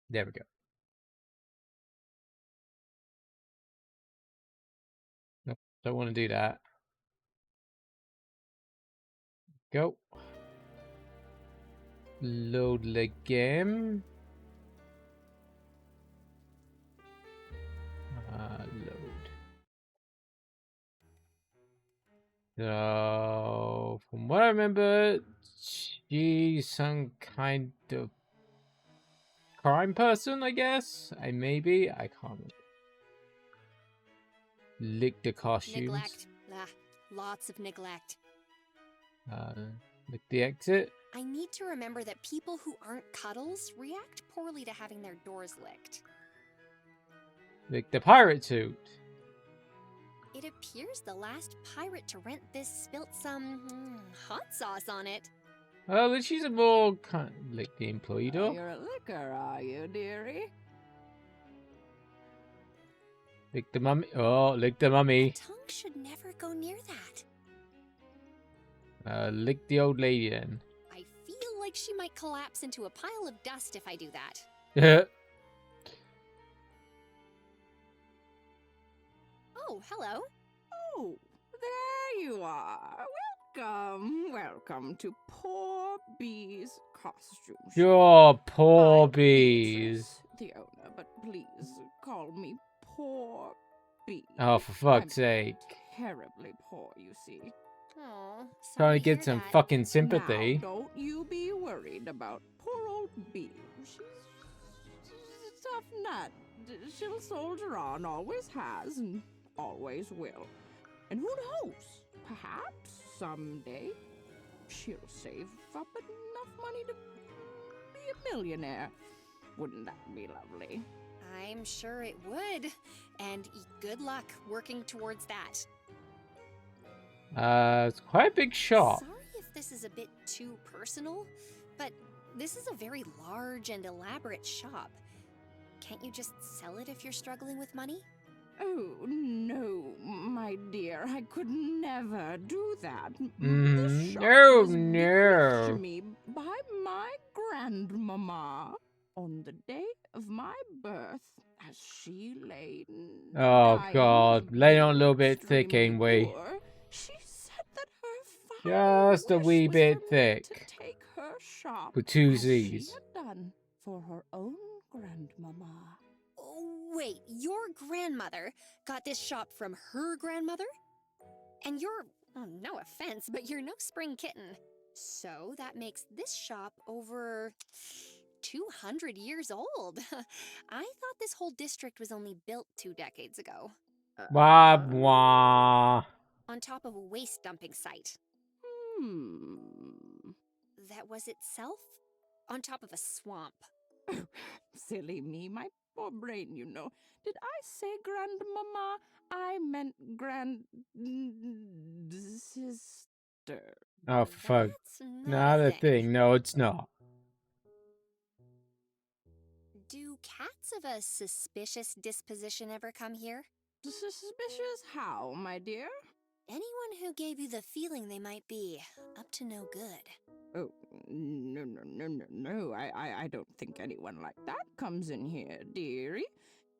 There we go. Nope, don't want to do that. Go. Load the game. Load. So, from what I remember, she's some kind of crime person, I guess. I can't remember. Lick the costumes. Neglect. Lots of neglect. Lick the exit. I need to remember that people who aren't cuddles react poorly to having their doors licked. Lick the pirate suit. It appears the last pirate to rent this spilt some hot sauce on it. Oh, but she's a more kind of lick the employee door. You're a licker, are you, dearie? Lick the mummy. Oh, lick the mummy. A tongue should never go near that. Lick the old lady then. I feel like she might collapse into a pile of dust if I do that. Oh, hello. Oh, there you are. Welcome to Poor Bee's costume. Your poor I'm bees. Beatrice, the owner, but please call me Poor Bee. Oh, for fuck's I'm sake. terribly poor, you see. Oh, Trying to get some fucking sympathy. Now, don't you be worried about poor old Bee. She's a tough nut. She'll soldier on, always has, and always will. And who knows? Perhaps someday she'll save up enough money to be a millionaire. Wouldn't that be lovely? I'm sure it would. And good luck working towards that. It's quite a big shop. Sorry if this is a bit too personal, but this is a very large and elaborate shop. Can't you just sell it if you're struggling with money? Oh, no, my dear. I could never do that. Mm, This shop oh, was given no. to me by my grandmama on the day of my birth, as she lay Oh, dying God. of Lay on a little being bit thick, extremely ain't we? poor. She said that her final Just a wish wee was bit for me thick. to take her shop With two as she Z's. had done for her own grandmama. Oh, wait, your grandmother got this shop from her grandmother? And you're, oh, no offense, but you're no spring kitten. So that makes this shop over 200 years old. I thought this whole district was only built 2 decades ago. Wah, wah. On top of a waste dumping site. That was itself on top of a swamp. Silly me, my poor brain, you know. Did I say grandmama? I meant sister. Oh, fuck. That's Not a thing. No, it's not. Do cats of a suspicious disposition ever come here? Suspicious how, my dear? Anyone who gave you the feeling they might be up to no good. Oh, no. I don't think anyone like that comes in here, dearie.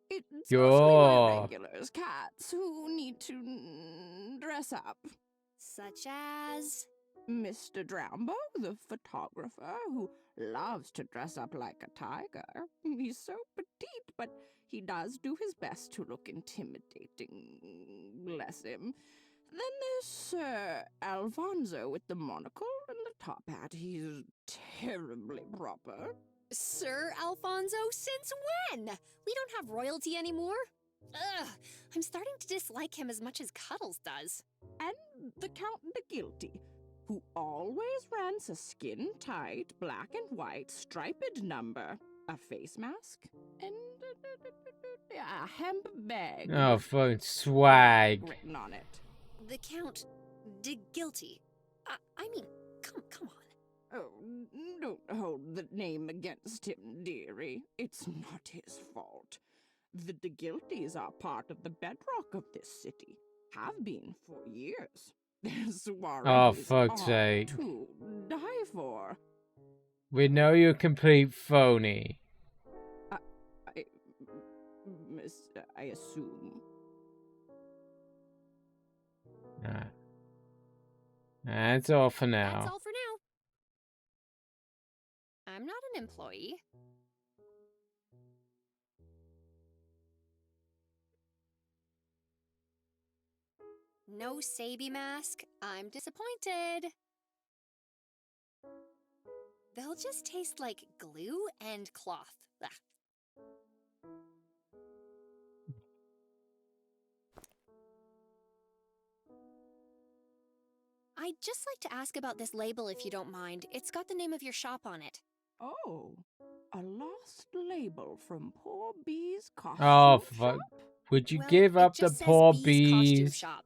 It's mostly my Sure. regulars, cats, who need to dress up. Such as? Mr. Drambo, the photographer, who loves to dress up like a tiger. He's so petite, but he does do his best to look intimidating. Bless him. Then there's Sir Alfonso with the monocle and the top hat. He's terribly proper. Sir Alfonso? Since when? We don't have royalty anymore. Ugh, I'm starting to dislike him as much as Cuddles does. And the Count the Guilty, who always rents a skin-tight, black and white, striped number, a face mask, and a hemp bag. Oh, fucking swag. Written on it. The Count de Guilty. I mean, come on. Oh, don't hold the name against him, dearie. It's not his fault. The de Guilties are part of the bedrock of this city. Have been for years. Their soirees Oh, fuck's are sake. to die for. We know you're a complete phony. I assume. Nah. That's all for That's now. all for now. I'm not an employee. No Sabi mask. I'm disappointed. They'll just taste like glue and cloth. Ugh. I'd just like to ask about this label if you don't mind. It's got the name of your shop on it. Oh, a lost label from Poor Bee's costume Oh, shop? fuck. Would you Well, give it up the just says poor Bee's Costume bees? Shop.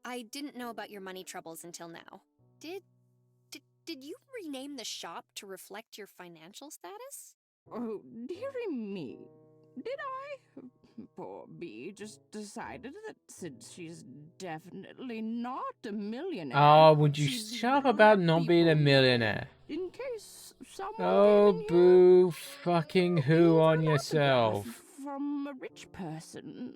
I didn't know about your money troubles until now. Did you rename the shop to reflect your financial status? Oh, dearie me. Did I? Poor Bee just decided that since she's definitely not a millionaire, Oh, would you she'd shut up let about not being a people know millionaire? in case someone Oh, came in here boo fucking who looking for on an yourself. autograph from a rich person,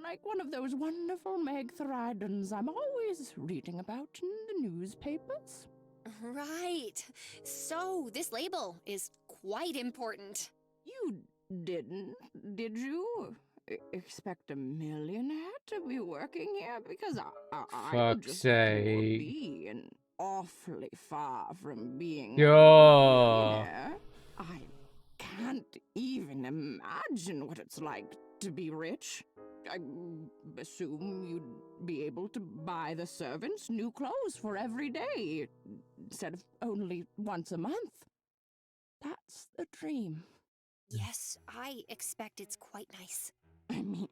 like one of those wonderful Meg Thridens I'm always reading about in the newspapers. Right. So, this label is quite important. You didn't, did you? Expect a millionaire to be working here? Because I'm Fuck's just a poor sake. bee and awfully far from being a Yo. millionaire. I can't even imagine what it's like to be rich. I assume you'd be able to buy the servants new clothes for every day instead of only once a month. That's the dream. Yes, I expect it's quite nice. I mean,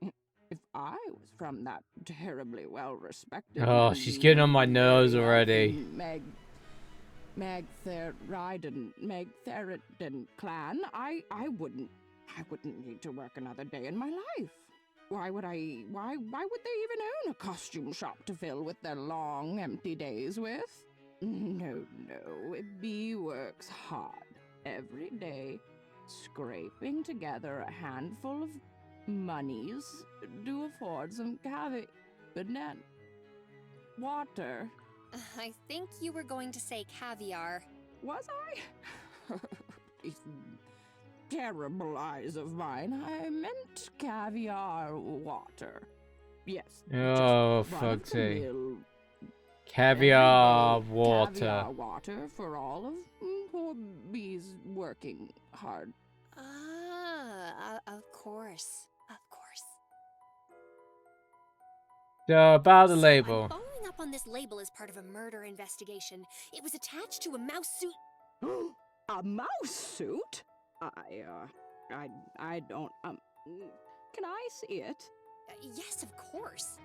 if I was from that terribly well-respected Oh, she's getting on my nerves very already. wealthy Meg Theridon clan, I wouldn't need to work another day in my life. Why would they even own a costume shop to fill with their long, empty days with? No, Bee works hard every day, scraping together a handful of monies to afford some caviar, water. I think you were going to say caviar. Was I? These terrible eyes of mine. I meant caviar water. Yes. Oh, just fuck's sake. run-of-the-mill Caviar everyday water. Caviar water for all of poor Bee's working hard. Of course. Of course. So, about the So, label. I'm following up on this label as part of a murder investigation. It was attached to a mouse suit. A mouse suit? I don't, can I see it? Yes, of course.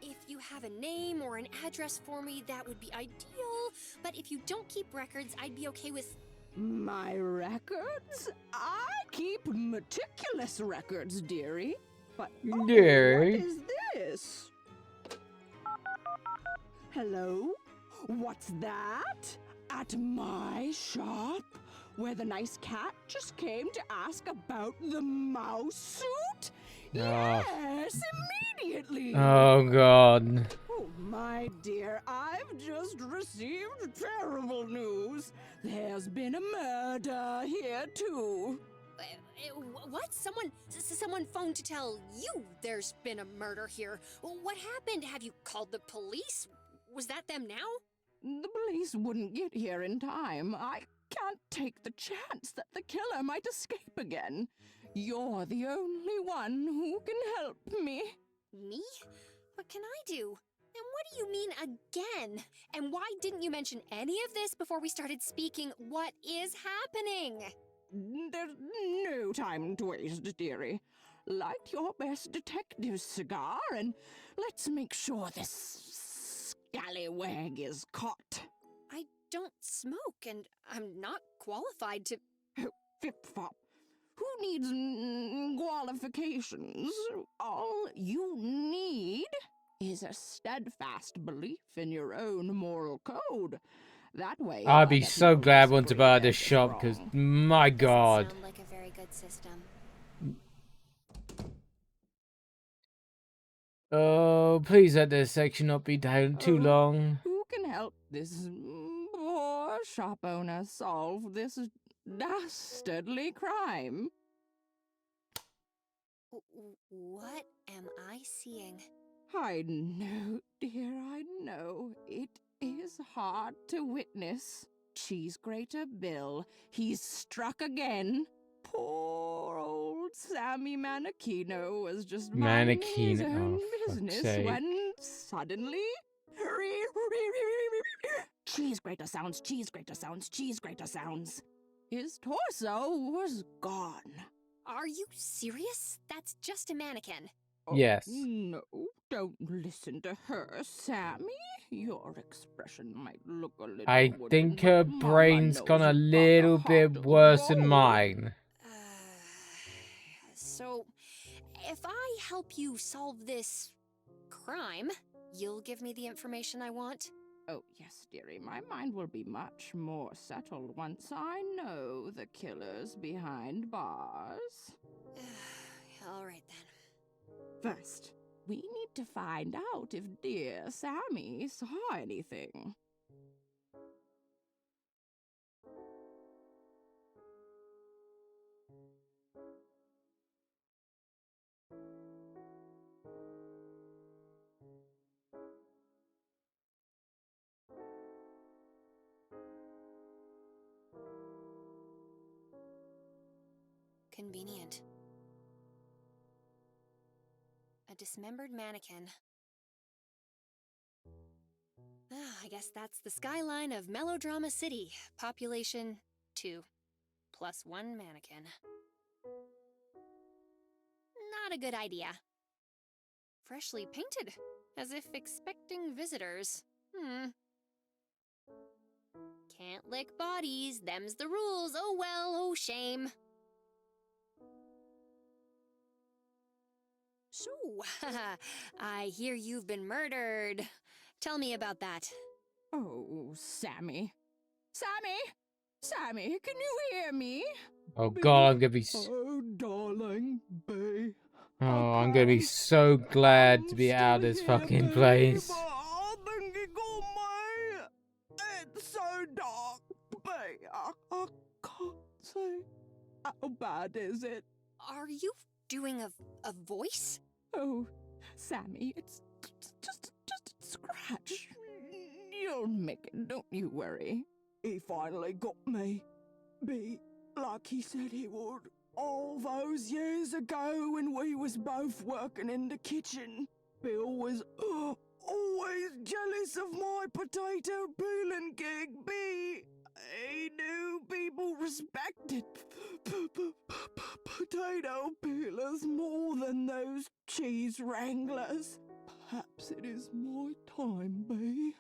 If you have a name or an address for me, that would be ideal. But if you don't keep records, I'd be okay with... My records? I keep meticulous records, dearie. But Dearie. what is this? Hello? What's that? At my shop? Where the nice cat just came to ask about the mouse suit? Yes, immediately. Oh, God. Oh, my dear, I've just received terrible news. There's been a murder here, too. What? Someone phoned to tell you there's been a murder here. What happened? Have you called the police? Was that them now? The police wouldn't get here in time. I can't take the chance that the killer might escape again. You're the only one who can help me. Me? What can I do? And what do you mean again? And why didn't you mention any of this before we started speaking? What is happening? There's no time to waste, dearie. Light your best detective cigar and let's make sure this scallywag is caught. I don't smoke, and I'm not qualified to... Flip-flop. Who needs qualifications? All you need is a steadfast belief in your own moral code. That way, I'd be other so people glad will once to scrape buy their this shop, because, wrong. my God. Doesn't sound like a very good system. Oh, please let this section not be down too Oh. long. Who can help this poor shop owner solve this dastardly crime? What am I seeing? I know, dear, I know. It is hard to witness. Cheese grater Bill, he's struck again. Poor old Sammy Manichino was just minding his Mannequin. own Oh, fuck's business sake. when suddenly... Cheese grater sounds, cheese grater sounds, cheese grater sounds. His torso was gone. Are you serious? That's just a mannequin. Oh, Yes. no, don't listen to her, Sammy. Your expression might look a little I wooden, think but her Mama brain's knows gone a you've got the little heart bit of worse than gold. mine. So, if I help you solve this crime, you'll give me the information I want? Oh, yes, dearie, my mind will be much more settled once I know the killers behind bars. All right then. First, we need to find out if dear Sammy saw anything. Convenient. A dismembered mannequin. I guess that's the skyline of Melodrama City. Population 2. Plus 1 mannequin. Not a good idea. Freshly painted, as if expecting visitors. Can't lick bodies, them's the rules. Oh well, oh shame. So, I hear you've been murdered. Tell me about that. Oh, Sammy. Sammy! Sammy, can you hear me? Oh Bee? god, I'm gonna be. Oh, darling, Bee. Oh, I'm gonna be so glad to be out of this fucking place. I think he got me. It's so dark, Bee. I can't see. How bad is it? Are you doing a voice? Oh, Sammy, it's just a scratch. You'll make it, don't you worry. He finally got me. Be like he said he would. All those years ago when we was both working in the kitchen. Bill was always jealous of my potato peeling gig. He knew people respected potato peelers more than those cheese wranglers. Perhaps it is my time, Bee.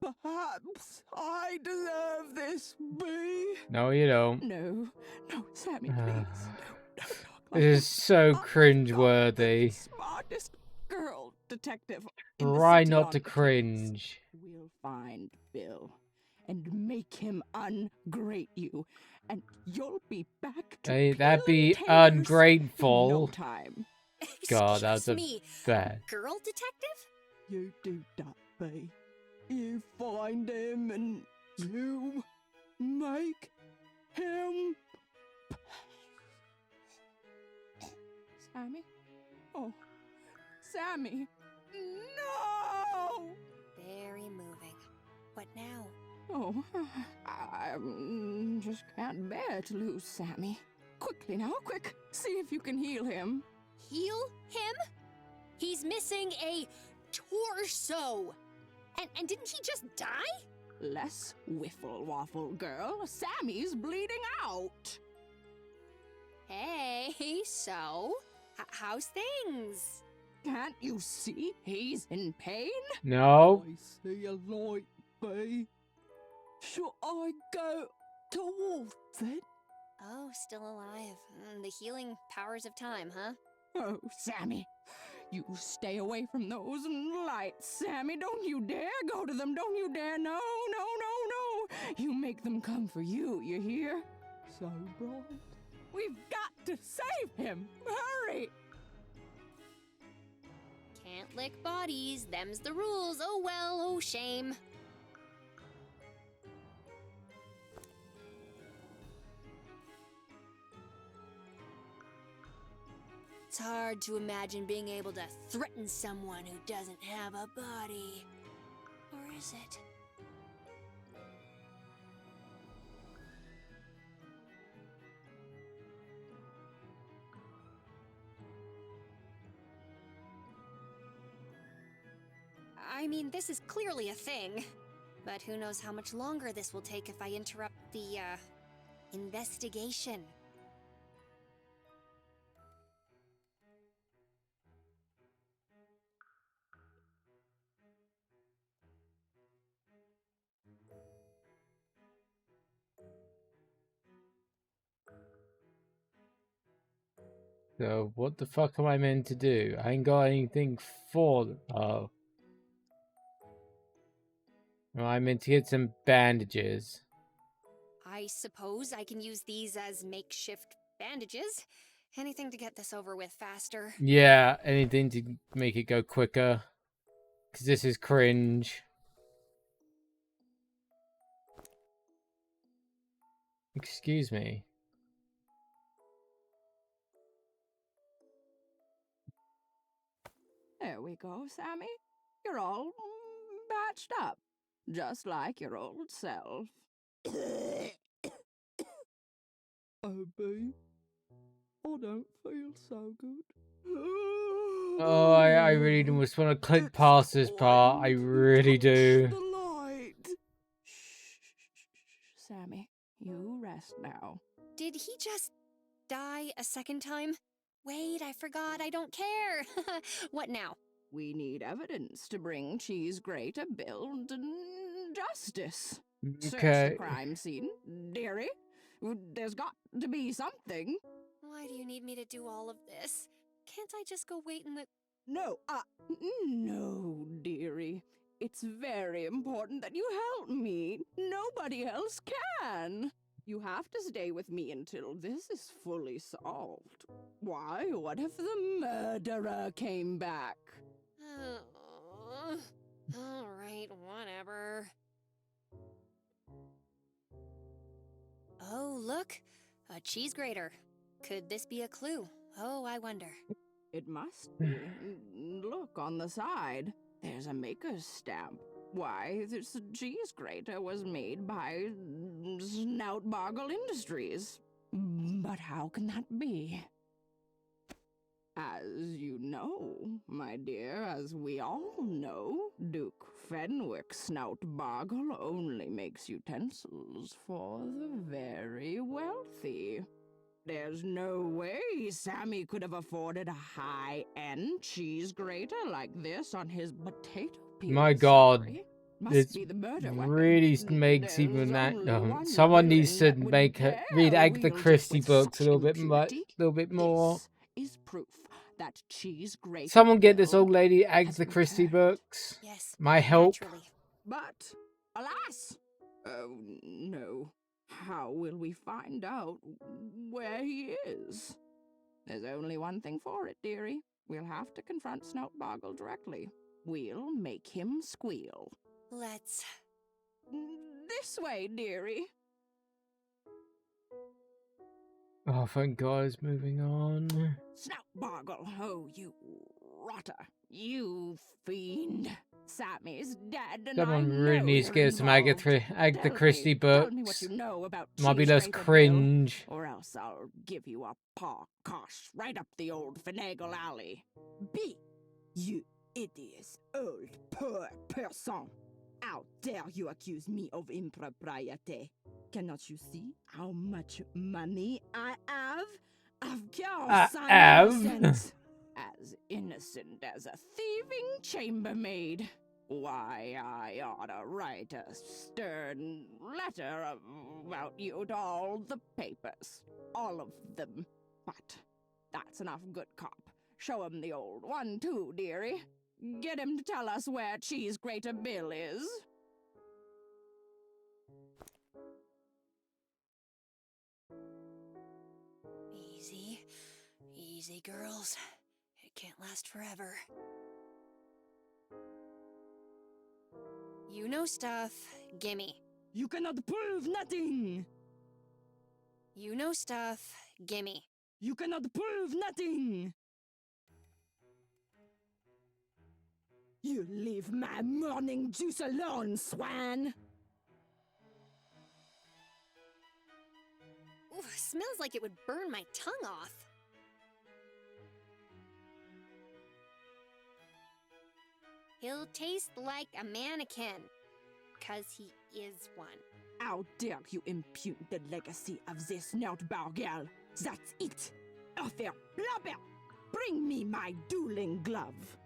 Perhaps I deserve this, Bee. No, you don't. No, Sammy, please. Don't talk like This is so I'm cringeworthy. the smartest girl detective in the Try city not on to the case. cringe. We'll find Bill and make him ungrate you, and you'll be back to Hey, that'd be peeling taters in no ungrateful. time. God, that was Excuse me, bad. girl detective? You do that, Bee. You find him and you make him. Sammy? Oh, Sammy! No! Very moving. What now? Oh, I just can't bear to lose Sammy. Quickly now, quick! See if you can heal him. Heal him? He's missing a torso. And didn't he just die? Less whiffle waffle, girl. Sammy's bleeding out. Hey, so? How's things? Can't you see he's in pain? No. I see a light, Bee. Should I go towards it? Oh, still alive. The healing powers of time, huh? Oh, Sammy. You stay away from those lights, Sammy. Don't you dare go to them. Don't you dare. No. You make them come for you, you hear? So bright. We've got to save him. Hurry. Can't lick bodies, them's the rules. Oh well, oh shame. It's hard to imagine being able to threaten someone who doesn't have a body. Or is it? I mean, this is clearly a thing. But who knows how much longer this will take if I interrupt the, investigation. So what the fuck am I meant to do? I ain't got anything for... Oh. Well, I meant to get some bandages. I suppose I can use these as makeshift bandages. Anything to get this over with faster. Yeah, anything to make it go quicker. Because this is cringe. Excuse me. There we go, Sammy. You're all batched up, just like your old self. Oh, babe, I don't feel so good. Oh, I really just want to click past this part. I really do. The light. Shh, Sammy, you rest now. Did he just die a second time? Wait, I forgot. I don't care. What now? We need evidence to bring Cheese Gray to build justice. Search Okay. the crime scene, dearie. There's got to be something. Why do you need me to do all of this? Can't I just go wait in the... No, no, dearie. It's very important that you help me. Nobody else can. You have to stay with me until this is fully solved. Why? What if the murderer came back? All right, whatever. Oh, look. A cheese grater. Could this be a clue? Oh, I wonder. It must be. Look on the side. There's a maker's stamp. Why, this cheese grater was made by Snoutboggle Industries. But how can that be? As you know, my dear, as we all know, Duke Fenwick Snoutboggle only makes utensils for the very wealthy. There's no way Sammy could have afforded a high-end cheese grater like this on his potato peel. My God, salary. Must this be the murder weapon. really makes There's even that. only one Someone needs to villain that would make it dare read Agatha wield it Christie with books a such little bit impunity. more. This is proof that cheese grater Someone get this Bill old lady has Agatha Christie returned. books. Yes. My help. Naturally. But, alas! Oh, no. How will we find out where he is? There's only one thing for it, dearie. We'll have to confront Snoutboggle directly. We'll make him squeal. Let's... This way, dearie. Oh, thank God it's moving on. Snoutboggle, oh, you rotter. You fiend. Sammy's dead, and Someone I really know needs to you're get some involved. Agatha Tell Christie Tell me what books. you know about Might be Cheese less Grater Bill, cringe. or else I'll give you a paw cosh right up the old finagle alley. Be you hideous old poor person. How dare you accuse me of impropriety? Cannot you see how much money I have? Of course I'm have. innocent. As innocent as a thieving chambermaid. Why, I ought to write a stern letter about you to all the papers. All of them. But that's enough good cop. Show him the old one, too, dearie. Get him to tell us where Cheese Grater Bill is. Easy. Easy, girls. It can't last forever. You know stuff. Gimme. You cannot prove nothing! You know stuff. Gimme. You cannot prove nothing! You leave my morning juice alone, swan! Ooh, smells like it would burn my tongue off. He'll taste like a mannequin. 'Cause he is one. How dare you impugn the legacy of this Nordbar girl? That's it! Arthur Blobber! Bring me my dueling glove!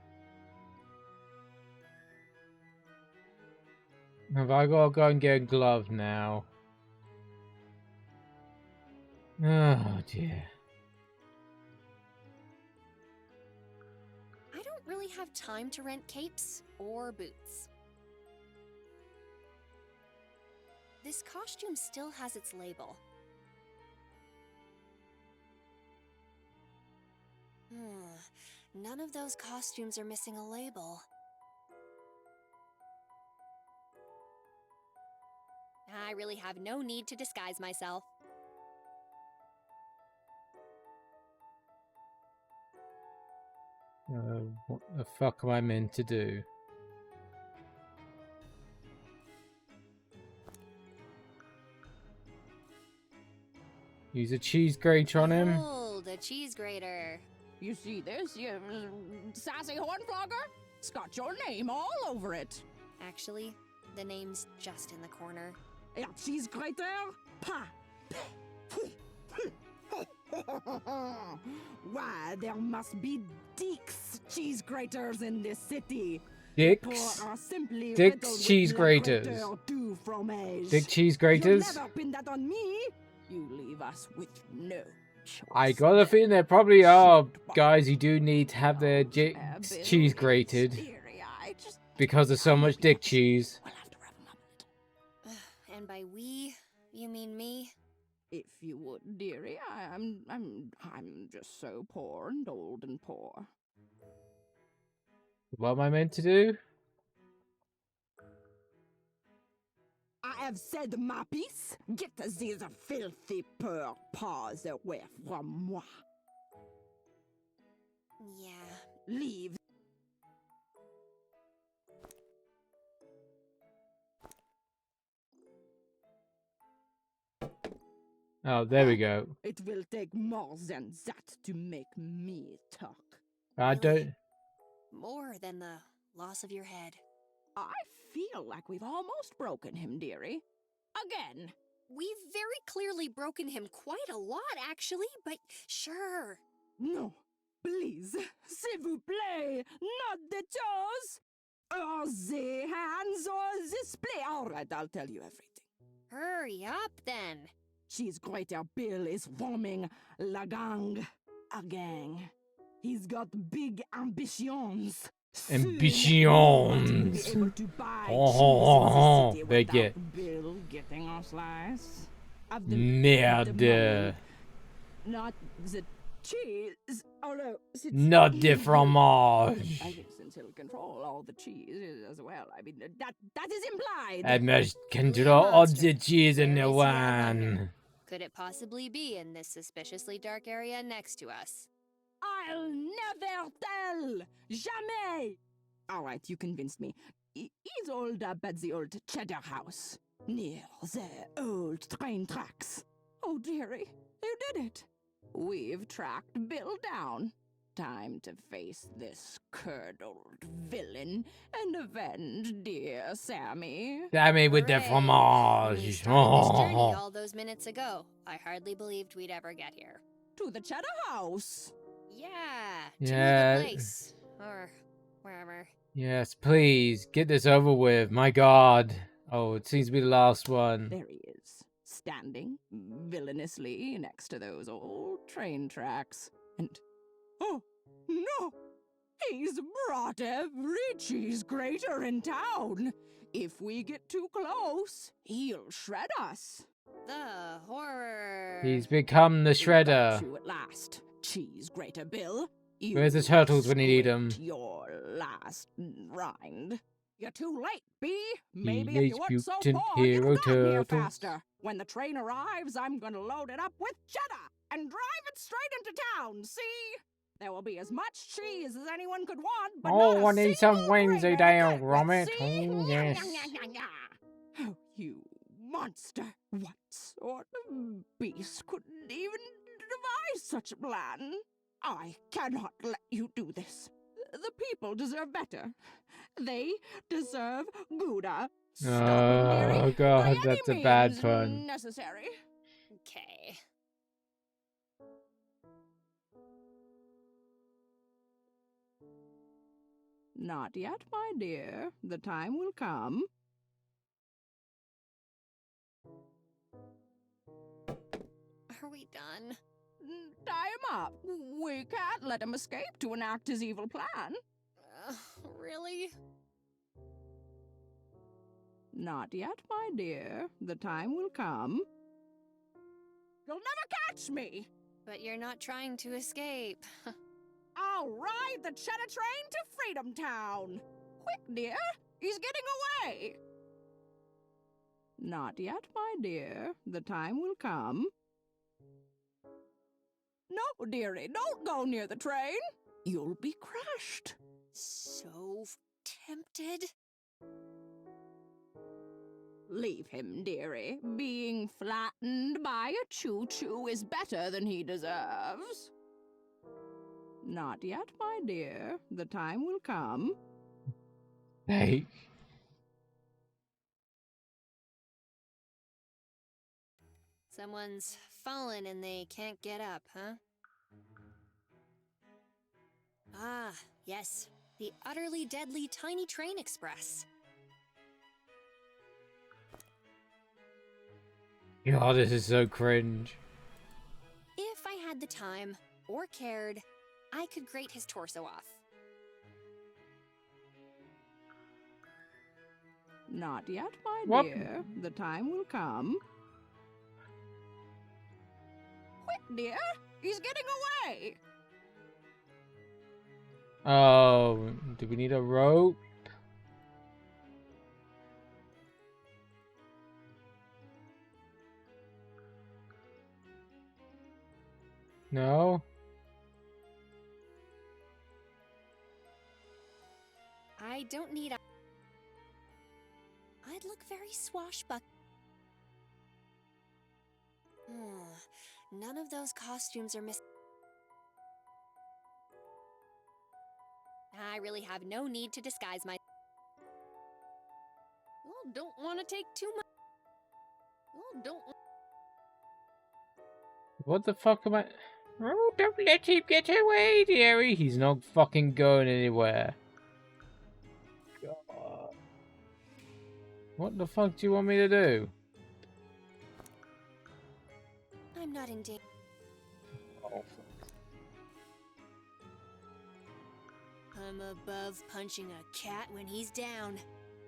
Have I got to go and get a glove now? Oh dear. I don't really have time to rent capes or boots. This costume still has its label. None of those costumes are missing a label. I really have no need to disguise myself. What the fuck am I meant to do? Use a cheese grater on him? Behold, a cheese grater. You see this, you sassy hornflogger? It's got your name all over it. Actually, the name's just in the corner. A cheese grater? Pa! Why, there must be Dick's cheese graters in this city. Dick's? Or simply Dick's riddled cheese with graters. le grater du fromage. Dick cheese You graters? never pin that on me. You leave us with no choice. I got a feeling there probably are guys who do need to have their Dick's cheese grated because of so much dick cheese. We'll have to wrap 'em up a little. And by we, you mean me? If you would, dearie, I'm just so poor and old and poor. What am I meant to do? I have said my piece. Get these filthy poor paws away from moi. Yeah. Leave. Oh, there we go. It will take more than that to make me talk. I don't... More than the loss of your head. I feel like we've almost broken him, dearie. Again. We've very clearly broken him quite a lot, actually, but sure. No, please, s'il vous plaît, not the toes, or the hands, or the split. All right, I'll tell you everything. Hurry up, then. Cheese Grater Bill is forming la gang. A gang. He's got big ambitions. Ambitions. They get. Bill getting a slice. Merde. Not the cheese. Oh no. Not the fromage. I guess since he'll control all the cheese as well. I mean, that is implied. I must control all the cheese in the one. Could it possibly be in this suspiciously dark area next to us? I'll never tell! Jamais! Alright, you convinced me. He's old up at the old Cheddar House, near the old train tracks. Oh, dearie, you did it. We've tracked Bill down. Time to face this curdled villain and avenge dear Sammy. Sammy with the Hooray. fromage. When we started this journey all those minutes ago, I hardly believed we'd ever get here. To the Cheddar House. Yeah, Yeah. to the place. Or wherever. Yes, please, get this over with. My god. Oh, it seems to be the last one. There he is, standing villainously next to those old train tracks. And, oh, no! He's brought every cheese grater in town. If we get too close, he'll shred us. The horror. He's become the We've got shredder. you at last, cheese grater Bill. Where's the turtles when you need 'em? Your last rind. You're too late, Bee. Maybe if Teenage you weren't so Mutant poor, you'd Hero have gotten here Turtles. faster. When the train arrives, I'm gonna load it up with cheddar and drive it straight into town, see? There will be as much cheese as anyone could want, but Oh, not I a need some single grain Wednesday of Day it, on Gromit. see? Oh, yes. Oh, you monster. What sort of beast could even devise such a plan? I cannot let you do this. The people deserve better. They deserve Gouda. Stop him, dearie. Oh, By God, any that's a bad means pun. necessary. Okay. Not yet, my dear. The time will come. Are we done? Tie him up. We can't let him escape to enact his evil plan. Really? Not yet, my dear. The time will come. You'll never catch me! But you're not trying to escape. I'll ride the cheddar train to Freedom Town. Quick, dear. He's getting away. Not yet, my dear. The time will come. No, dearie, don't go near the train. You'll be crushed. So tempted? Leave him, dearie. Being flattened by a choo-choo is better than he deserves. Not yet, my dear. The time will come. Hey. Someone's fallen and they can't get up, huh? Ah, yes. The utterly deadly Tiny Train Express. God, this is so cringe. If I had the time, or cared, I could grate his torso off. Not yet, my What? dear. The time will come. Quick, dear. He's getting away. Oh, do we need a rope? No? I don't need a... I'd look very swashbuckling. None of those costumes are missing. I really have no need to disguise my... Oh, don't want to take too much... Oh, don't... What the fuck am I... Oh, don't let him get away, dearie. He's not fucking going anywhere. God. What the fuck do you want me to do? I'm not in danger. Oh, I'm above punching a cat when he's down.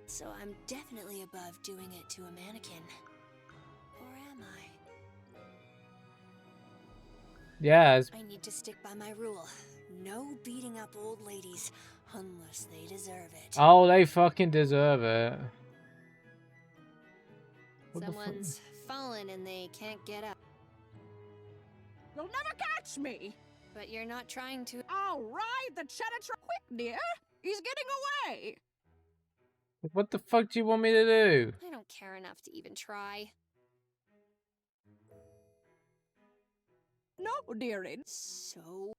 So I'm definitely above doing it to a mannequin. Or am I? yes. I need to stick by my rule. No beating up old ladies unless they deserve it. Oh, they fucking deserve it. What the fuck? Someone's fallen and they can't get up. You'll never catch me. But you're not trying to... I'll ride the cheddar train. Quick, dear. He's getting away. What the fuck do you want me to do? I don't care enough to even try. No, dearie. So...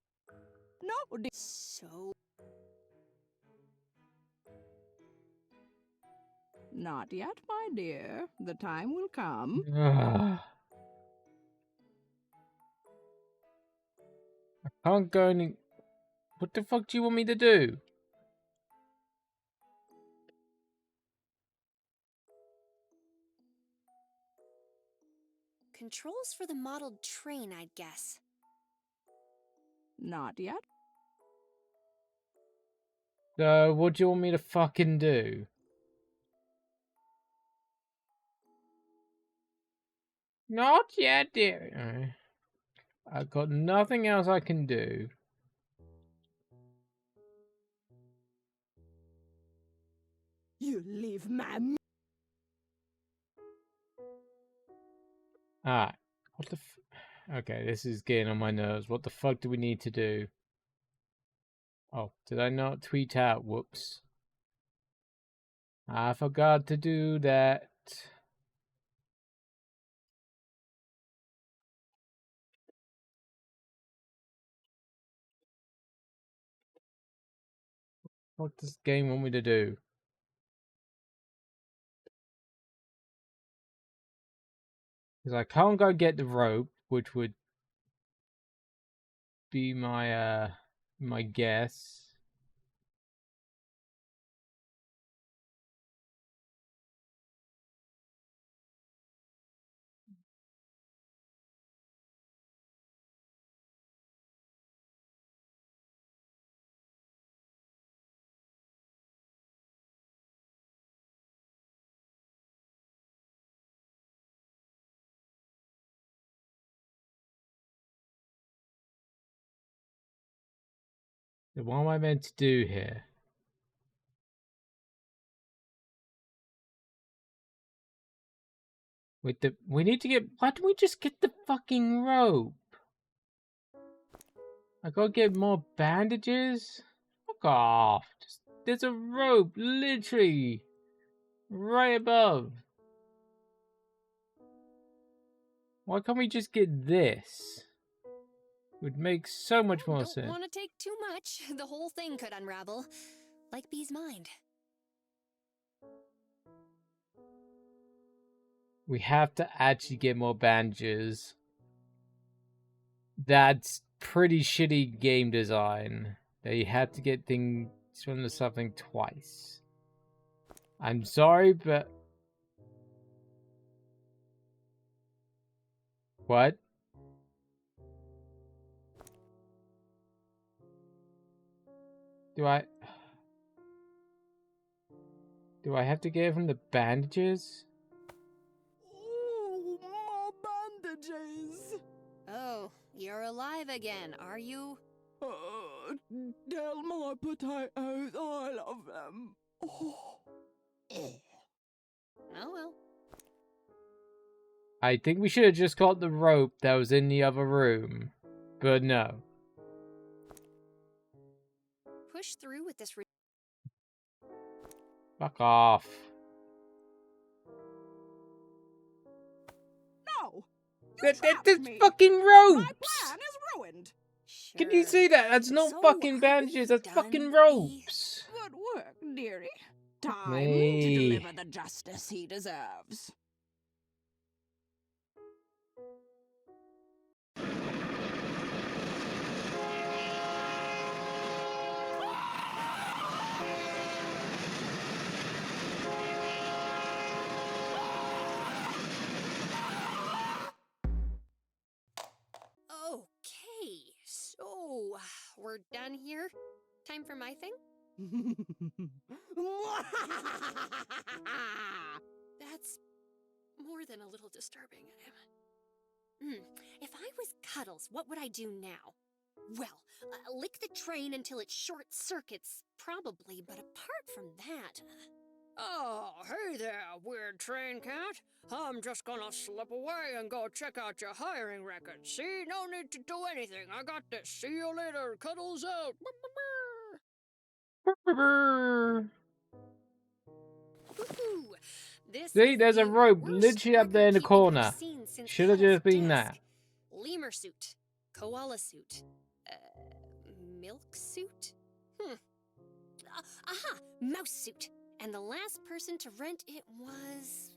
No, dear. So... Not yet, my dear. The time will come. I can't go any... What the fuck do you want me to do? Controls for the modeled train, I'd guess. Not yet. So, what do you want me to fucking do? Not yet, dear. I've got nothing else I can do. You leave my Ah, what the okay, this is getting on my nerves. What the fuck do we need to do? Oh, did I not tweet out? Whoops. I forgot to do that. What does this game want me to do? Because I can't go get the rope, which would be my guess. So what am I meant to do here? We need to get. Why don't we just get the fucking rope? I gotta get more bandages. Fuck off! There's a rope literally right above. Why can't we just get this? Would make so much more sense. Don't want to take too much. The whole thing could unravel, like Bee's mind. We have to actually get more bandages. That's pretty shitty game design. That you have to get things from the something twice. I'm sorry, but what? Do I have to get from the bandages? Oh, more bandages. Oh, you're alive again, are you? Tell my potatoes I love them. Oh. Oh well. I think we should have just got the rope that was in the other room. But no. Push through with this. Fuck off. No! That's me. fucking My ropes! plan is ruined. Sure. Can you see that? That's not So, fucking are bandages, we that's done, fucking Bee? ropes. Good work, dearie. Time Me. to deliver the justice he deserves. Okay, so we're done here. Time for my thing? That's more than a little disturbing. If I was Cuddles, what would I do now? Well, lick the train until it short circuits, probably, but apart from that... Oh, hey there, weird train cat. I'm just gonna slip away and go check out your hiring record. See, no need to do anything. I got this. See you later. Cuddles out. Woohoo! This See, is there's a the rope worst literally up there in the record-keeping I've corner. seen since Should have Cuddles' just been desk. that. Lemur suit, koala suit, milk suit? Aha! Mouse suit. And the last person to rent it was...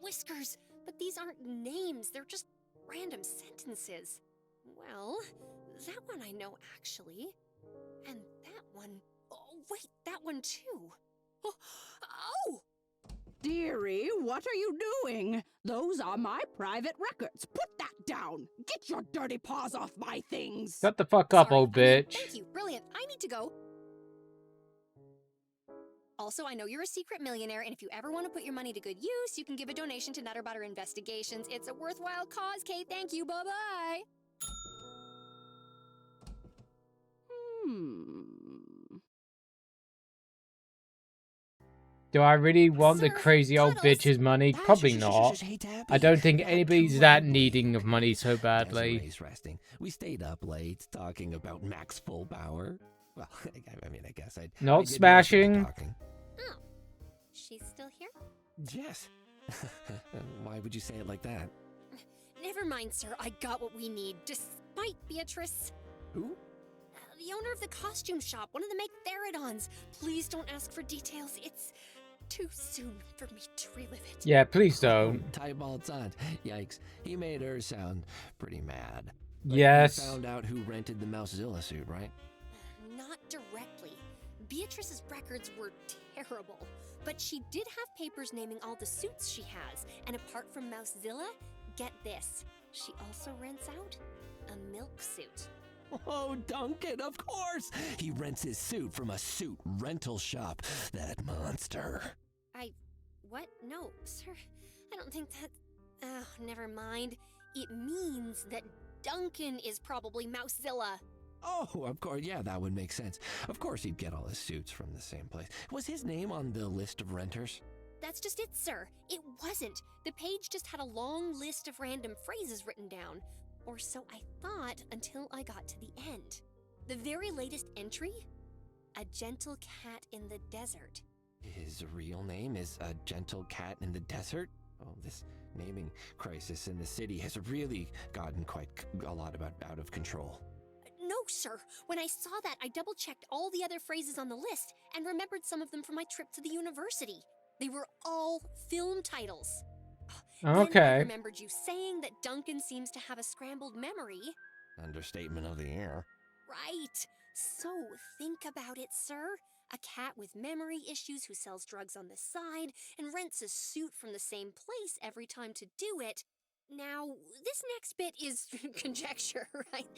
Whiskers. But these aren't names, they're just random sentences. Well, that one I know actually. And that one... Oh, wait, that one too. Oh! Ow! Dearie, what are you doing? Those are my private records. Put that down. Get your dirty paws off my things. Shut the fuck up, Sorry, old I mean, bitch. thank you, brilliant. I need to go. Also, I know you're a secret millionaire, and if you ever want to put your money to good use, you can give a donation to Nutter Butter Investigations. It's a worthwhile cause, Kate. Thank you. Bye-bye. Do I really want the Sir, crazy old Puddles! bitch's money? Probably not. Hey, Tabby. I don't think Too anybody's that lively. needing of money so badly. Desiree's resting. We stayed up late talking about Max Full Power. Well, I mean, I guess I Not did smashing. most of the talking. Oh, she's still here? Yes. Why would you say it like that? Never mind, sir. I got what we need, despite Beatrice. Who? The owner of the costume shop, one of the Megatherodons. Please don't ask for details. It's too soon for me to relive it. Yeah, please don't. Tybald's aunt. Yikes. He made her sound pretty mad. But Yes. You found out who rented the Mousezilla suit, right? Not directly. Beatrice's records were terrible, but she did have papers naming all the suits she has, and apart from Mousezilla, get this, she also rents out a milk suit. Oh, Duncan, of course! He rents his suit from a suit rental shop. That monster. What? No, sir, I don't think that... never mind. It means that Duncan is probably Mousezilla. Oh, of course, yeah, that would make sense. Of course he'd get all his suits from the same place. Was his name on the list of renters? That's just it, sir. It wasn't. The page just had a long list of random phrases written down. Or so I thought until I got to the end. The very latest entry? A gentle cat in the desert. His real name is A Gentle Cat in the Desert? Oh, this naming crisis in the city has really gotten quite a lot out of control. No, sir. When I saw that, I double-checked all the other phrases on the list and remembered some of them from my trip to the university. They were all film titles. Then I Okay. remembered you saying that Duncan seems to have a scrambled memory. Understatement of the year. Right. So, think about it, sir. A cat with memory issues who sells drugs on the side and rents a suit from the same place every time to do it. Now, this next bit is conjecture, right?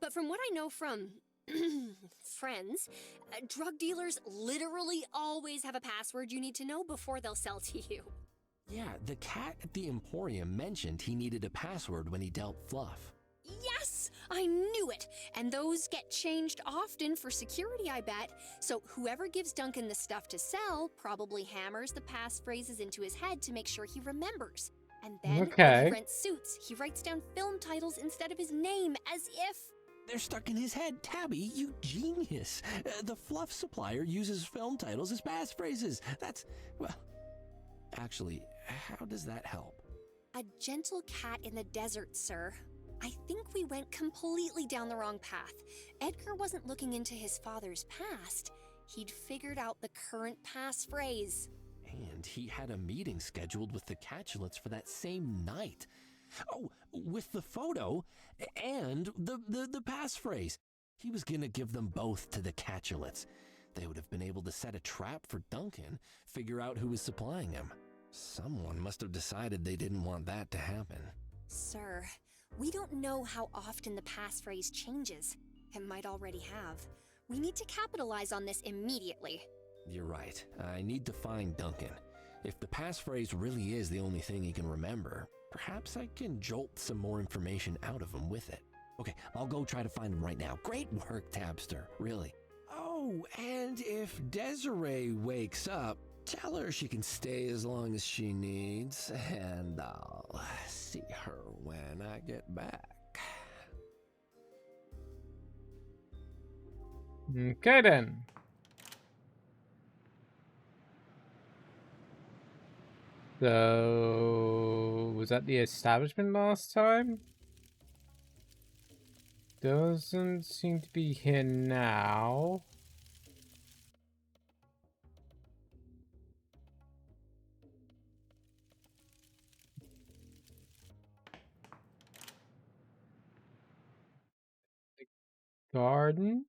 But from what I know from friends, drug dealers literally always have a password you need to know before they'll sell to you. Yeah, the cat at the Emporium mentioned he needed a password when he dealt Fluff. Yes, I knew it. And those get changed often for security, I bet. So whoever gives Duncan the stuff to sell probably hammers the passphrases into his head to make sure he remembers. And then when Okay. he rents suits, he writes down film titles instead of his name, as if... They're stuck in his head. Tabby, you genius. The Fluff supplier uses film titles as passphrases. That's, well, actually, how does that help? A gentle cat in the desert, sir. I think we went completely down the wrong path. Edgar wasn't looking into his father's past. He'd figured out the current passphrase. And he had a meeting scheduled with the Catulets for that same night. Oh, with the photo and the passphrase. He was gonna give them both to the Catulets. They would have been able to set a trap for Duncan, figure out who was supplying him. Someone must have decided they didn't want that to happen. Sir, we don't know how often the passphrase changes. It might already have. We need to capitalize on this immediately. You're right. I need to find Duncan. If the passphrase really is the only thing he can remember, perhaps I can jolt some more information out of him with it. Okay, I'll go try to find him right now. Great work, Tabster, really. Oh, and if Desiree wakes up, tell her she can stay as long as she needs, and I'll see her when I get back. Okay then. So, was that the establishment last time? Doesn't seem to be here now. The garden?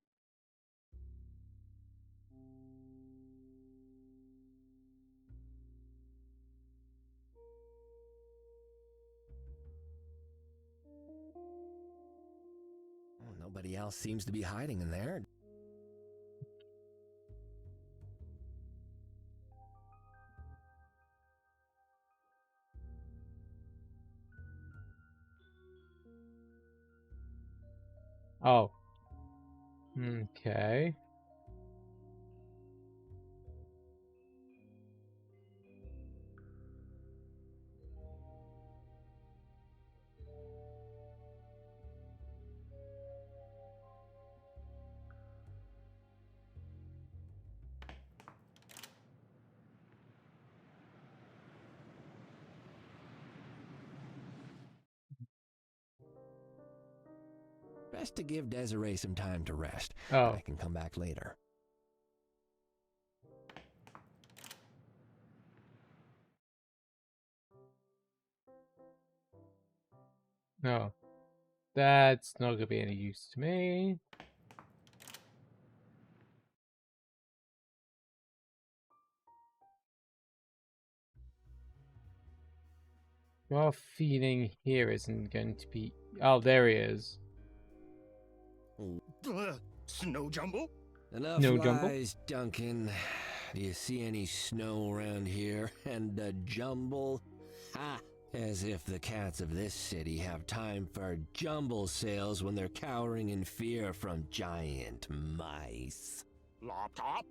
Oh, nobody else seems to be hiding in there. Oh. Okay. best to give Desiree some time to rest. Oh. I can come back later. No. That's not gonna be any use to me. Your feeling here isn't going to be... Oh, there he is. Snow jumble? Enough No jumble? lies, Duncan. Do you see any snow around here? And a jumble? Ha! As if the cats of this city have time for jumble sales when they're cowering in fear from giant mice. Laptop?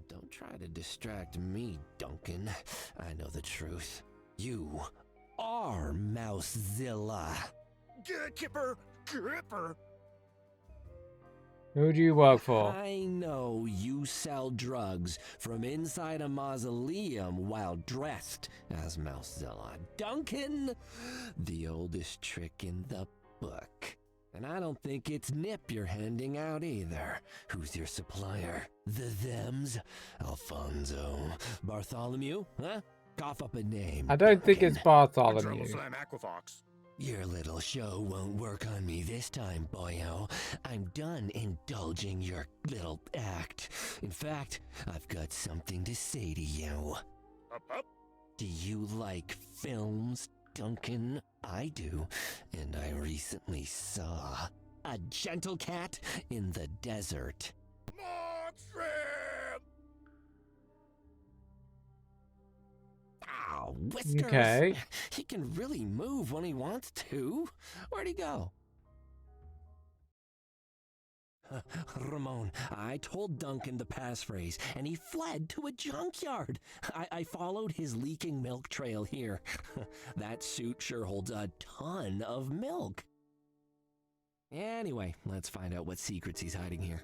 Don't try to distract me, Duncan. I know the truth. You are Mousezilla. Kipper! Gripper! Who do you work for? I know you sell drugs from inside a mausoleum while dressed as Mousezilla. Duncan, the oldest trick in the book. And I don't think it's Nip you're handing out either. Who's your supplier? The thems? Alfonso? Bartholomew? Huh? Cough up a name. I don't think it's Bartholomew. Troubleslam Aquafox. Your little show won't work on me this time, boyo. I'm done indulging your little act. In fact, I've got something to say to you. Up. Do you like films, Duncan? I do, and I recently saw a gentle cat in the desert. Monstrum! Ow, Whiskers! Okay. He can really move when he wants to. Where'd he go? Ramon, I told Duncan the passphrase, and he fled to a junkyard. I followed his leaking milk trail here. That suit sure holds a ton of milk. Anyway, let's find out what secrets he's hiding here.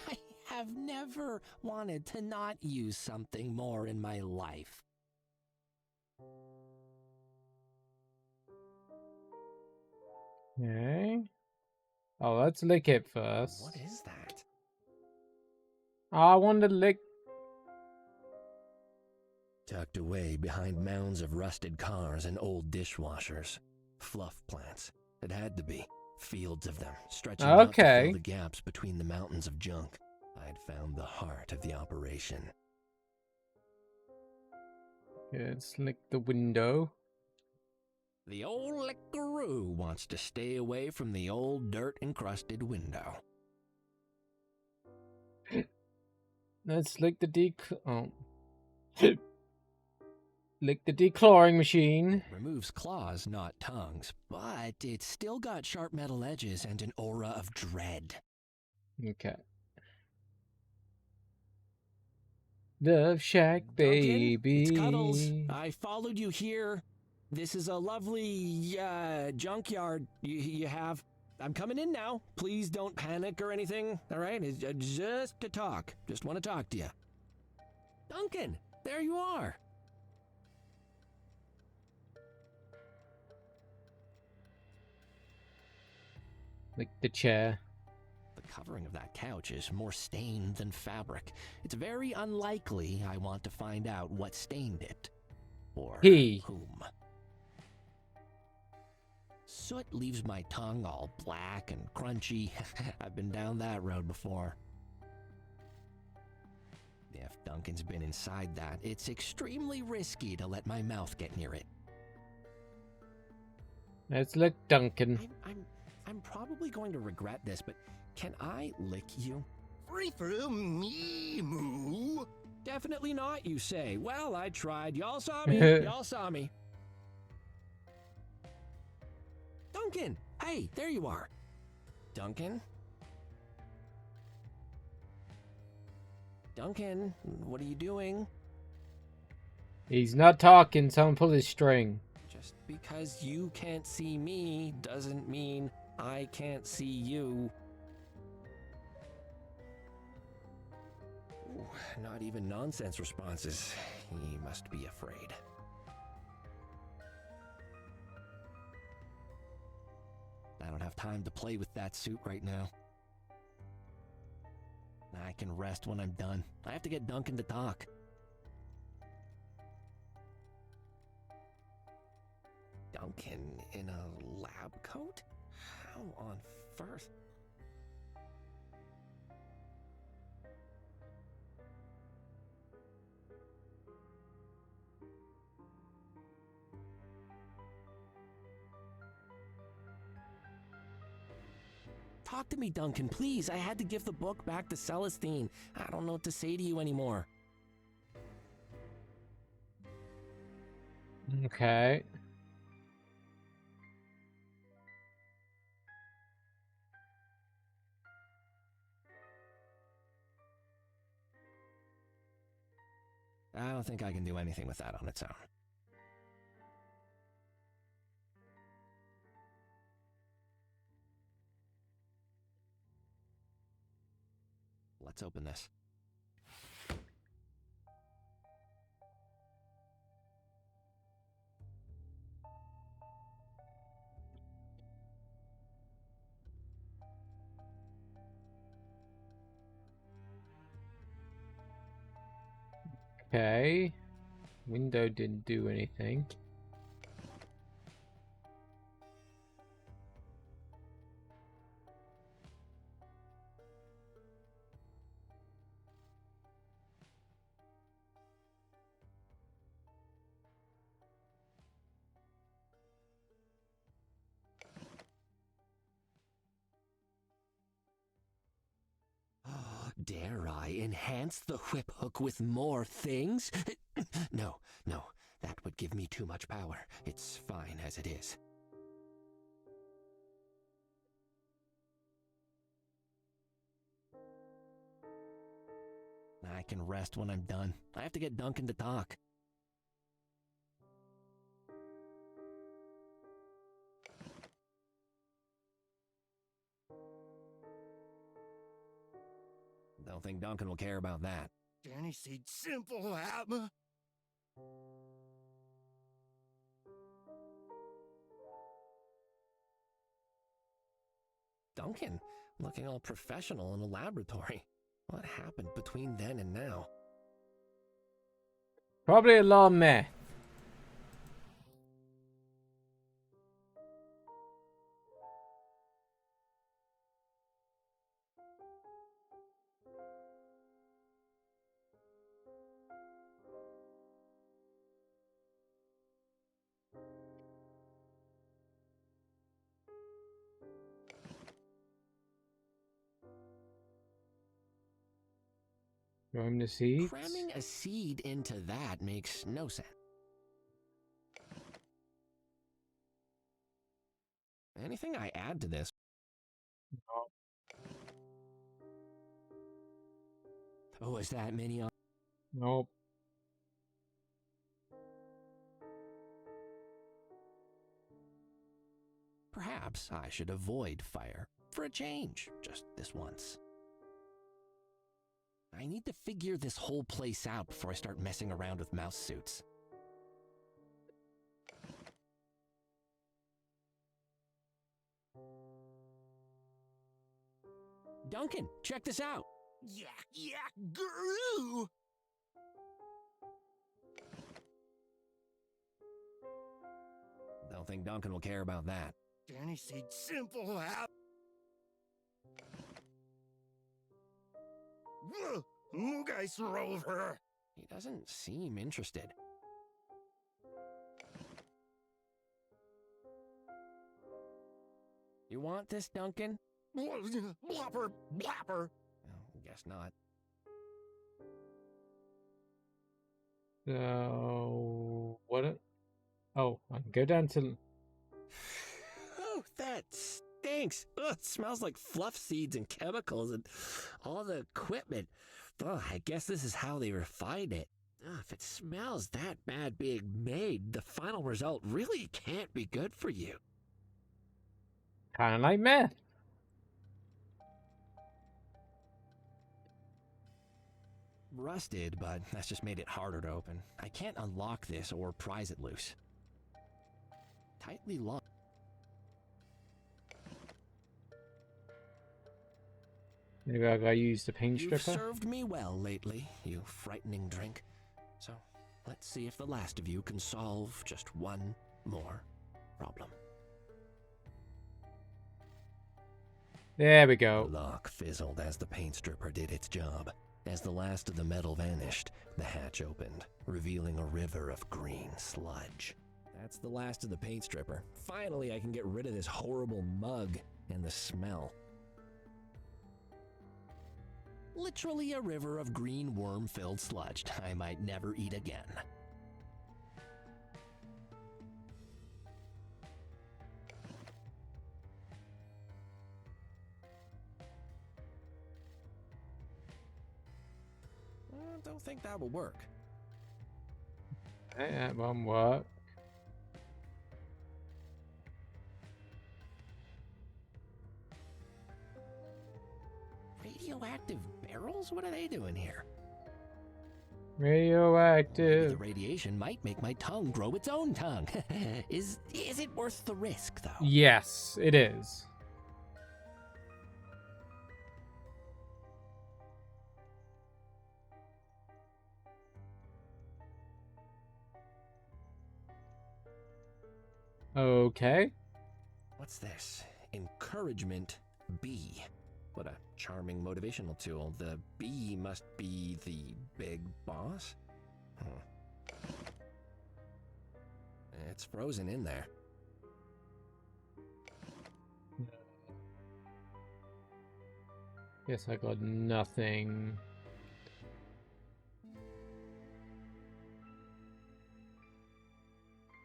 I have never wanted to not use something more in my life. Okay. Oh, let's lick it first. What is that? I want to lick... Tucked away behind mounds of rusted cars and old dishwashers. Fluff plants. It had to be. Fields of them, stretching out to Okay. fill the gaps between the mountains of junk. I'd found the heart of the operation. Let's lick the window. The old lickaroo wants to stay away from the old dirt-encrusted window. Let's lick the lick the declawing machine. Removes claws, not tongues, but it's still got sharp metal edges and an aura of dread. Okay. Love Shack, Duncan, baby. it's Cuddles. I followed you here. This is a lovely, junkyard you have. I'm coming in now. Please don't panic or anything, all right? It's just to talk. Just want to talk to you. Duncan, there you are. Lick the chair. The covering of that couch is more stained than fabric. It's very unlikely I want to find out what stained it. Or He. whom. Soot leaves my tongue all black and crunchy. I've been down that road before. If Duncan's been inside that, it's extremely risky to let my mouth get near it. Let's lick Duncan. I'm probably going to regret this, but can I lick you? Free through me, moo. Definitely not, you say. Well, I tried. Y'all saw me. Y'all saw me. Duncan! Hey, there you are. Duncan? Duncan, what are you doing? He's not talking, someone pull his string. Just because you can't see me doesn't mean I can't see you. Ooh, not even nonsense responses. He must be afraid. time to play with that suit right now. I can rest when I'm done. I have to get Duncan to talk. Duncan in a lab coat? How on earth? Talk to me, Duncan, please. I had to give the book back to Celestine. I don't know what to say to you anymore. Okay. I don't think I can do anything with that on its own. Let's open this. Okay. Window didn't do anything. Dare I enhance the whip hook with more things? No, that would give me too much power. It's fine as it is. I can rest when I'm done. I have to get Duncan to talk. Don't think Duncan will care about that. Danny said simple, Abba. Duncan, looking all professional in the laboratory. What happened between then and now? Probably a lot of meh. From the seeds. Cramming a seed into that makes no sense. Anything I add to this? Oh, is that many? Nope. Perhaps I should avoid fire for a change, just this once. I need to figure this whole place out before I start messing around with mouse suits. Duncan, check this out! Yak, guru! Don't think Duncan will care about that. Danny said simple, Abba. Mugais Rover. He doesn't seem interested. You want this, Duncan? Blopper, blapper. Oh, guess not. So what? Oh, I can go down to. Oh, that stinks. Ugh, it smells like fluff seeds and chemicals and all the equipment. Ugh, I guess this is how they refined it. Ugh, if it smells that bad being made, the final result really can't be good for you. Kind of like meth. Rusted, but that's just made it harder to open. I can't unlock this or prise it loose. Tightly locked. Maybe I gotta use the paint You've stripper. served me well lately, you frightening drink. So let's see if the last of you can solve just one more problem. There we The go. lock fizzled as the paint stripper did its job. As the last of the metal vanished, the hatch opened, revealing a river of green sludge. That's the last of the paint stripper. Finally, I can get rid of this horrible mug and the smell. Literally a river of green worm-filled sludge I might never eat again. Don't think that will work. Hey, that won't work. Radioactive barrels? What are they doing here? Maybe Radioactive. the radiation might make my tongue grow its own tongue. Is it worth the risk, though? Yes, it is. Okay. What's this? Encouragement B. What a charming motivational tool. The B must be the big boss? It's frozen in there. Guess I got nothing.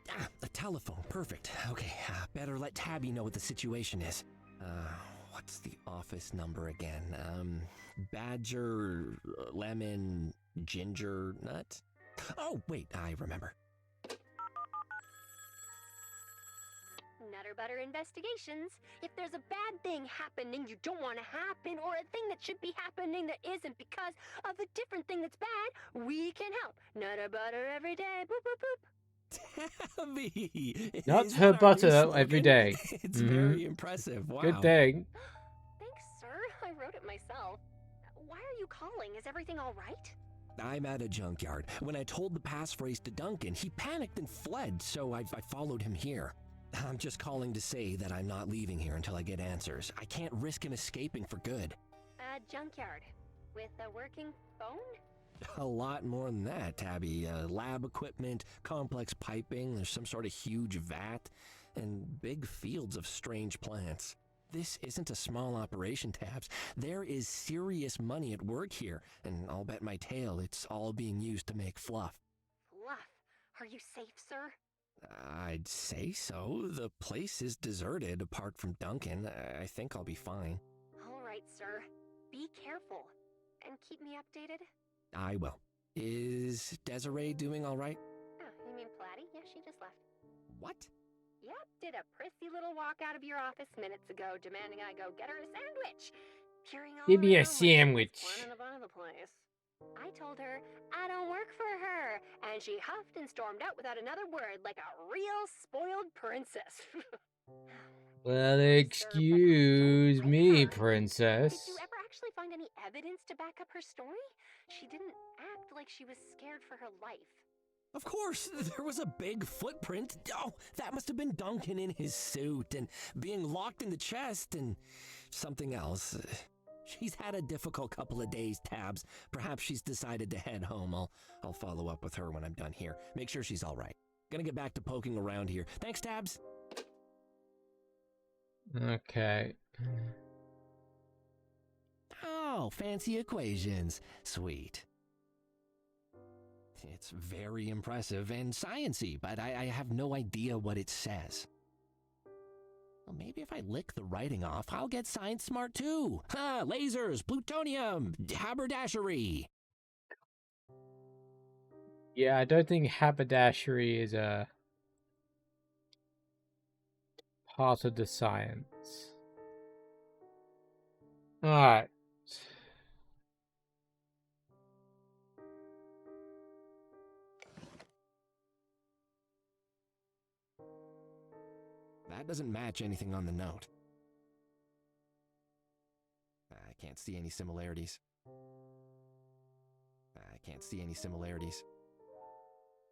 Ah, the telephone. Perfect. Okay, better let Tabby know what the situation is. What's the office number again? Badger, lemon, ginger nut? Oh, wait, I remember. Nutter Butter Investigations. If there's a bad thing happening you don't want to happen, or a thing that should be happening that isn't because of a different thing that's bad, we can help. Nutter Butter every day. Boop, boop, boop. Tabby! Not Is her that our new butter slogan? every day. It's Mhm. very impressive. Wow. Good thing. Thanks, sir. I wrote it myself. Why are you calling? Is everything all right? I'm at a junkyard. When I told the passphrase to Duncan, he panicked and fled, so I followed him here. I'm just calling to say that I'm not leaving here until I get answers. I can't risk him escaping for good. A junkyard. With a working phone? A lot more than that, Tabby. Lab equipment, complex piping, there's some sort of huge vat, and big fields of strange plants. This isn't a small operation, Tabs. There is serious money at work here, and I'll bet my tail it's all being used to make fluff. Fluff. Are you safe, sir? I'd say so. The place is deserted apart from Duncan. I think I'll be fine. All right, sir. Be careful. And keep me updated. I will. Is Desiree doing all right? Oh, you mean Platty? Yeah, she just left. What? Yep, did a prissy little walk out of your office minutes ago, demanding I go get her a sandwich. Peering all Give me a around like she was sandwich. planning to buy the place. I told her I don't work for her, and she huffed and stormed out without another word, like a real spoiled princess. Well, Sorry, sir, but I excuse don't me, like her. princess. Did you ever actually find any evidence to back up her story? She didn't act like she was scared for her life. Of course, there was a big footprint. Oh, that must have been Duncan in his suit and being locked in the chest and something else. She's had a difficult couple of days, Tabs. Perhaps she's decided to head home. I'll follow up with her when I'm done here. Make sure she's all right. Gonna get back to poking around here. Thanks, Tabs. Okay. Oh, fancy equations. Sweet. It's very impressive and science-y, but I have no idea what it says. Well, maybe if I lick the writing off, I'll get science smart too. Ha! Lasers, plutonium, haberdashery. Yeah, I don't think haberdashery is a part of the science. Alright. That doesn't match anything on the note. I I can't see any similarities. I can't see any similarities.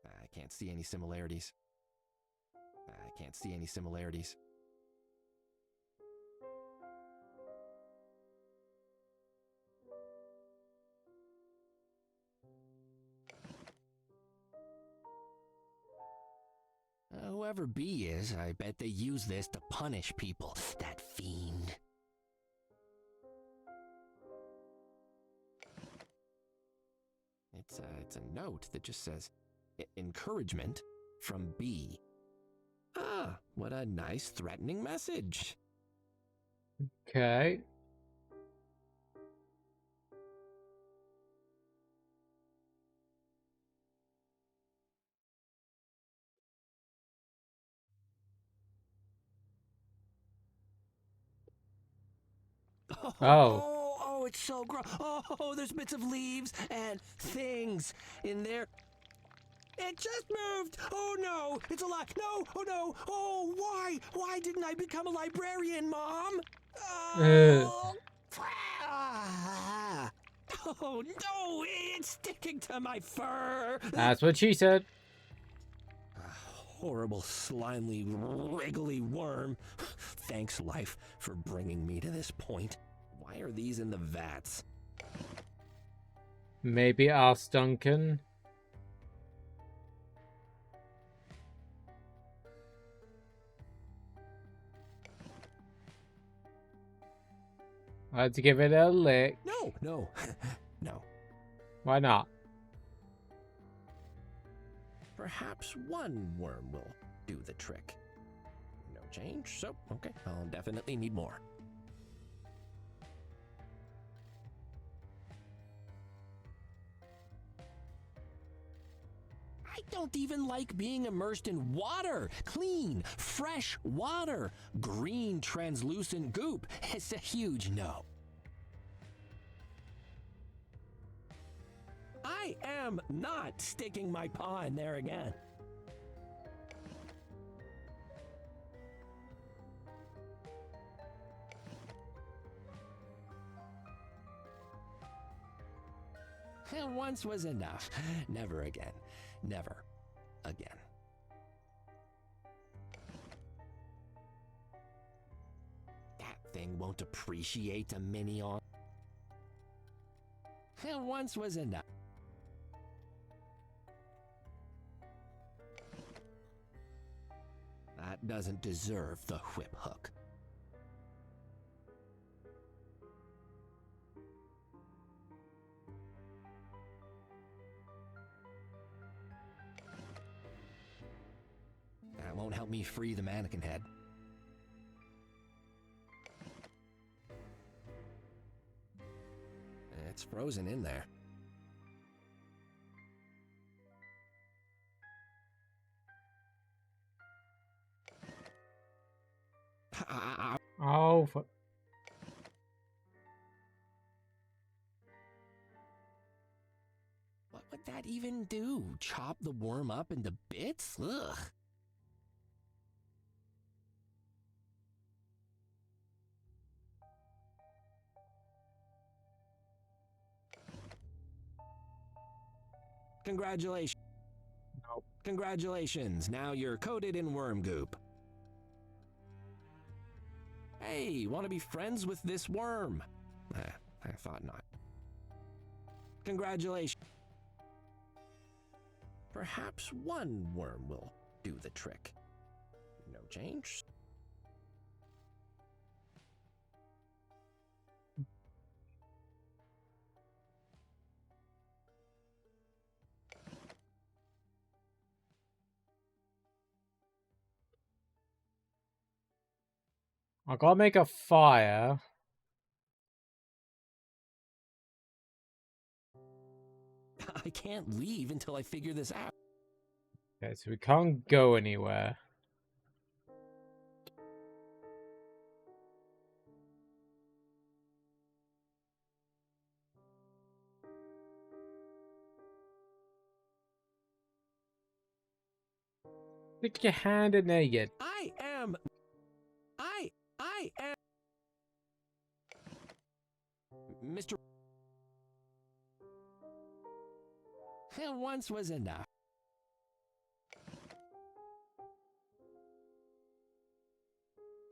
I can't see any similarities. I can't see any similarities. Whoever B is, I bet they use this to punish people. That fiend. It's a note that just says, encouragement from B. Ah, what a nice threatening message. Okay. Oh. Oh, it's so gross. Oh, there's bits of leaves and things in there. It just moved. Oh, no. It's a lot. No. Oh, no. Oh, why? Why didn't I become a librarian, Mom? Oh, ah. Oh no, it's sticking to my fur. That's what she said. Horrible, slimy, wriggly worm. Thanks, life, for bringing me to this point. Why are these in the vats? Maybe ask Duncan. Let's give it a lick. No, no, no. Why not? Perhaps one worm will do the trick. No change, so okay, I'll definitely need more. I don't even like being immersed in water. Clean, fresh water. Green, translucent goop. It's a huge no. I am not sticking my paw in there again. Once was enough. Never again. Never again. That thing won't appreciate a mini-on. Once was enough. That doesn't deserve the whip hook. That won't help me free the mannequin head. It's frozen in there. Oh, What would that even do? Chop the worm up into bits? Ugh. Congratulations. Nope. Congratulations. Now you're coated in worm goop. Hey, want to be friends with this worm? I thought not. Congratulations. Perhaps one worm will do the trick. No change? I gotta make a fire. I can't leave until I figure this out. Okay, so we can't go anywhere. Stick your hand in there, you. I am. Mr. Once was enough.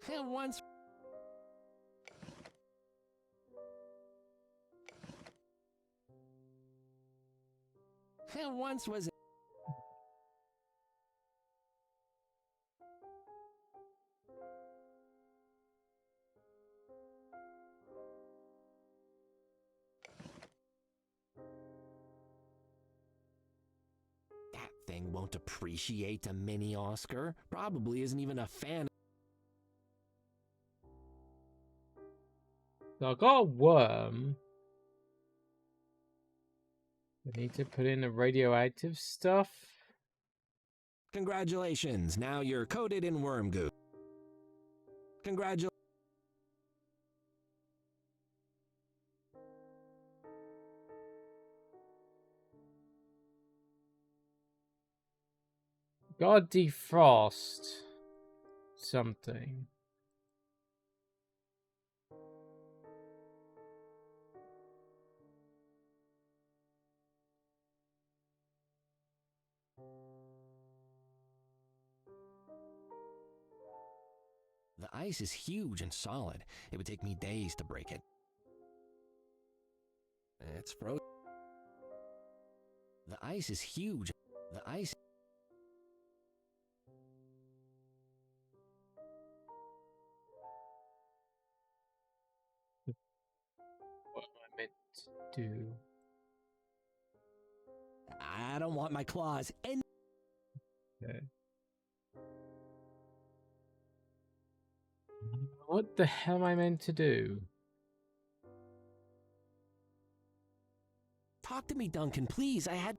Once. Once was. That thing won't appreciate a mini Oscar. Probably isn't even a fan. So I got a worm. I need to put in the radioactive stuff. Congratulations, now you're coated in worm goo. Congratulations. Gotta defrost something. The ice is huge and solid. It would take me days to break it. It's frozen. The ice is huge. The ice. What am I meant to do? I don't want my claws. And Okay. What the hell am I meant to do? talk to me, Duncan, please. I had.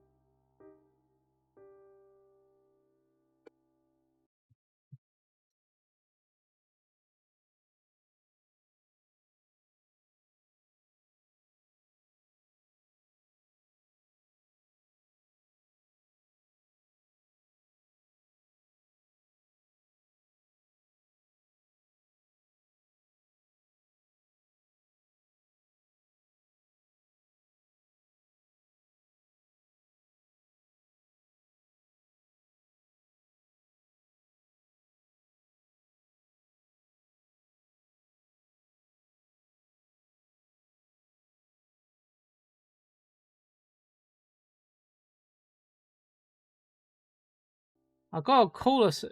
I gotta call us.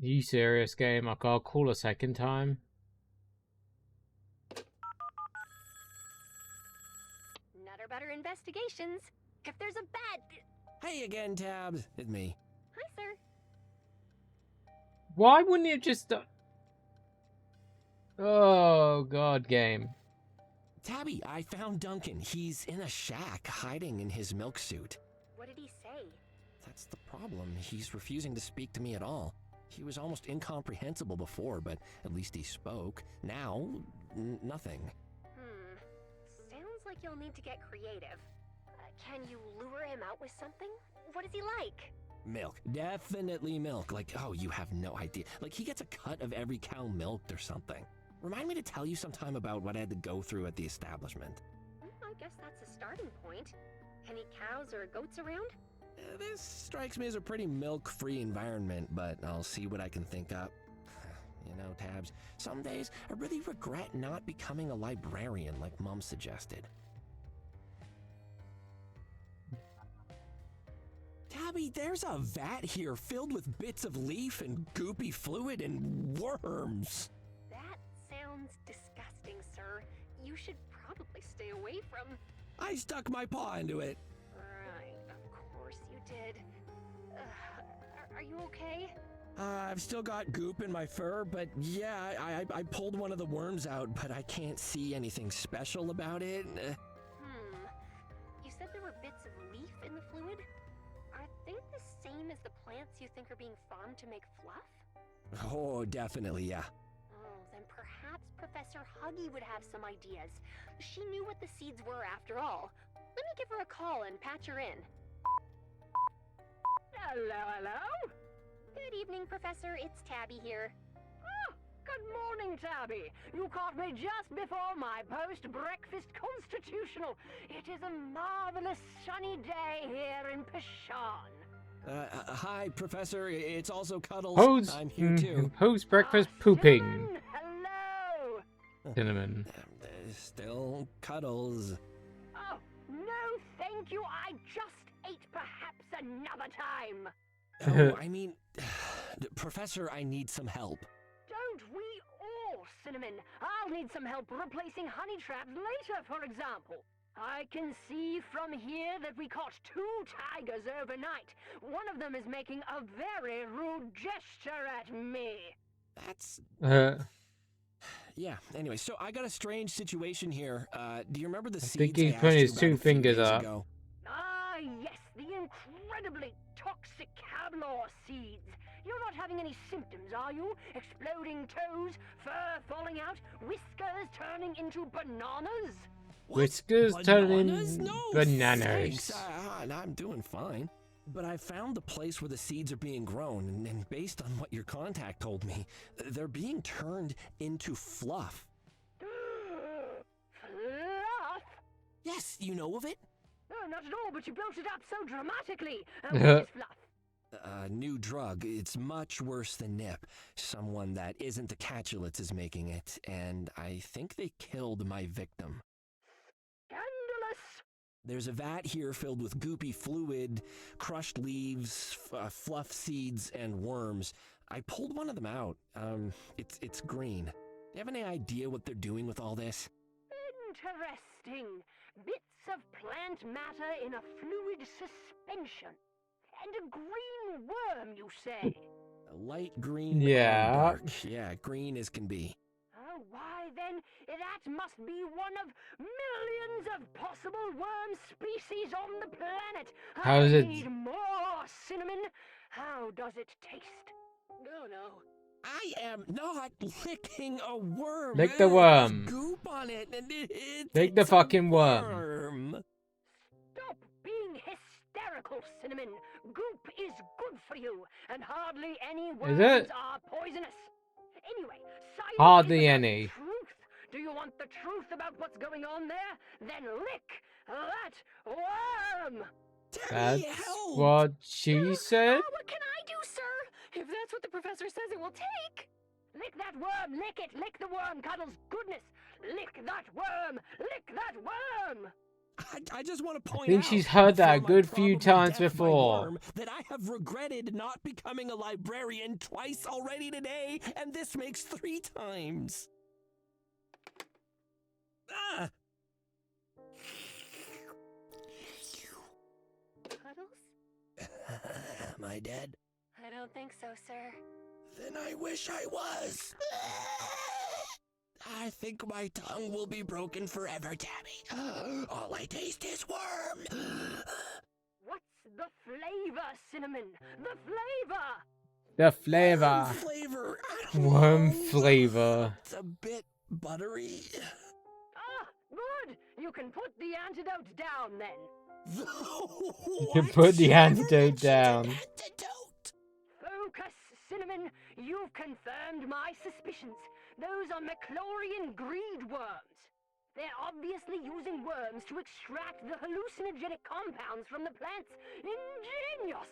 You serious, game? I gotta call a second time. Nutter Butter Investigations. If there's a bad. Hey again, Tabs. It's me. Hi, sir. Why wouldn't you just? Oh god, game. Tabby, I found Duncan. He's in a shack, hiding in his milk suit. What did he say? That's the problem. He's refusing to speak to me at all. He was almost incomprehensible before, but at least he spoke. Now, nothing. Sounds like you'll need to get creative. Can you lure him out with something? What is he like? Milk. Definitely milk. Like, oh, you have no idea. Like, he gets a cut of every cow milked or something. Remind me to tell you sometime about what I had to go through at the establishment. I guess that's a starting point. Any cows or goats around? This strikes me as a pretty milk-free environment, but I'll see what I can think up. You know, Tabs, some days I really regret not becoming a librarian like Mom suggested. Tabby, there's a vat here filled with bits of leaf and goopy fluid and worms. That sounds disgusting, sir. You should probably stay away from... I stuck my paw into it. Right, of course you did. Are you okay? I've still got goop in my fur, but yeah, I pulled one of the worms out, but I can't see anything special about it. You said there were bits of leaf in the fluid? Are they the same as the plants you think are being farmed to make fluff? Oh, definitely, yeah. Oh, then perhaps Professor Huggy would have some ideas. She knew what the seeds were after all. Let me give her a call and patch her in. Hello? Good evening, Professor. It's Tabby here. Oh, Good morning, Tabby. You caught me just before my post-breakfast constitutional. It is a marvelous sunny day here in Pishon. Hi, Professor. It's also Cuddles. Post, I'm here too. post breakfast pooping. Cinnamon, hello. Cinnamon. Still Cuddles. Oh, no, thank you. I just ate perhaps another time. Oh, I mean, Professor, I need some help. Don't we all, Cinnamon? I'll need some help replacing honey traps later, for example. I can see from here that we caught 2 tigers overnight. One of them is making a very rude gesture at me. That's... Yeah, anyway, so I got a strange situation here. Do you remember the seeds think he's I putting asked his you 2 about a few fingers days up. ago? Ah, yes, the incredibly toxic cablor seeds. You're not having any symptoms, are you? Exploding toes, fur falling out, whiskers turning into bananas? Whiskers turning Bananas? No, bananas. thanks. I'm doing fine. But I found the place where the seeds are being grown, and based on what your contact told me, they're being turned into fluff. Fluff? Yes, you know of it? No, not at all, but you built it up so dramatically. What is fluff? A new drug. It's much worse than nip. Someone that isn't the Catulets is making it, and I think they killed my victim. Scandalous! There's a vat here filled with goopy fluid, crushed leaves, fluff seeds, and worms. I pulled one of them out. It's green. Do you have any idea what they're doing with all this? Interesting. Bits of plant matter in a fluid suspension. And a green worm, you say? A light green Yeah. bark. Yeah, green as can be. Oh, why then, that must be one of millions of possible worm species on the planet. How I is it- need more cinnamon. How does it taste? Oh no. I am not licking a worm. Lick the There's worm. goop on it, and Lick the it's a fucking worm. worm. Stop being hysterical, Cinnamon. Goop is good for you, and hardly any worms it? are poisonous. Anyway, science Hardly is about any. truth. Do you want the truth about what's going on there? Then lick that worm. Tabby, That's help! what she said. Oh, what can I do, sir? If that's what the professor says it will take. Lick that worm. Lick it. Lick the worm. Cuddles. Goodness. Lick that worm. Lick that worm. I just want to point think out, she's heard that a before my good few probable times death by before. worm, that I have regretted not becoming a librarian twice already today, and this makes 3 times. Ah! Puddles? Am I dead? I don't think so, sir. Then I wish I was. I think my tongue will be broken forever, Tabby. All I taste is worm. What's the flavor, Cinnamon? The flavor. The flavor. Worm flavor. I don't Worm know. flavor. It's a bit buttery. Ah, good. You can put the antidote down then. You can put the antidote down. Antidote. Focus, Cinnamon. You've confirmed my suspicions. Those are Maclorian greed worms. They're obviously using worms to extract the hallucinogenic compounds from the plants. Ingenious!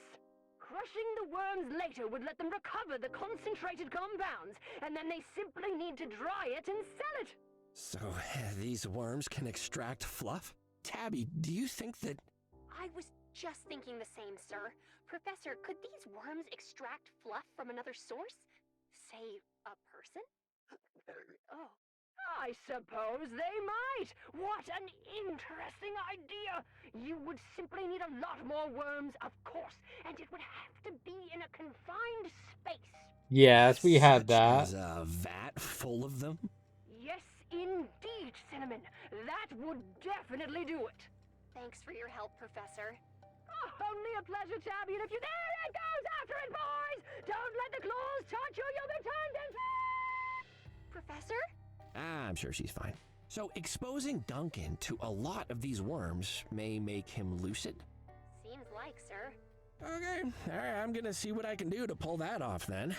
Crushing the worms later would let them recover the concentrated compounds, and then they simply need to dry it and sell it. So, these worms can extract fluff? Tabby, do you think that... I was just thinking the same, sir. Professor, could these worms extract fluff from another source? Say, a person? Oh, I suppose they might. What an interesting idea. You would simply need a lot more worms, of course, and it would have to be in a confined space. Yes, we had Such that. as a vat full of them? Yes, indeed, Cinnamon. That would definitely do it. Thanks for your help, Professor. Oh, only a pleasure, Tabby, and if you... There it goes! After it, boys! Don't let the claws touch you, you'll be turned into... Professor? I'm sure she's fine. So, exposing Duncan to a lot of these worms may make him lucid? Seems like, sir. Okay, alright, I'm gonna see what I can do to pull that off then.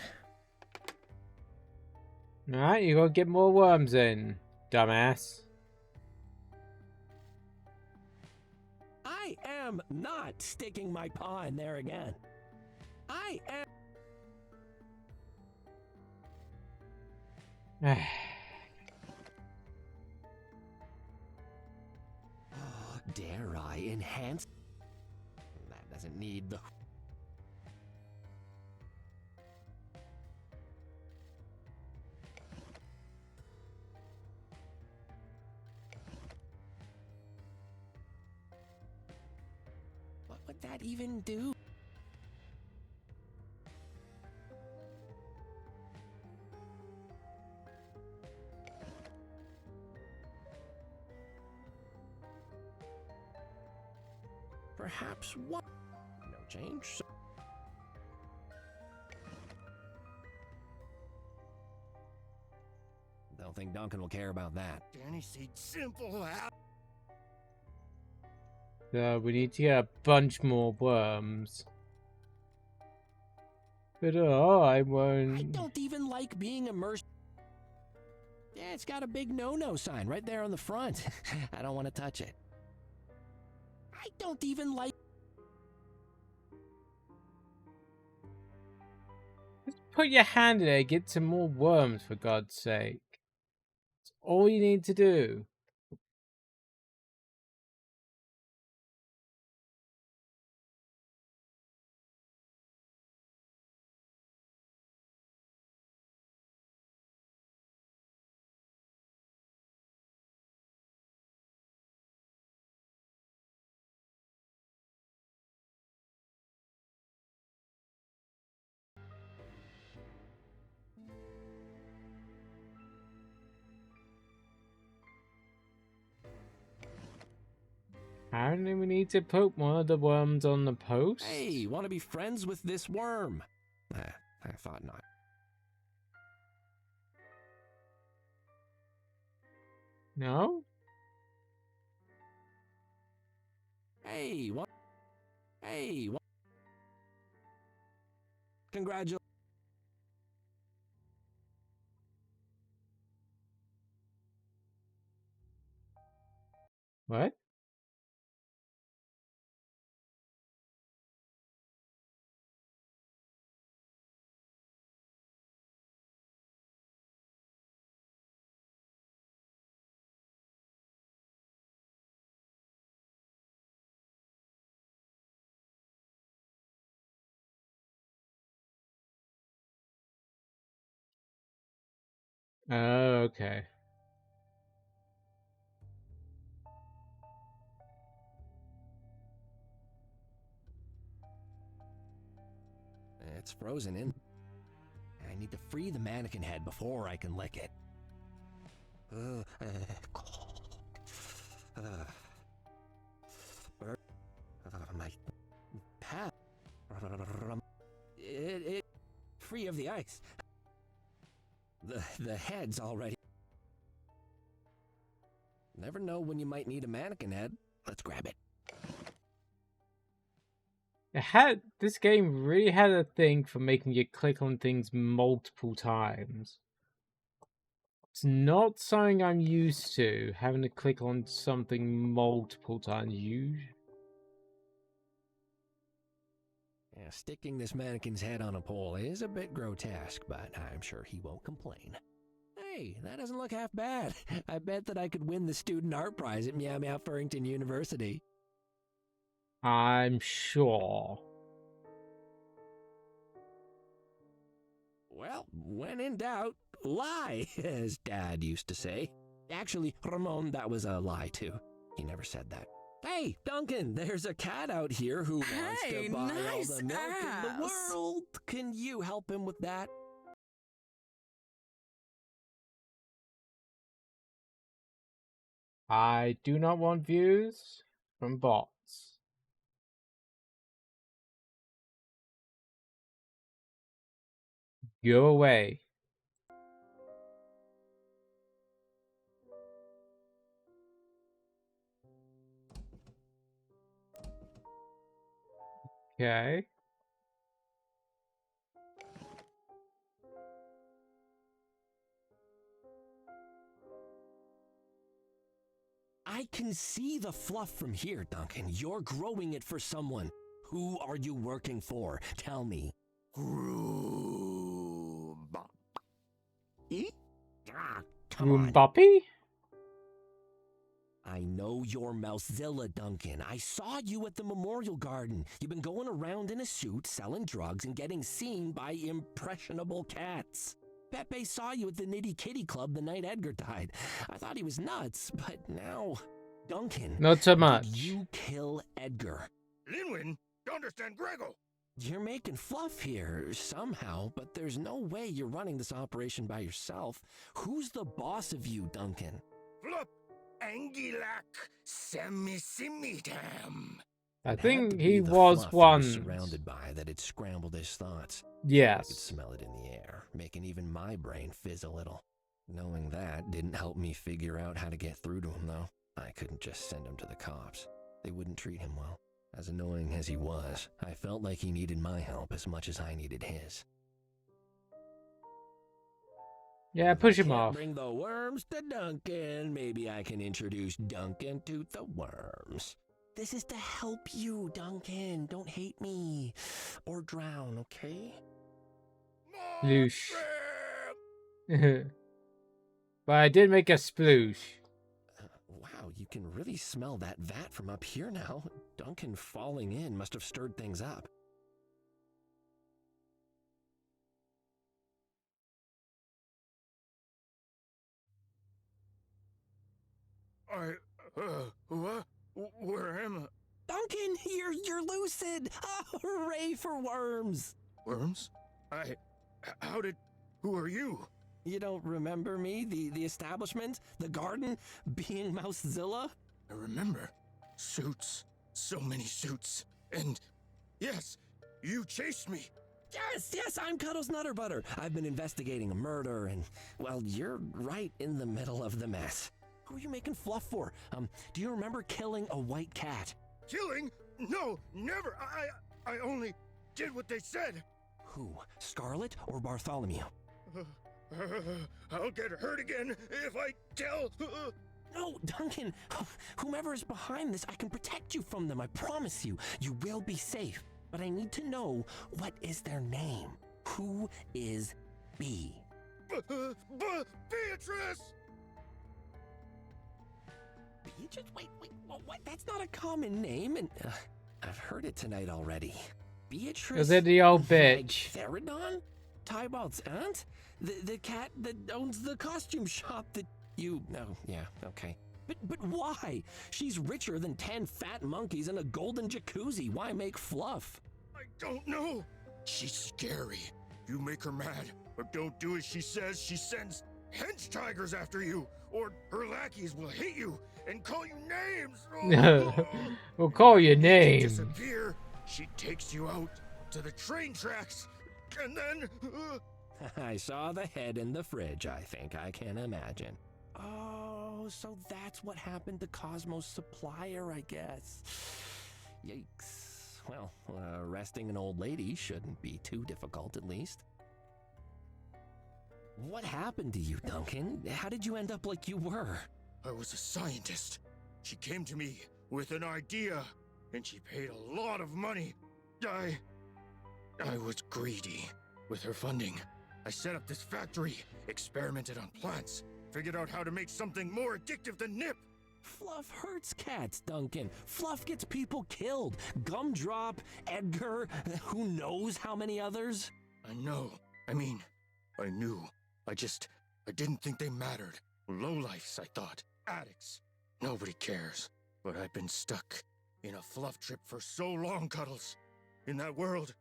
Alright, you gotta get more worms in, dumbass. I am not sticking my paw in there again. I am. Dare I enhance? That doesn't need the. What would that even do? Perhaps what? No change. Don't think Duncan will care about that. Danny said simple as. So we need to get a bunch more worms. But I I won't. don't even like being immersed. Yeah, it's got a big no-no sign right there on the front. I don't want to touch it. I don't even like. Just put your hand in there, get some more worms for God's sake. That's all you need to do. Apparently we need to put one of the worms on the post. Hey, want to be friends with this worm? I thought not. No? Hey, what? Hey, what? Congratulations. What? Oh, okay. It's frozen in. I need to free the mannequin head before I can lick it. My pad. It free of the ice. The head's already. Never know when you might need a mannequin head. Let's grab it. This game really had a thing for making you click on things multiple times. It's not something I'm used to, having to click on something multiple times. Yeah, sticking this mannequin's head on a pole is a bit grotesque, but I'm sure he won't complain. Hey, that doesn't look half bad. I bet that I could win the student art prize at Meow Meow Furrington University. I'm sure. Well, when in doubt, lie, as Dad used to say. Actually, Ramon, that was a lie too. He never said that. Hey, Duncan, there's a cat out here who wants Hey, to buy nice all the milk in ass. the world. Can you help him with that? I do not want views from bots. Go away. Okay. I can see the fluff from here, Duncan. You're growing it for someone. Who are you working for? Tell me. Groom. Come on. Boppy? I know you're Mousezilla, Duncan. I saw you at the Memorial Garden. You've been going around in a suit, selling drugs, and getting seen by impressionable cats. Pepe saw you at the Nitty Kitty Club the night Edgar died. I thought he was nuts, but now... Duncan, Not so did much. you kill Edgar? Linwin, you understand Grego? You're making fluff here, somehow, but there's no way you're running this operation by yourself. Who's the boss of you, Duncan? Flup, Angilak, Semissimitam. I It had to think be he the was fluff one. he was surrounded by that had scrambled his thoughts. I could Yes. smell it in the air, making even my brain fizz a little. Knowing that didn't help me figure out how to get through to him, though. I couldn't just send him to the cops. They wouldn't treat him well. As annoying as he was, I felt like he needed my help as much as I needed his. Yeah, push him Can't off. Bring the worms to Duncan. Maybe I can introduce Duncan to the worms. This is to help you, Duncan. Don't hate me. Or drown, okay? Loosh. But I did make a sploosh. Wow, you can really smell that vat from up here now. Duncan falling in must have stirred things up. What? Where am I? Duncan, you're lucid! Ah, hooray for worms! Worms? Who are you? You don't remember me? The establishment? The garden? Being Mousezilla? I remember. Suits. So many suits. And, yes, you chased me. Yes, I'm Cuddles Nutterbutter. I've been investigating a murder and, well, you're right in the middle of the mess. Who are you making fluff for? Do you remember killing a white cat? Killing? No, never. I only did what they said. Who? Scarlet or Bartholomew? I'll get hurt again if I tell. No, Duncan. Whomever is behind this, I can protect you from them. I promise you. You will be safe. But I need to know, what is their name? Who is B? Beatrice! Beatrice? Wait, what? That's not a common name, and I've heard it tonight already. Beatrice. Is it the old bitch? Therodon? Tybald's aunt? The cat that owns the costume shop that you... No, yeah, okay. But why? She's richer than 10 fat monkeys and a golden jacuzzi. Why make fluff? I don't know. She's scary. You make her mad, or don't do as she says, she sends hench tigers after you, or her lackeys will hate you and call you names. We'll call your You name. disappear. She takes you out to the train tracks, and then... I saw the head in the fridge, I think. I can imagine. Oh, so that's what happened to Cosmo's supplier, I guess. Yikes. Well, arresting an old lady shouldn't be too difficult, at least. What happened to you, Duncan? How did you end up like you were? I was a scientist. She came to me with an idea, and she paid a lot of money. I was greedy with her funding. I set up this factory, experimented on plants, figured out how to make something more addictive than nip. Fluff hurts cats, Duncan. Fluff gets people killed. Gumdrop, Edgar, who knows how many others? I know. I knew. I didn't think they mattered. Lowlifes, I thought. Addicts. Nobody cares. But I've been stuck in a fluff trip for so long, Cuddles. In that world,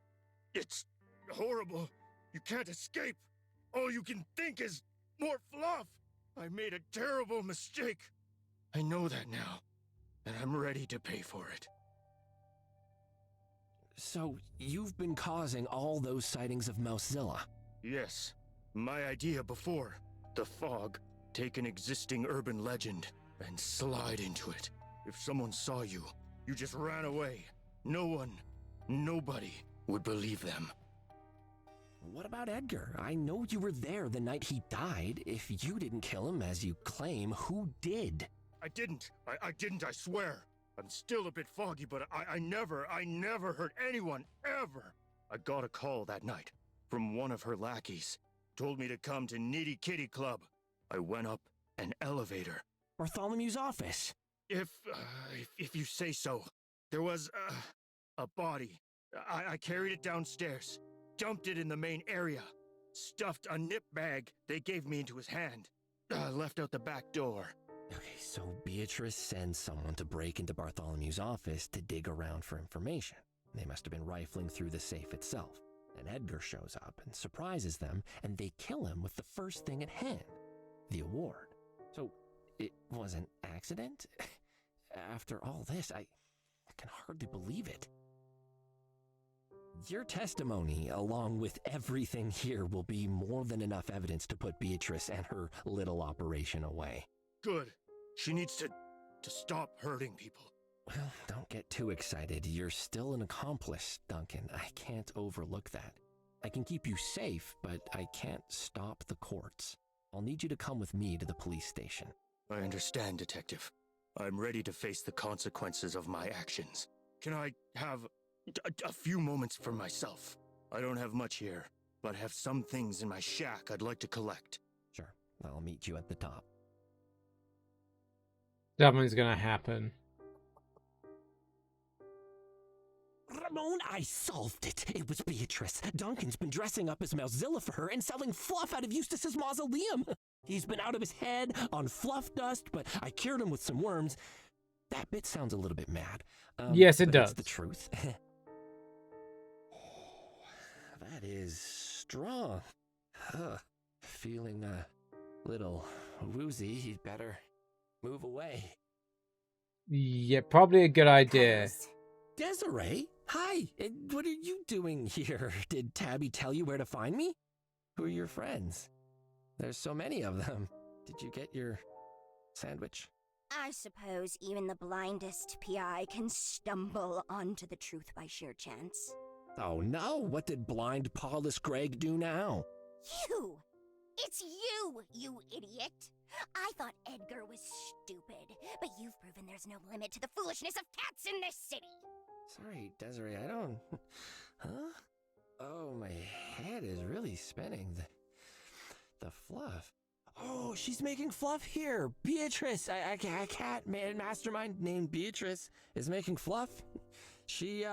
it's horrible. You can't escape. All you can think is more fluff. I made a terrible mistake. I know that now, and I'm ready to pay for it. So, you've been causing all those sightings of Mousezilla. Yes, my idea before. The fog. Take an existing urban legend and slide into it. If someone saw you, you just ran away. Nobody would believe them. What about Edgar? I know you were there the night he died. If you didn't kill him, as you claim, who did? I didn't. I didn't, I swear. I'm still a bit foggy, but I never hurt anyone, ever. I got a call that night from one of her lackeys. Told me to come to Nitty Kitty Club. I went up an elevator. Bartholomew's office. If you say so. There was a body. I carried it downstairs, dumped it in the main area, stuffed a nip bag they gave me into his hand, left out the back door. Okay, so Beatrice sends someone to break into Bartholomew's office to dig around for information. They must have been rifling through the safe itself. And Edgar shows up and surprises them, and they kill him with the first thing at hand, the award. So, it was an accident? After all this, I can hardly believe it. Your testimony, along with everything here, will be more than enough evidence to put Beatrice and her little operation away. Good. She needs to stop hurting people. Well, don't get too excited. You're still an accomplice, Duncan. I can't overlook that. I can keep you safe, but I can't stop the courts. I'll need you to come with me to the police station. I understand, Detective. I'm ready to face the consequences of my actions. Can I have a few moments for myself? I don't have much here, but have some things in my shack I'd like to collect. Sure, I'll meet you at the top. Something's gonna happen. Ramon, I solved it. It was Beatrice. Duncan's been dressing up as Mozilla for her and selling fluff out of Eustace's mausoleum. He's been out of his head on fluff dust, but I cured him with some worms. That bit sounds a little bit mad. Yes, it but does. It's the truth. That is strong. Feeling a little woozy. You'd better move away. Yeah, probably a good idea. Desiree? Hi, what are you doing here? Did Tabby tell you where to find me? Who are your friends? There's so many of them. Did you get your sandwich? I suppose even the blindest PI can stumble onto the truth by sheer chance. Oh no, what did blind Paulus Gregg do now? You! It's you, you idiot! I thought Edgar was stupid, but you've proven there's no limit to the foolishness of cats in this city! Sorry, Desiree, I don't... Huh? Oh, my head is really spinning. The fluff. Oh, she's making fluff here. Beatrice, a cat mastermind named Beatrice is making fluff. She,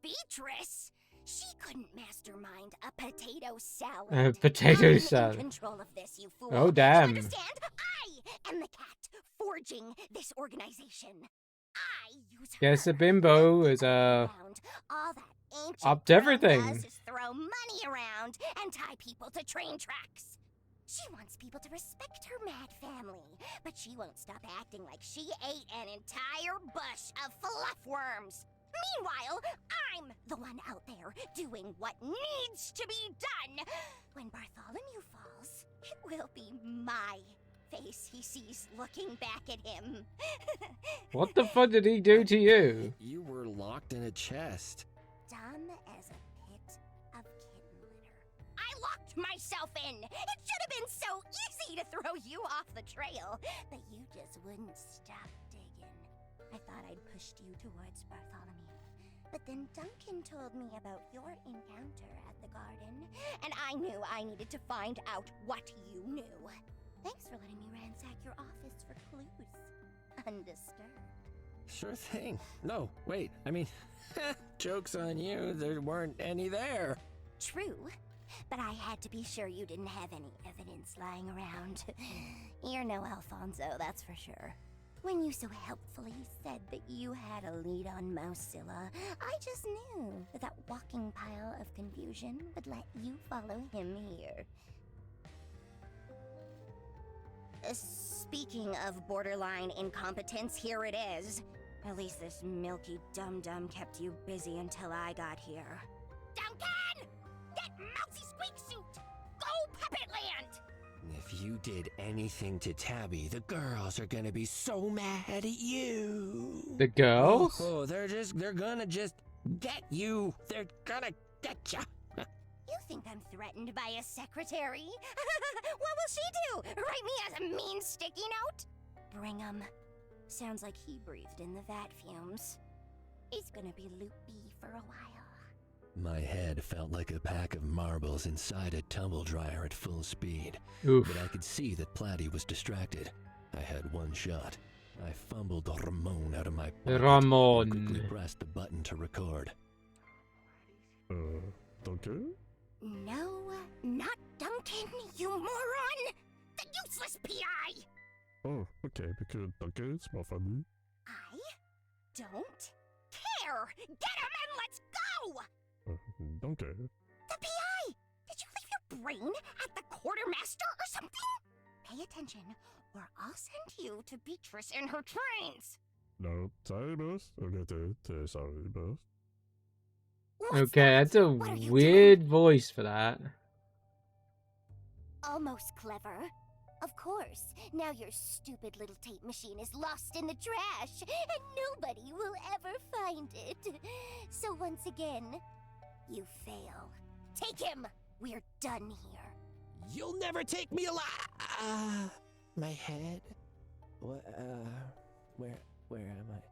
Beatrice? She couldn't mastermind a potato salad. Potato I'm salad. in control of this, you fool. Oh, damn. You understand? I am the cat forging this organization. I use her. Yes, a bimbo is All that ancient up to girl everything. does is throw money around and tie people to train tracks. She wants people to respect her mad family, but she won't stop acting like she ate an entire bush of fluffworms. Meanwhile, I'm the one out there doing what needs to be done. When Bartholomew falls, it will be my face he sees looking back at him. What the fuck did he do to you? You were locked in a chest. Dumb as a pit of kitten litter. I locked myself in. It should have been so easy to throw you off the trail, but you just wouldn't stop digging. I thought I'd pushed you towards Bartholomew, but then Duncan told me about your encounter at the garden, and I knew I needed to find out what you knew. Thanks for letting me ransack your office for clues. Undisturbed. Sure thing. No, wait, I mean, joke's on you, there weren't any there. True, but I had to be sure you didn't have any evidence lying around. You're no Alfonso, that's for sure. When you so helpfully said that you had a lead on Mozilla, I just knew that that walking pile of confusion would let you follow him here. Speaking of borderline incompetence, here it is. At least this milky dum-dum kept you busy until I got here. Duncan! That mousy squeak suit! Go Puppet Land! If you did anything to Tabby, the girls are gonna be so mad at you. The girls? Oh, they're gonna just get you. They're gonna get ya. You think I'm threatened by a secretary? What will she do? Write me as a mean sticky note? bring him. Sounds like he breathed in the vat fumes. He's gonna be loopy for a while. My head felt like a pack of marbles inside a tumble dryer at full speed. Oof. But I could see that Platy was distracted. I had one shot. I fumbled Ramon out of my pocket and quickly Ramon. pressed the button to record. Duncan? No, not Duncan, you moron! The useless PI! Oh, okay, because Duncan is more funny. I don't care! Get him and let's go! Duncan? The PI! Did you leave your brain at the quartermaster or something? Pay attention, or I'll send you to Beatrice in her trains! No, sorry, boss. Okay, sorry, boss. What's Okay, that? that's a What are you weird voice for that. Almost clever. Of course, now your stupid little tape machine is lost in the trash, and nobody will ever find it. So once again, you fail. Take him! We're done here. You'll never take me alive! My head? What, where am I?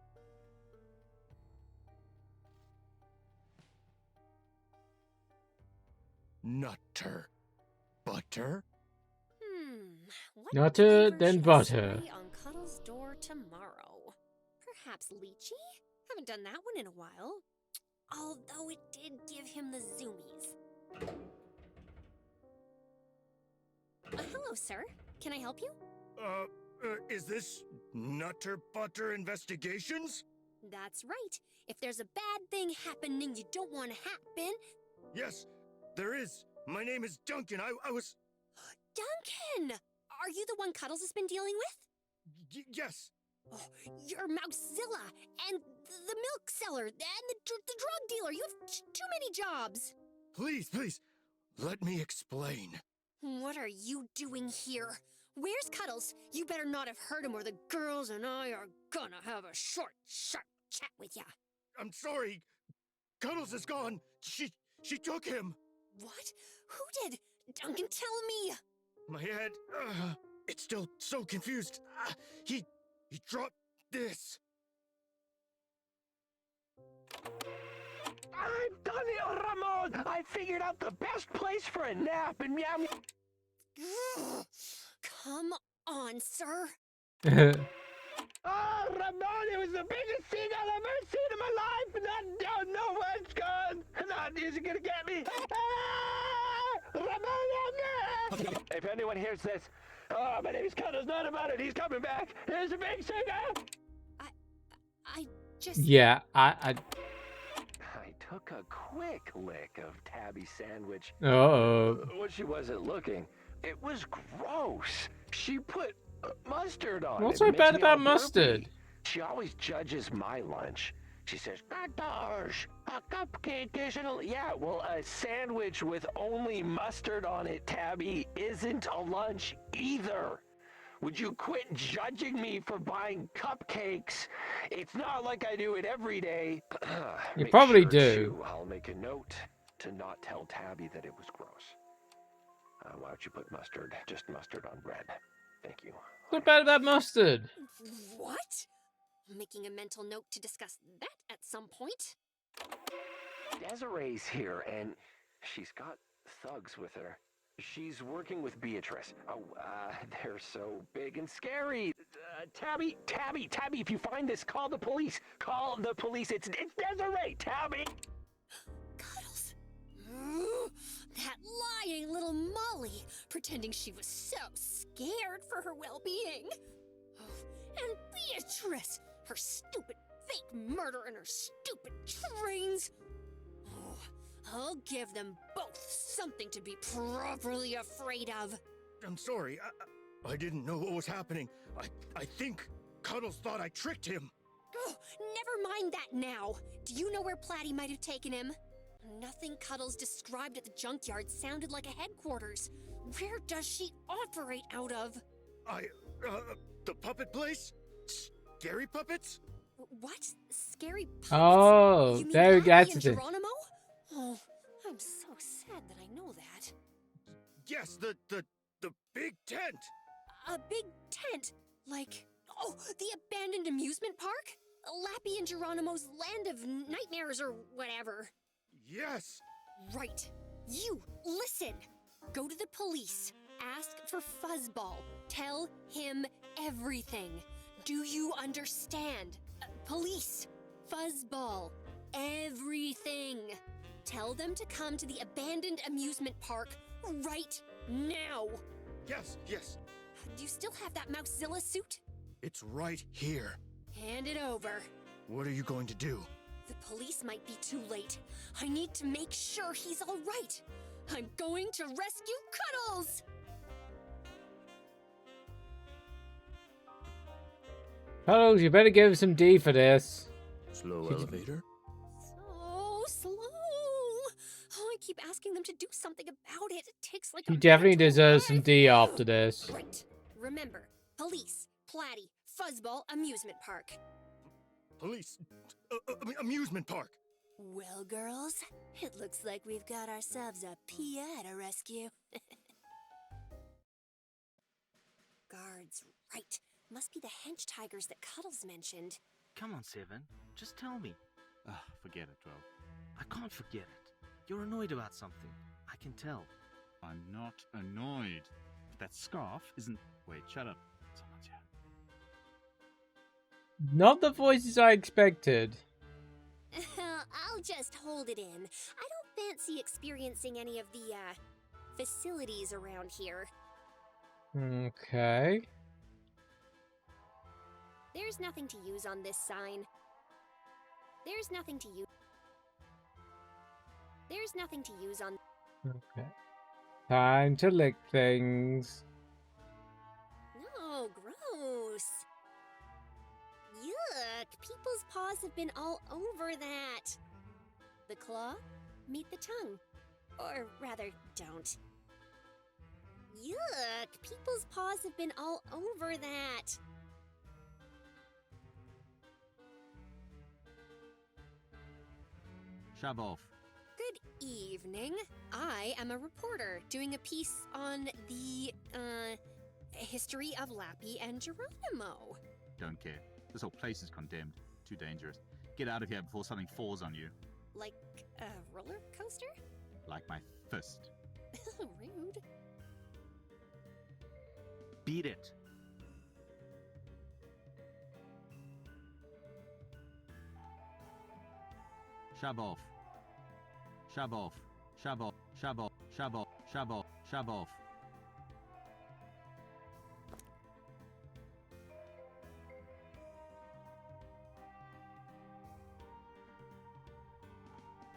Nutter. Butter? What Nutter, flavor then should I butter. spray on Cuddle's door tomorrow? Perhaps lychee? Haven't done that one in a while. Although it did give him the zoomies. Hello, sir. Can I help you? Is this Nutter Butter Investigations? That's right. If there's a bad thing happening you don't want to happen... Yes, there is. My name is Duncan. I was... Duncan! Are you the one Cuddles has been dealing with? Yes. Oh, you're Mousezilla, and the milk seller, and the drug dealer. You have too many jobs. Please, let me explain. What are you doing here? Where's Cuddles? You better not have heard him or the girls and I are gonna have a short, sharp chat with ya. I'm sorry. Cuddles is gone. She took him. What? Who did? Duncan, tell me! My head, it's still so confused. He dropped this. I've done it, Ramon! I figured out the best place for a nap and meow meow. Come on, sir. Oh, Ramon, it was the biggest thing I've ever seen in my life, and I don't know where it's gone. Not is it gonna get me? Ramon! If anyone hears this, oh, my name is Cuddles, not about it. He's coming back. Here's a big singer. I just... Yeah, I I took a quick lick of Tabby's sandwich. uh-oh. When she wasn't looking, it was gross. She put mustard on it. What's so Makes bad me about all mustard? burpy. She always judges my lunch. She says, "Gosh, a cupcake isn't a..." Yeah, well, a sandwich with only mustard on it, Tabby, isn't a lunch either. Would you quit judging me for buying cupcakes? It's not like I do it every day. You Make probably sure do. I'll make a note to not tell Tabby that it was gross. Why don't you put mustard, just mustard on bread? Thank you. What's bad about mustard? What? Making a mental note to discuss that at some point. Desiree's here, and she's got thugs with her. She's working with Beatrice. Oh, they're so big and scary. Tabby, if you find this, call the police. Call the police. It's Desiree, Tabby. Cuddles. That lying little Molly, pretending she was so scared for her well-being. And Beatrice, her stupid fake murder and her stupid trains. Oh, I'll give them both something to be properly afraid of. I'm sorry. I didn't know what was happening. I think Cuddles thought I tricked him. Oh, never mind that now. Do you know where Platy might have taken him? Nothing Cuddles described at the junkyard sounded like a headquarters. Where does she operate out of? The puppet place? Scary puppets? What? Scary puppets? Oh, You mean there we Abby go. That's and the thing. Geronimo? Oh, I'm so sad that I know that. Yes, the big tent. A big tent? Like Oh, the abandoned amusement park? Lappy and Geronimo's land of nightmares or whatever. Yes! Right. You, listen. Go to the police. Ask for Fuzzball. Tell him everything. Do you understand? Police. Fuzzball. Everything. Tell them to come to the abandoned amusement park right now. Yes, yes. Do you still have that Mousezilla suit? It's right here. Hand it over. What are you going to do? The police might be too late. I need to make sure he's all right. I'm going to rescue Cuddles! Cuddles, you better give some D for this. Slow elevator? So slow. Oh, I keep asking them to do something about it. It takes like You a definitely minute to deserve some arrive. D after this. Right. Remember, police, Platty, Fuzzball, amusement park. Police. Amusement park. Well, girls, it looks like we've got ourselves a PI to rescue. Guards, right. Must be the hench tigers that Cuddles mentioned. Come on, Seven. Just tell me. Forget it, 12. I can't forget it. You're annoyed about something. I can tell. I'm not annoyed. But that scarf isn't... Wait, shut up. Someone's here. Not the voices I expected. I'll just hold it in. I don't fancy experiencing any of the, facilities around here. Okay. There's nothing to use on this sign. There's nothing to use. There's nothing to use on. Okay. Time to lick things. No, gross. Yuck, people's paws have been all over that. The claw, meet the tongue. Or rather, don't. Yuck, people's paws have been all over that. Shove off. Good evening. I am a reporter doing a piece on the, history of Lappy and Geronimo. Don't care. This whole place is condemned. Too dangerous. Get out of here before something falls on you. Like a roller coaster? Like my fist. Rude. Beat it. Shove off. Shove off. Shove off. Shove off. Shove off. Shove off. Shove off.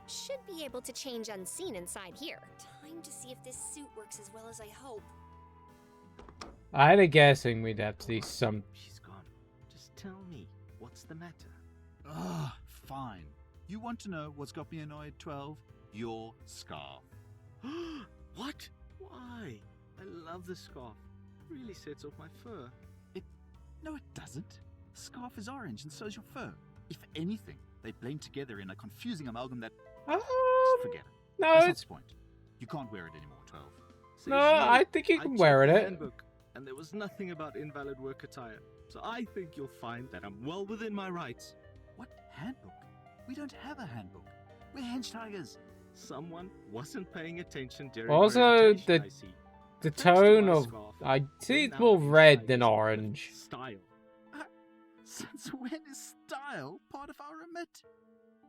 Should be able to change unseen inside here. Time to see if this suit works as well as I hope. I had a guessing we'd have to see some. She's gone. Just tell me, what's the matter? Ugh, fine. You want to know what's got me annoyed, 12? Your scarf. What? Why? I love the scarf. Really sets off my fur. No, it doesn't. The scarf is orange and so's your fur. If anything, they blend together in a confusing amalgam that... Forget it. No, That's not it's the point. You can't wear it anymore, 12. Says no. you. I think you I can checked wear the it. handbook, and there was nothing about invalid work attire. So I think you'll find that I'm well within my rights. What handbook? We don't have a handbook. We're hench tigers. Someone wasn't paying attention during Also, orientation, I see. The Thanks to tone my of scarf, I see we're it's now more hench red tigers than with orange. Style. Since when is style part of our remit?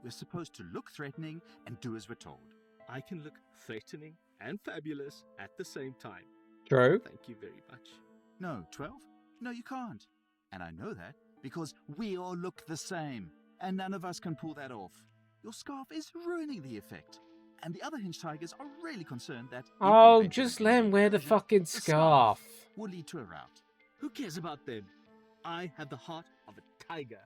We're supposed to look threatening and do as we're told. I can look threatening and fabulous at the same time. True. Thank you very much. No, 12? No, you can't. And I know that because we all look the same, and none of us can pull that off. Your scarf is ruining the effect. And the other hench tigers are really concerned that... in the Oh, event of just an let him wear the explosion, fucking the scarf. will lead to a rout. Who cares about them? I have the heart of a tiger.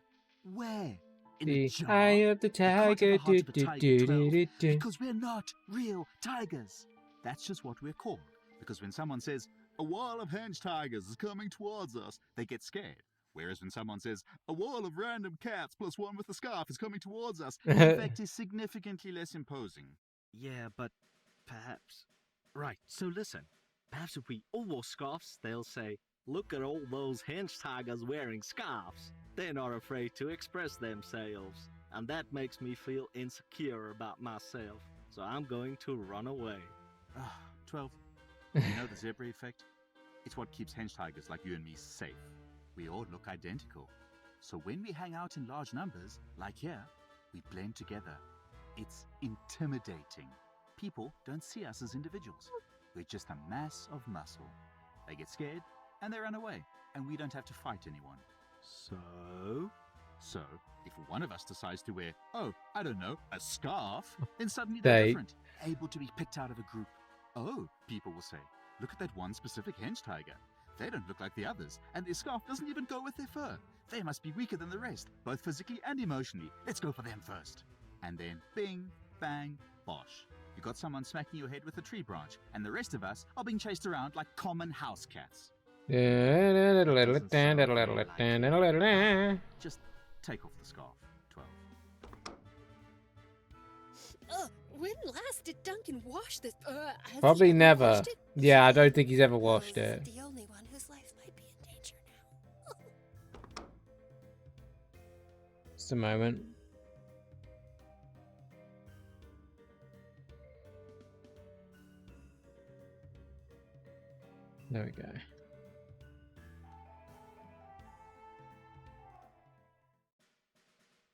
Where? In The the jar? eye of the You can't have tiger. the heart of a tiger, 12, Do. because we're not real tigers. That's just what we're called. Because when someone says, a wall of hench tigers is coming towards us, they get scared. Whereas when someone says, a wall of random cats plus one with a scarf is coming towards us, the effect is significantly less imposing. Yeah, but perhaps... Right, so listen. Perhaps if we all wore scarves, they'll say, Look at all those hench tigers wearing scarves. They're not afraid to express themselves. And that makes me feel insecure about myself. So I'm going to run away. 12. You know the zebra effect? It's what keeps hench tigers like you and me safe. We all look identical. So when we hang out in large numbers, like here, we blend together. It's intimidating. People don't see us as individuals. We're just a mass of muscle. They get scared and they run away, and we don't have to fight anyone. So, if one of us decides to wear, I don't know, a scarf, then suddenly they're different, able to be picked out of a group. Oh, people will say, look at that one specific hench tiger. They don't look like the others, and their scarf doesn't even go with their fur. They must be weaker than the rest, both physically and emotionally. Let's go for them first. And then, bing, bang, bosh. You got someone smacking your head with a tree branch, and the rest of us are being chased around like common house cats. Just take off the scarf, 12. When last did Duncan wash this? Has Probably he ever never. washed it? Yeah, I don't think he's ever washed it. The only one whose life might be in danger now. Just a moment. There we go.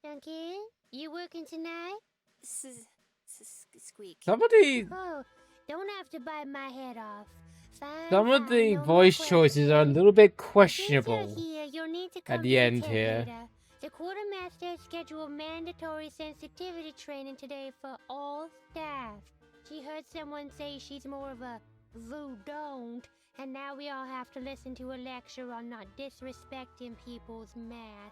Duncan, you working tonight? Squeak. Somebody, Oh, don't have to bite my head off. Fine, some of fine, the no more voice choices are a questions. little bit Since you're questionable here, you'll need to at come the to end tent here. later. The quartermaster scheduled mandatory sensitivity training today for all staff. She heard someone say she's more of a don't, and now we all have to listen to a lecture on not disrespecting people's mass.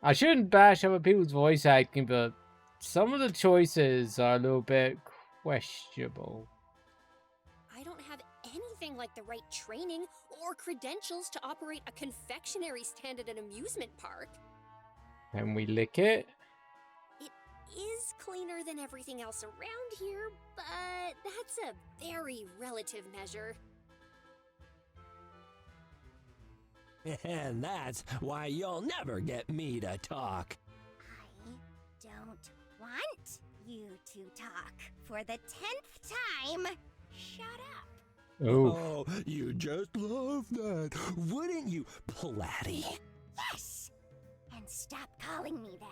I shouldn't bash other people's voice acting, but some of the choices are a little bit questionable. I don't have anything like the right training or credentials to operate a confectionery stand at an amusement park. Can we lick it? It is cleaner than everything else around here, but that's a very relative measure. And that's why you'll never get me to talk. I don't want you to talk for the 10th time. Shut up. Oh, You just love that, wouldn't you, Platty? Yes! And stop calling me that.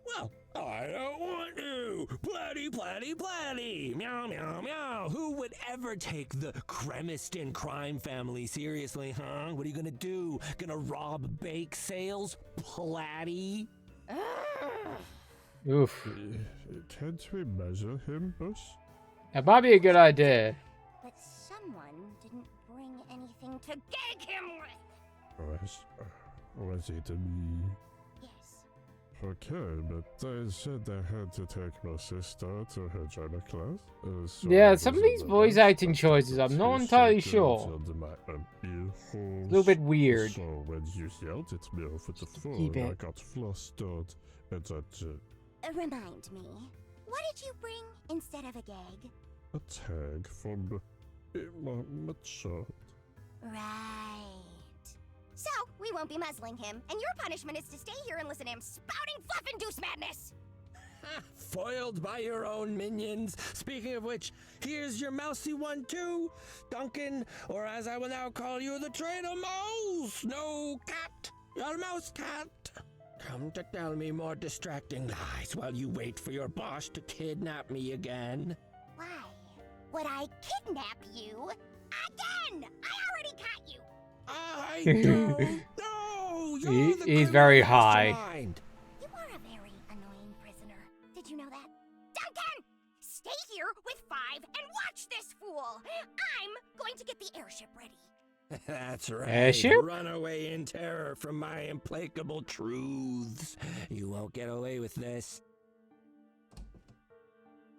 Well, I don't want to. Platty, Platty, Platty. Meow, meow, meow. Who would ever take the Cremiston crime family seriously, huh? What are you gonna do? Gonna rob bake sales? Platty? oof. Can't we measure him, boss? That might be a good idea. But someone didn't bring anything to gag him with. Was it me? Yes. Okay, but they said they had to take my sister to her drama class. So Yeah, I some of was these on the voice bus, acting but choices, the I'm not two entirely circles sure. under my ear A holes. little bit weird. So when you yelled at me over the keep phone, I it. got flustered, and that Remind me, what did you bring instead of a gag? a tag from my child. Right. So, we won't be muzzling him, and your punishment is to stay here and listen to him spouting fluff-induced madness! Foiled by your own minions. Speaking of which, here's your mousy one too, Duncan, or as I will now call you, the traitor mouse. No cat, you're a mouse cat. Come to tell me more distracting lies while you wait for your boss to kidnap me again. Why would I kidnap you again? I already caught you! I don't know. You're the He's criminal very high. mastermind. You are a very annoying prisoner. Did you know that? Duncan! Stay here with 5 and watch this fool! I'm going to get the airship ready. That's right. Airship? Run away in terror from my implacable truths. You won't get away with this.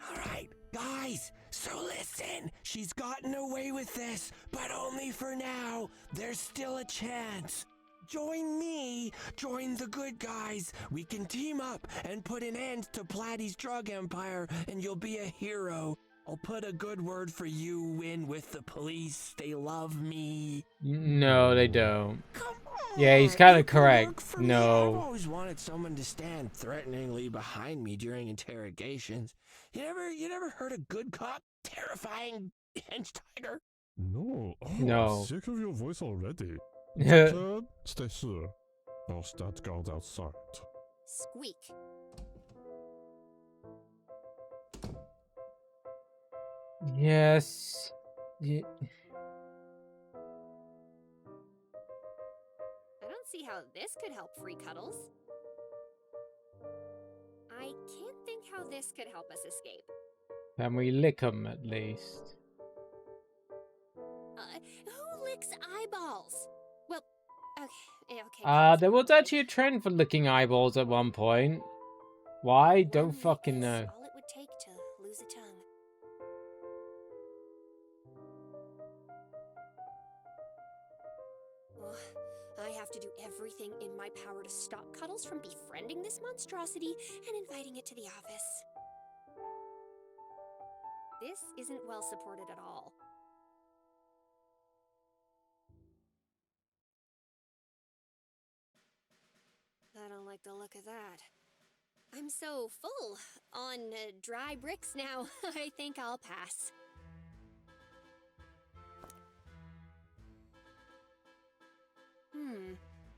All right, guys, so listen. She's gotten away with this, but only for now. There's still a chance. Join me. Join the good guys. We can team up and put an end to Platty's drug empire, and you'll be a hero. I'll put a good word for you in with the police. They love me. No, they don't. Come on. Yeah, he's kind you of can correct. work for me. No. I've always wanted someone to stand threateningly behind me during interrogations. You never heard a good cop terrifying hench tiger? No. Oh, No. I'm sick of your voice already. Claire, stay here. I'll start guards outside. Squeak. Yes. I don't see how this could help free Cuddles. I can't think how this could help us escape. Can we lick 'em at least? Who licks eyeballs? Well, okay. There was actually a trend for licking eyeballs at one point. Why? Don't One lick fucking is know. all it would take to lose a tongue. Ugh, I have to do everything in my power to stop Cuddles from befriending this monstrosity and inviting it to the office. This isn't well supported at all. I don't like the look of that. I'm so full on dry bricks now, I think I'll pass.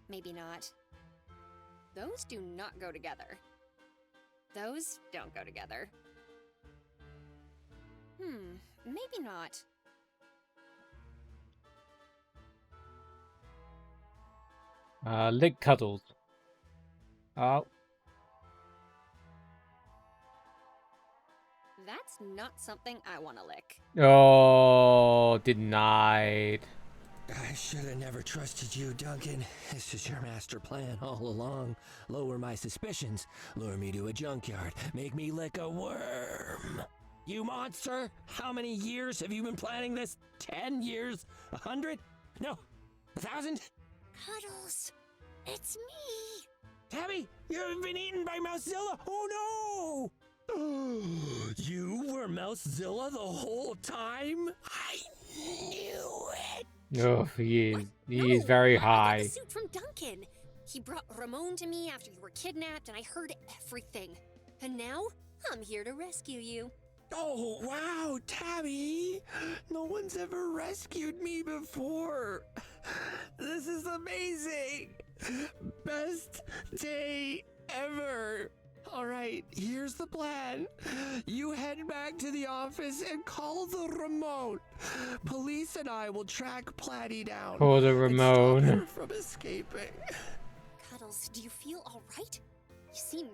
Maybe not. Those do not go together. Those don't go together. Maybe not. Lick Cuddles. Oh. That's not something I want to lick. Oh, denied. I should have never trusted you, Duncan. This is your master plan all along. Lower my suspicions, lure me to a junkyard, make me lick a worm. You monster! How many years have you been planning this? 10 years? 100? No, 1,000? Cuddles, it's me. Tabby, you've been eaten by Mousezilla! Oh no! You were Mousezilla the whole time? I knew it! Oh, he is very I got high. the suit from Duncan. He brought Ramon to me after you were kidnapped, and I heard everything. And now, I'm here to rescue you. Oh, wow, Tabby! No one's ever rescued me before. This is amazing! Best day ever! All right, here's the plan. You head back to the office and call the remote. Police and I will track Platy down. Call the and stop remote. her from escaping. Cuddles, do you feel all right? You seem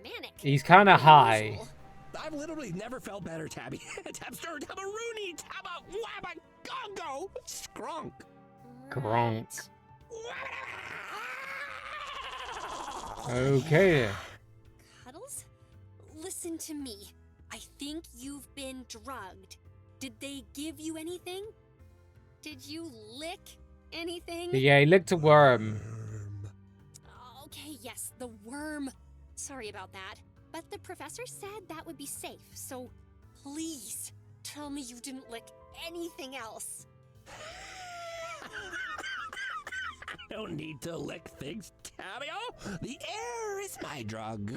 manic. He's kind of high. Unusual. I've literally never felt better, Tabby. Tabster, Tabaroony, Taba, Wabba, Gongo, Skrunk. Gronk. Okay then. Cuddles, listen to me. I think you've been drugged. Did they give you anything? Did you lick anything? Yeah, he licked a worm. Okay, yes, the worm. Sorry about that. But the professor said that would be safe, so please tell me you didn't lick anything else. I don't need to lick things, Tabby. Oh, the air is my drug.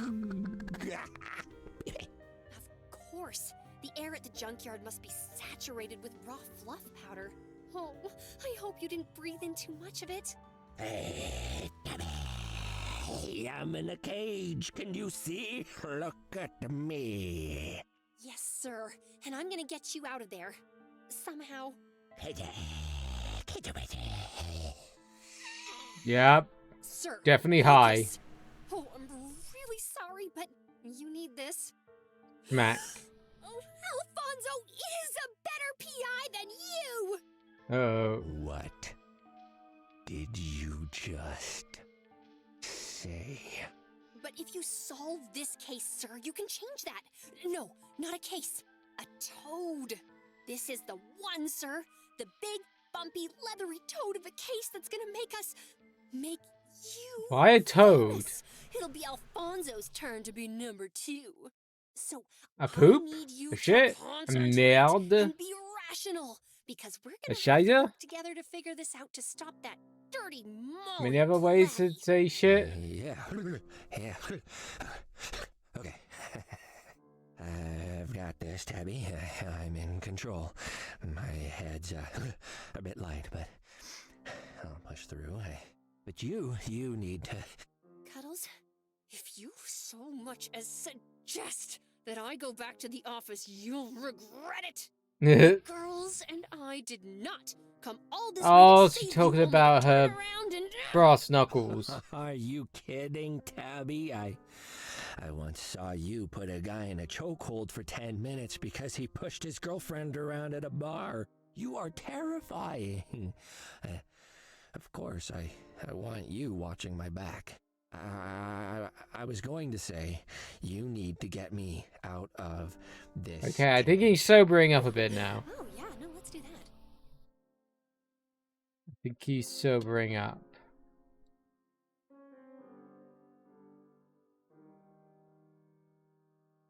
Of course, the air at the junkyard must be saturated with raw fluff powder. Oh, I hope you didn't breathe in too much of it. Hey, Tabby. I'm in a cage. Can you see? Look at me. Yes, sir. And I'm gonna get you out of there. Somehow. Yep. Sir. Definitely high. focus. Oh, I'm really sorry, but you need this. Smack. Oh, Alfonso is a better PI than you! Oh. What did you just say? But if you solve this case, sir, you can change that. No, not a case. A toad. This is the one, sir. The big, bumpy, leathery toad of a case that's gonna make you Why a toad? famous. It'll be Alfonso's turn to be number 2. So A I poop? need you A to shit? A concentrate merde? and be rational, because we're A gonna have to scheiße? work together to figure this out to stop that dirty Molly Many other ways to Play. say shit? Yeah. Yeah. Okay. I've got this, Tabby. I'm in control. My head's a bit light, but I'll push through. But you need to... Cuddles, if you so much as suggest that I go back to the office, you'll regret it. The girls and I did not come all this way Oh, to she's save talking you, only to about turn her around and... brass knuckles. Are you kidding, Tabby? I once saw you put a guy in a chokehold for 10 minutes because he pushed his girlfriend around at a bar. You are terrifying. Of course, I want you watching my back. I was going to say, you need to get me out of this. Okay, I think he's sobering up a bit now. Oh, yeah, no, let's do that. I think he's sobering up.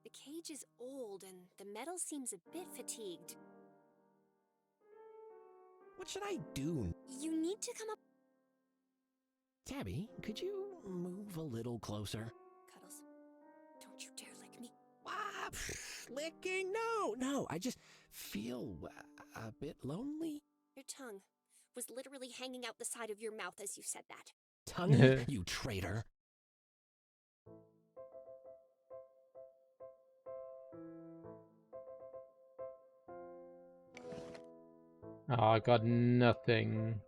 The cage is old and the metal seems a bit fatigued. What should I do? You need to come up... Tabby, could you move a little closer? Cuddles, don't you dare lick me. Ah, licking? No, I just feel a bit lonely. Your tongue was literally hanging out the side of your mouth as you said that. Tongue, you traitor. Oh, I got nothing.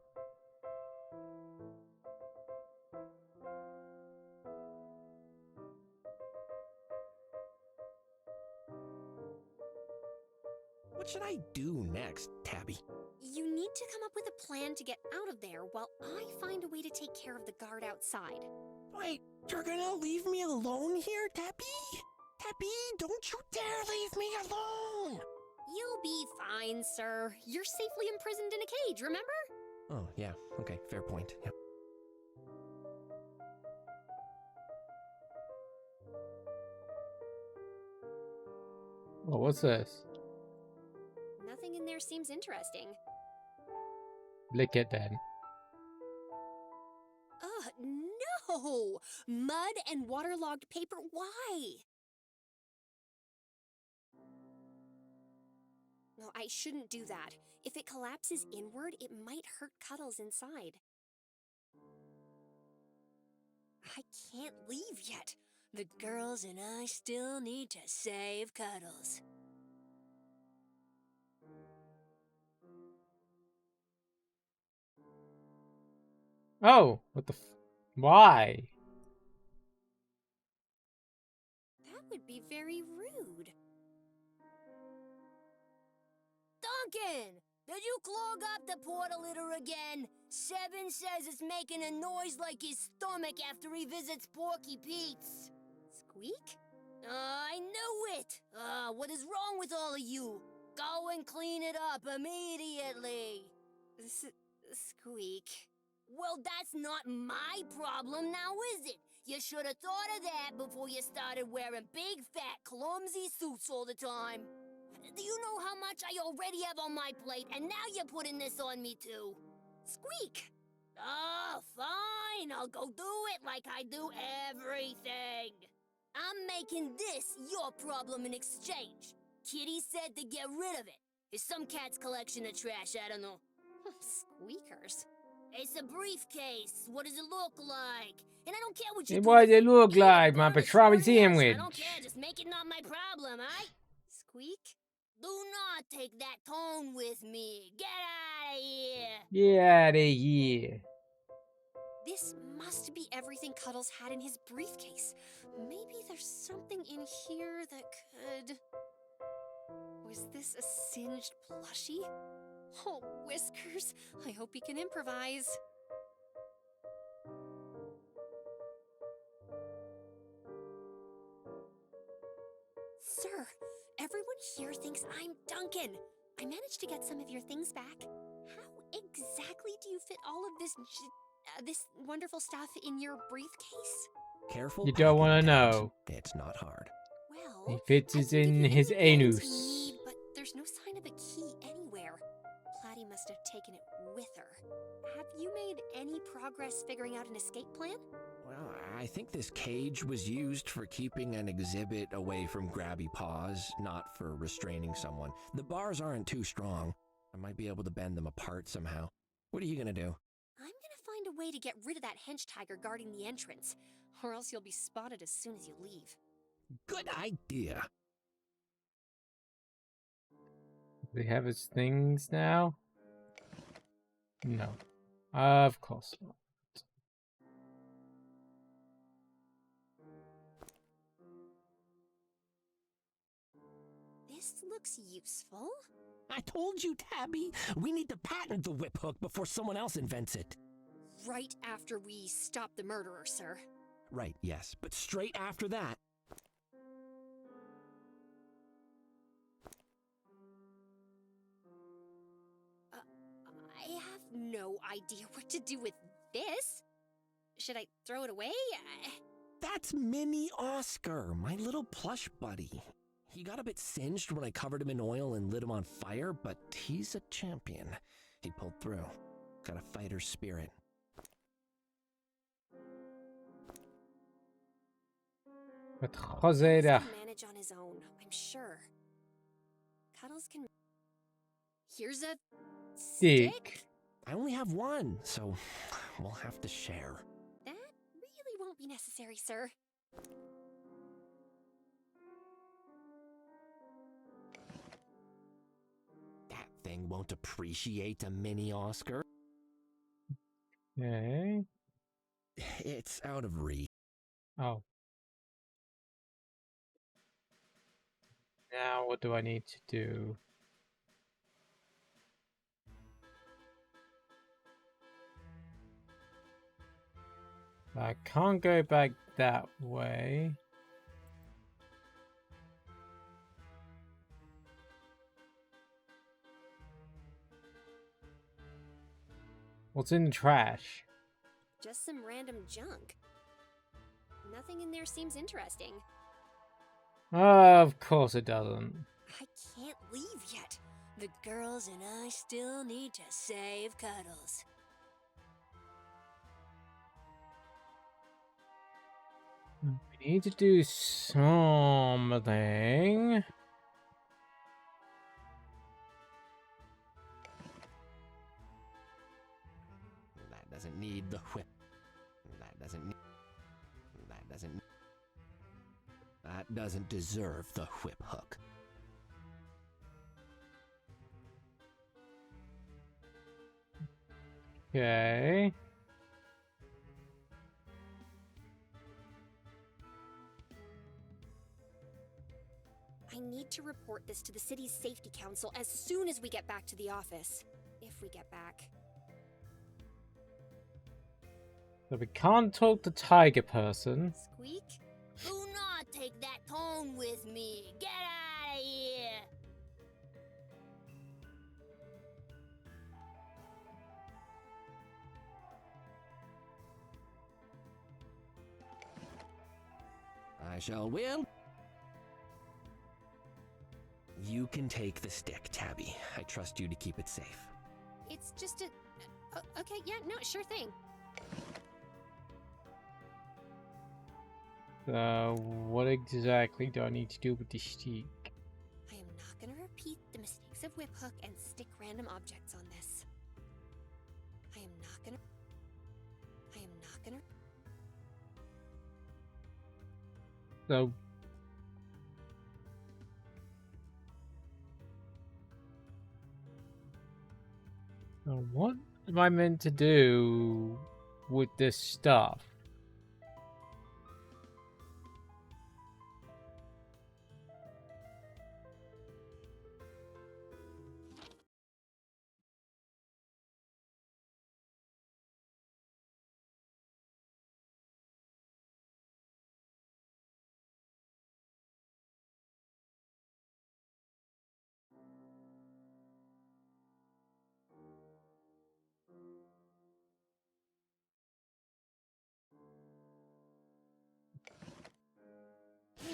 What should I do next, Tabby? You need to come up with a plan to get out of there while I find a way to take care of the guard outside. Wait, you're gonna leave me alone here, Tabby? Tabby, don't you dare leave me alone! You'll be fine, sir. You're safely imprisoned in a cage, remember? Oh, yeah, okay, fair point. Yep. Well, what's this? Nothing in there seems interesting. Lick it then. Ugh, no! Mud and waterlogged paper, why? No, I shouldn't do that. If it collapses inward, it might hurt Cuddles inside. I can't leave yet. The girls and I still need to save Cuddles. Oh, what the why? That would be very rude. Duncan! Did you clog up the portalitter again? Seven says it's making a noise like his stomach after he visits Porky Pete's. Squeak? I knew it! What is wrong with all of you? Go and clean it up immediately! Squeak. Well, that's not my problem now, is it? You should have thought of that before you started wearing big, fat, clumsy suits all the time. Do you know how much I already have on my plate, and now you're putting this on me, too? Squeak! Oh, fine, I'll go do it like I do everything. I'm making this your problem in exchange. Kitty said to get rid of it. It's some cat's collection of trash, I don't know. Squeakers. It's a briefcase. What does it look like? And I don't care what you do. What does it look Eat it, like? My burn it, pastrami throw it in the ocean. sandwich. I don't care. Just make it not my problem, aight? Squeak? Do not take that tone with me. Get out of here. Get out of here. This must be everything Cuddles had in his briefcase. Maybe there's something in here that could... Was this a singed plushie? Oh, Whiskers. I hope he can improvise. Sir, everyone here thinks I'm Duncan. I managed to get some of your things back. How exactly do you fit all of this wonderful stuff in your briefcase? Careful. You don't want to packing, know. Tabs. It's not hard. Well, He fits I it can give in you his any evidence we anus. need, but there's no sign of a key anywhere. Platy must have taken it with her. Have you made any progress figuring out an escape plan? Well, I think this cage was used for keeping an exhibit away from grabby paws, not for restraining someone. The bars aren't too strong. I might be able to bend them apart somehow. What are you gonna do? I'm gonna find a way to get rid of that hench tiger guarding the entrance, or else you'll be spotted as soon as you leave. Good idea. Does he have his things now? No. Of course not. This looks useful. I told you, Tabby. We need to patent the whip hook before someone else invents it. Right after we stop the murderer, sir. Right, yes. But straight after that, I have no idea what to do with this. Should I throw it away? that's Mini Oscar, my little plush buddy. He got a bit singed when I covered him in oil and lit him on fire, but he's a champion. He pulled through. Got a fighter's spirit. But Cuddles Joseda. can manage on his own, I'm sure. Cuddles can... Here's a... stick? I only have one, so we'll have to share. That really won't be necessary, sir. That thing won't appreciate a Mini Oscar. Okay. It's out of reach. Oh. Now what do I need to do? I can't go back that way. What's in the trash? Just some random junk. Nothing in there seems interesting. Of course it doesn't. I can't leave yet. The girls and I still need to save Cuddles. We need to do something. That doesn't need the whip. That doesn't deserve the whip hook. Okay. I need to report this to the city's safety council as soon as we get back to the office. If we get back. So we can't talk to Tiger Person. Squeak? Do not take that tone with me. Get out of here. I shall will. You can take the stick, Tabby. I trust you to keep it safe. It's just a... okay, yeah, no, sure thing. What exactly do I need to do with the stick? I am not gonna repeat the mistakes of Whip Hook and stick random objects on this. I am not gonna... So... So what am I meant to do with this stuff?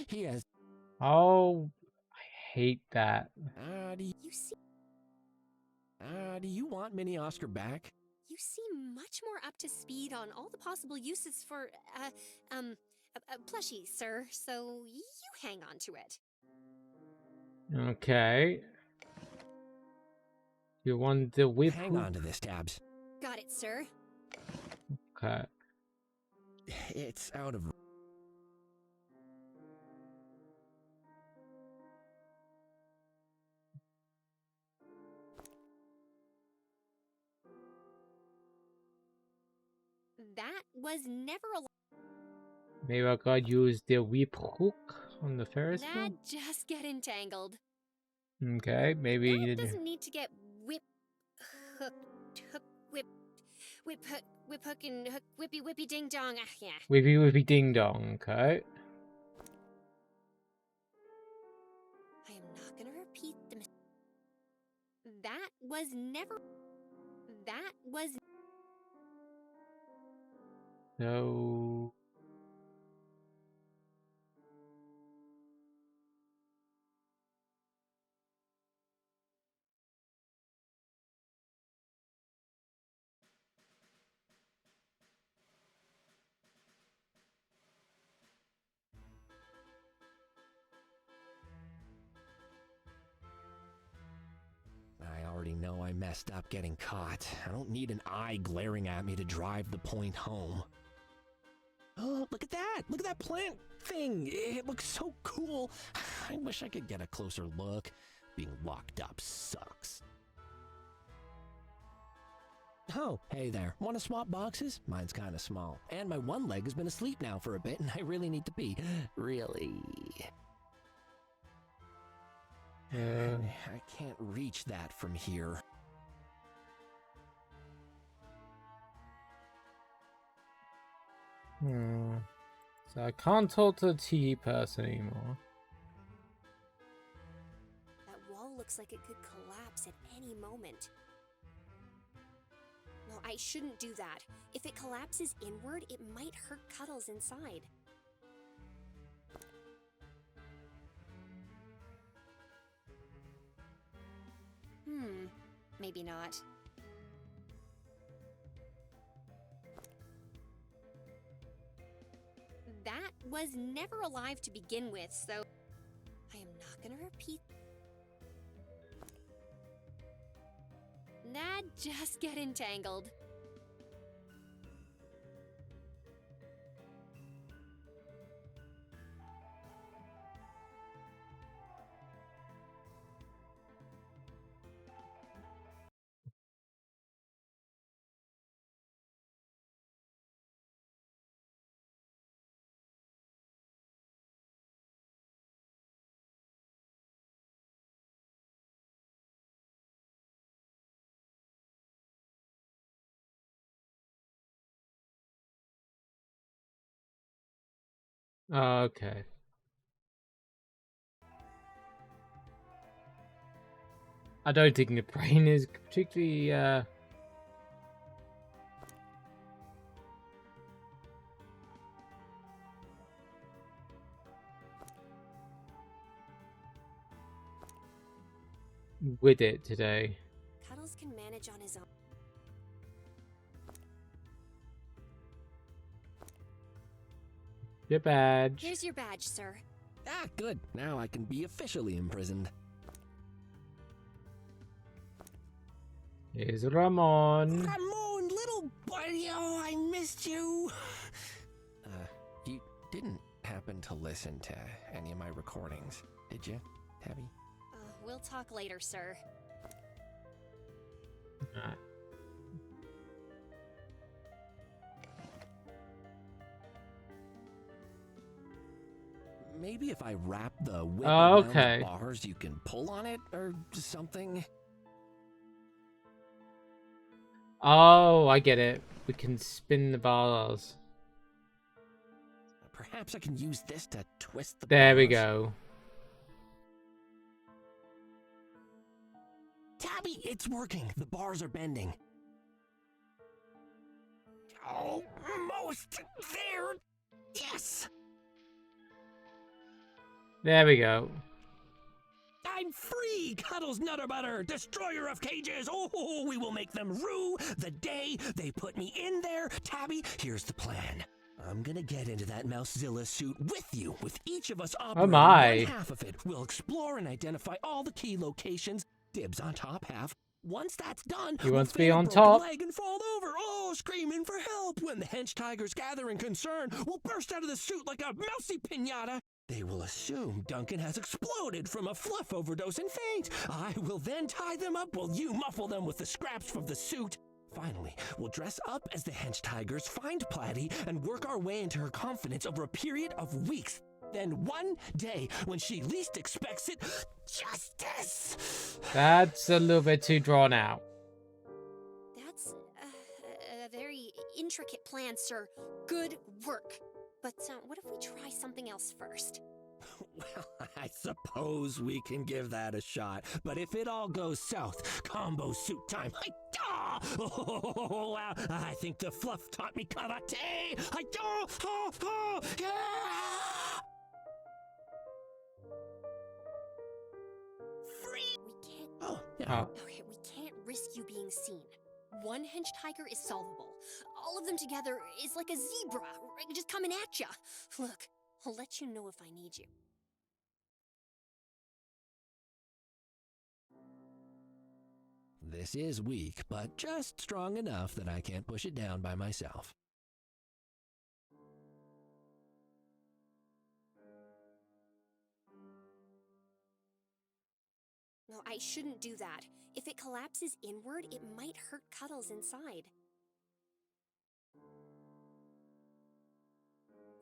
He has Oh, I hate that. You see, Do you want Mini Oscar back? you seem much more up to speed on all the possible uses for, plushie, sir, so you hang on to it. Okay. You want the whip Hang on hook? to this, Tabs. Got it, sir. Okay. It's out of. That was never a... Maybe I gotta use the whip hook on the Ferris That wheel? just get entangled. Okay, maybe... That doesn't need to get whip whip hook and hook whippy ding dong. Ah, yeah. Whippy ding dong, okay. I am not gonna repeat the That was never... That was... No... I already know I messed up getting caught. I don't need an eye glaring at me to drive the point home. Oh, look at that! Look at that plant thing! It looks so cool! I wish I could get a closer look. Being locked up sucks. Oh, hey there. Want to swap boxes? Mine's kind of small. And my one leg has been asleep now for a bit, and I really need to pee. Really. I can't reach that from here. So I can't talk to the tea person anymore. That wall looks like it could collapse at any moment. No, I shouldn't do that. If it collapses inward, it might hurt Cuddles inside. Maybe not. That was never alive to begin with, so I am not gonna repeat. That just get entangled. Okay. I don't think the brain is particularly, with it today. Cuddles can manage on his own. Your badge. Here's your badge, sir. Ah, good. Now I can be officially imprisoned. Here's Ramon. Ramon, little buddy, oh, I missed you. You didn't happen to listen to any of my recordings, did you, Tabby? We'll talk later, sir. Maybe if I wrap the whip Oh, around okay. the bars, you can pull on it or something. Oh, I get it. We can spin the bars. Perhaps I can use this to twist the There we bars. go. Tabby, it's working. The bars are bending. Almost there. Yes. There we go. I'm free, Cuddles Nutter Butter, destroyer of cages. Oh, we will make them rue the day they put me in there. Tabby, here's the plan. I'm gonna get into that Mousezilla suit with you, with each of us operating my. one half of it. We'll explore and identify all the key locations. Dibs on top half. Once that's done, He we'll wants to feign be a on broken top. leg and fall over, screaming for help. When the hench tigers gather in concern, we'll burst out of the suit like a mousy pinata. They will assume Duncan has exploded from a fluff overdose and faint. I will then tie them up while you muffle them with the scraps from the suit. Finally, we'll dress up as the hench tigers, find Platy, and work our way into her confidence over a period of weeks. Then one day, when she least expects it, justice! That's a little bit too drawn out. That's a very intricate plan, sir. Good work. But what if we try something else first? Well, I suppose we can give that a shot. But if it all goes south, combo suit time. Oh, wow. I think the fluff taught me karate. Free. We can't. Oh, yeah. Okay, we can't risk you being seen. One hench tiger is solvable. All of them together is like a zebra, just coming at ya. Look, I'll let you know if I need you. This is weak, but just strong enough that I can't push it down by myself. No, I shouldn't do that. If it collapses inward, it might hurt Cuddles inside.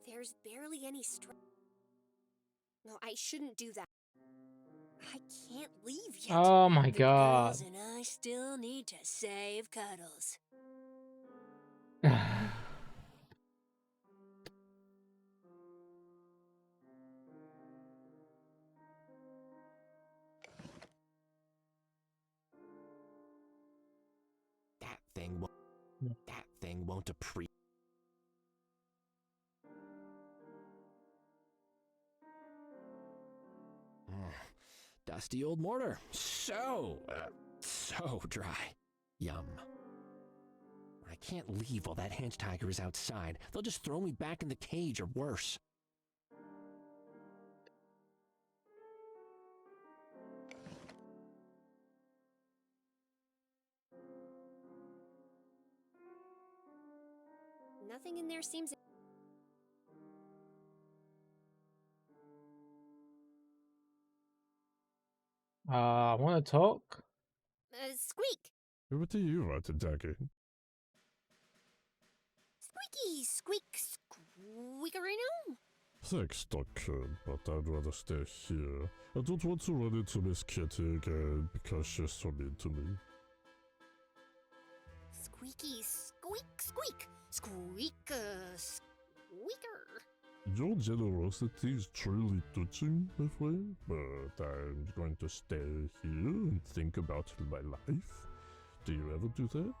There's barely any strength. No, I shouldn't do that. I can't leave yet. Oh my The god. girls and I still need to save Cuddles. That thing won't appreciate. Dusty old mortar. So dry. Yum. I can't leave while that hench tiger is outside. They'll just throw me back in the cage or worse. Nothing in there seems... I want to talk. Squeak! What do you want to Ducky? Squeaky! Squeak! Squeakerino? Thanks, Duncan, but I'd rather stay here. I don't want to run into Miss Kitty again because she's so mean to me. Squeaky! Squeak! Squeak! Squeak! Squeaker! Your generosity is truly touching, my friend, but I'm going to stay here and think about my life. Do you ever do that,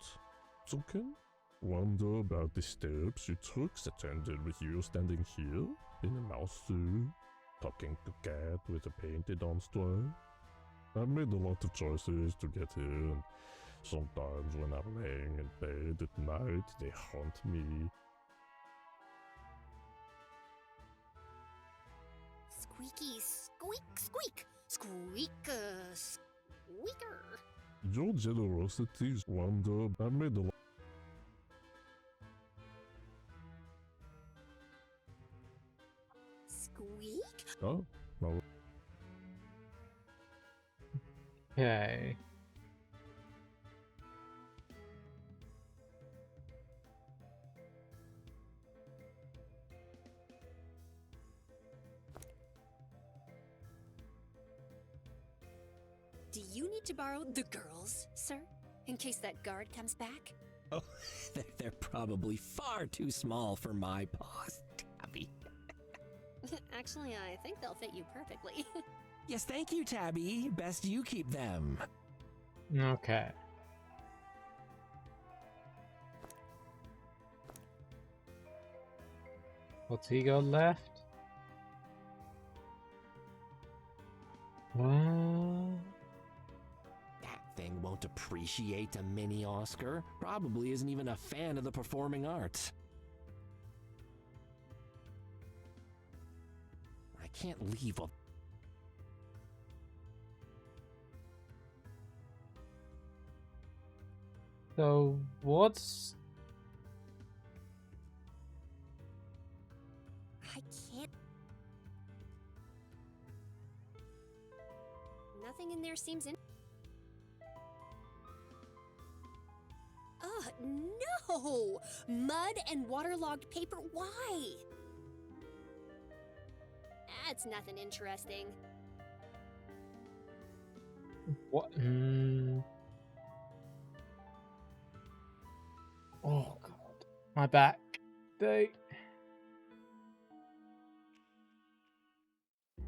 Duncan? Wonder about the steps you took that ended with you standing here in a mouse suit, talking to cat with a painted-on straw? I've made a lot of choices to get here, and sometimes when I'm laying in bed at night, they haunt me. Squeaky! Squeak! Squeak! Squeak! Squeaker! Your generosity is wonder. I've made a lot. Squeak? Oh, no. Okay. Do you need to borrow the girls, sir? In case that guard comes back? Oh, they're probably far too small for my paws, Tabby. Actually, I think they'll fit you perfectly. Yes, thank you, Tabby. Best you keep them. Okay. What's he got left? appreciate a mini Oscar. Probably isn't even a fan of the performing arts. I can't leave a... So, what's... I can't. Nothing in there seems in. Ugh, no! Mud and waterlogged paper, why? That's nothing interesting. What? Oh, God. My back. They...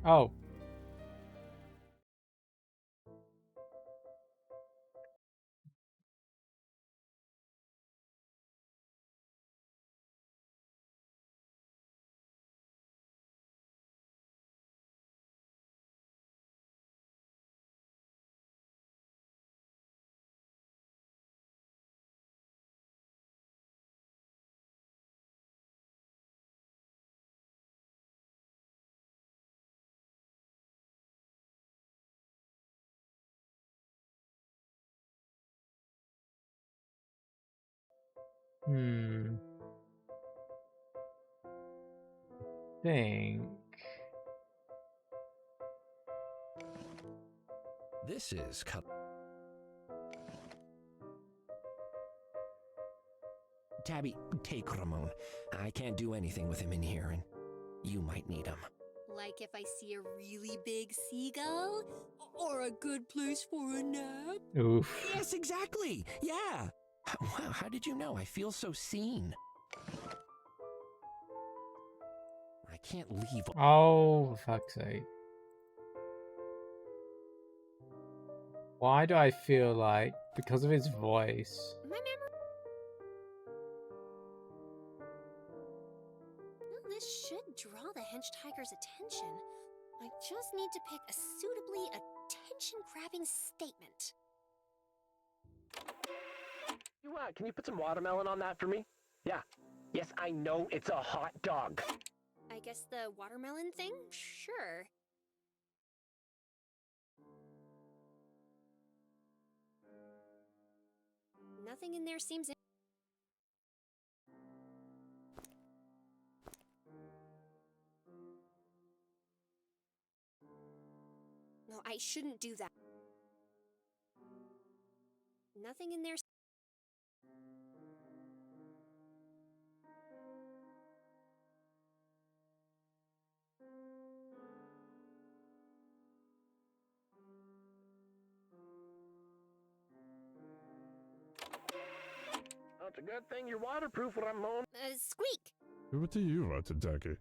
Oh. Think. This is... Tabby, take Ramon. I can't do anything with him in here, and you might need him. Like if I see a really big seagull? Or a good place for a nap? Oof. Yes, exactly! Yeah! Wow, how did you know? I feel so seen. I can't leave... Oh, for fuck's sake. Why do I feel like, because of his voice... My memory. Well, this should draw the hench tiger's attention. I just need to pick a suitably attention-grabbing statement. Can you put some watermelon on that for me? Yeah. Yes, I know it's a hot dog. I guess the watermelon thing? Sure. Nothing in there seems... No, I shouldn't do that. Nothing in there... Oh, it's a good thing you're waterproof, Ramon. Squeak! What do you want to Ducky?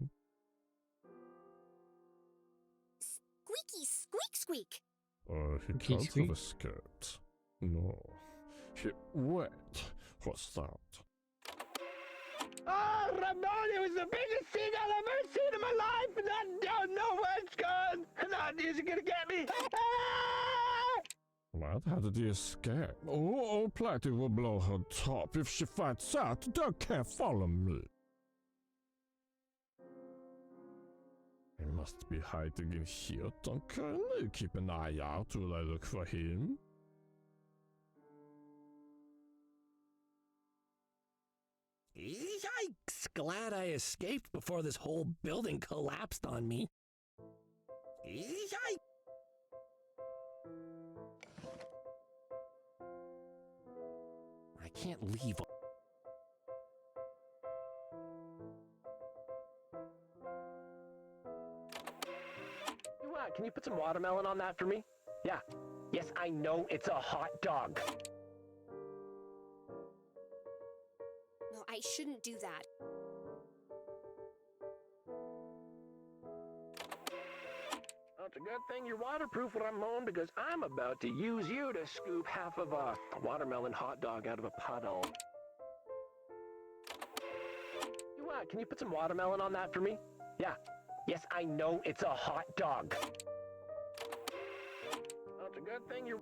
Squeaky squeak squeak! He Squeaky can't squeak? have a skirt. No. Wait, what's that? Oh, Ramon, it was the biggest seagull I've ever seen in my life, and I don't know where it's gone. And is it gonna get me? What? How did he escape? Oh, Platty will blow her top if she finds out Doug can't follow me. He must be hiding in here, Duncan. Keep an eye out while I look for him. Yikes! Glad I escaped before this whole building collapsed on me. Yikes! I can't leave. Can you put some watermelon on that for me? Yeah. Yes, I know it's a hot dog. No, I shouldn't do that. Oh, it's a good thing you're waterproof, Ramon, because I'm about to use you to scoop half of a watermelon hot dog out of a puddle. Can you put some watermelon on that for me? Yeah. Yes, I know it's a hot dog. Oh, it's a good thing you're...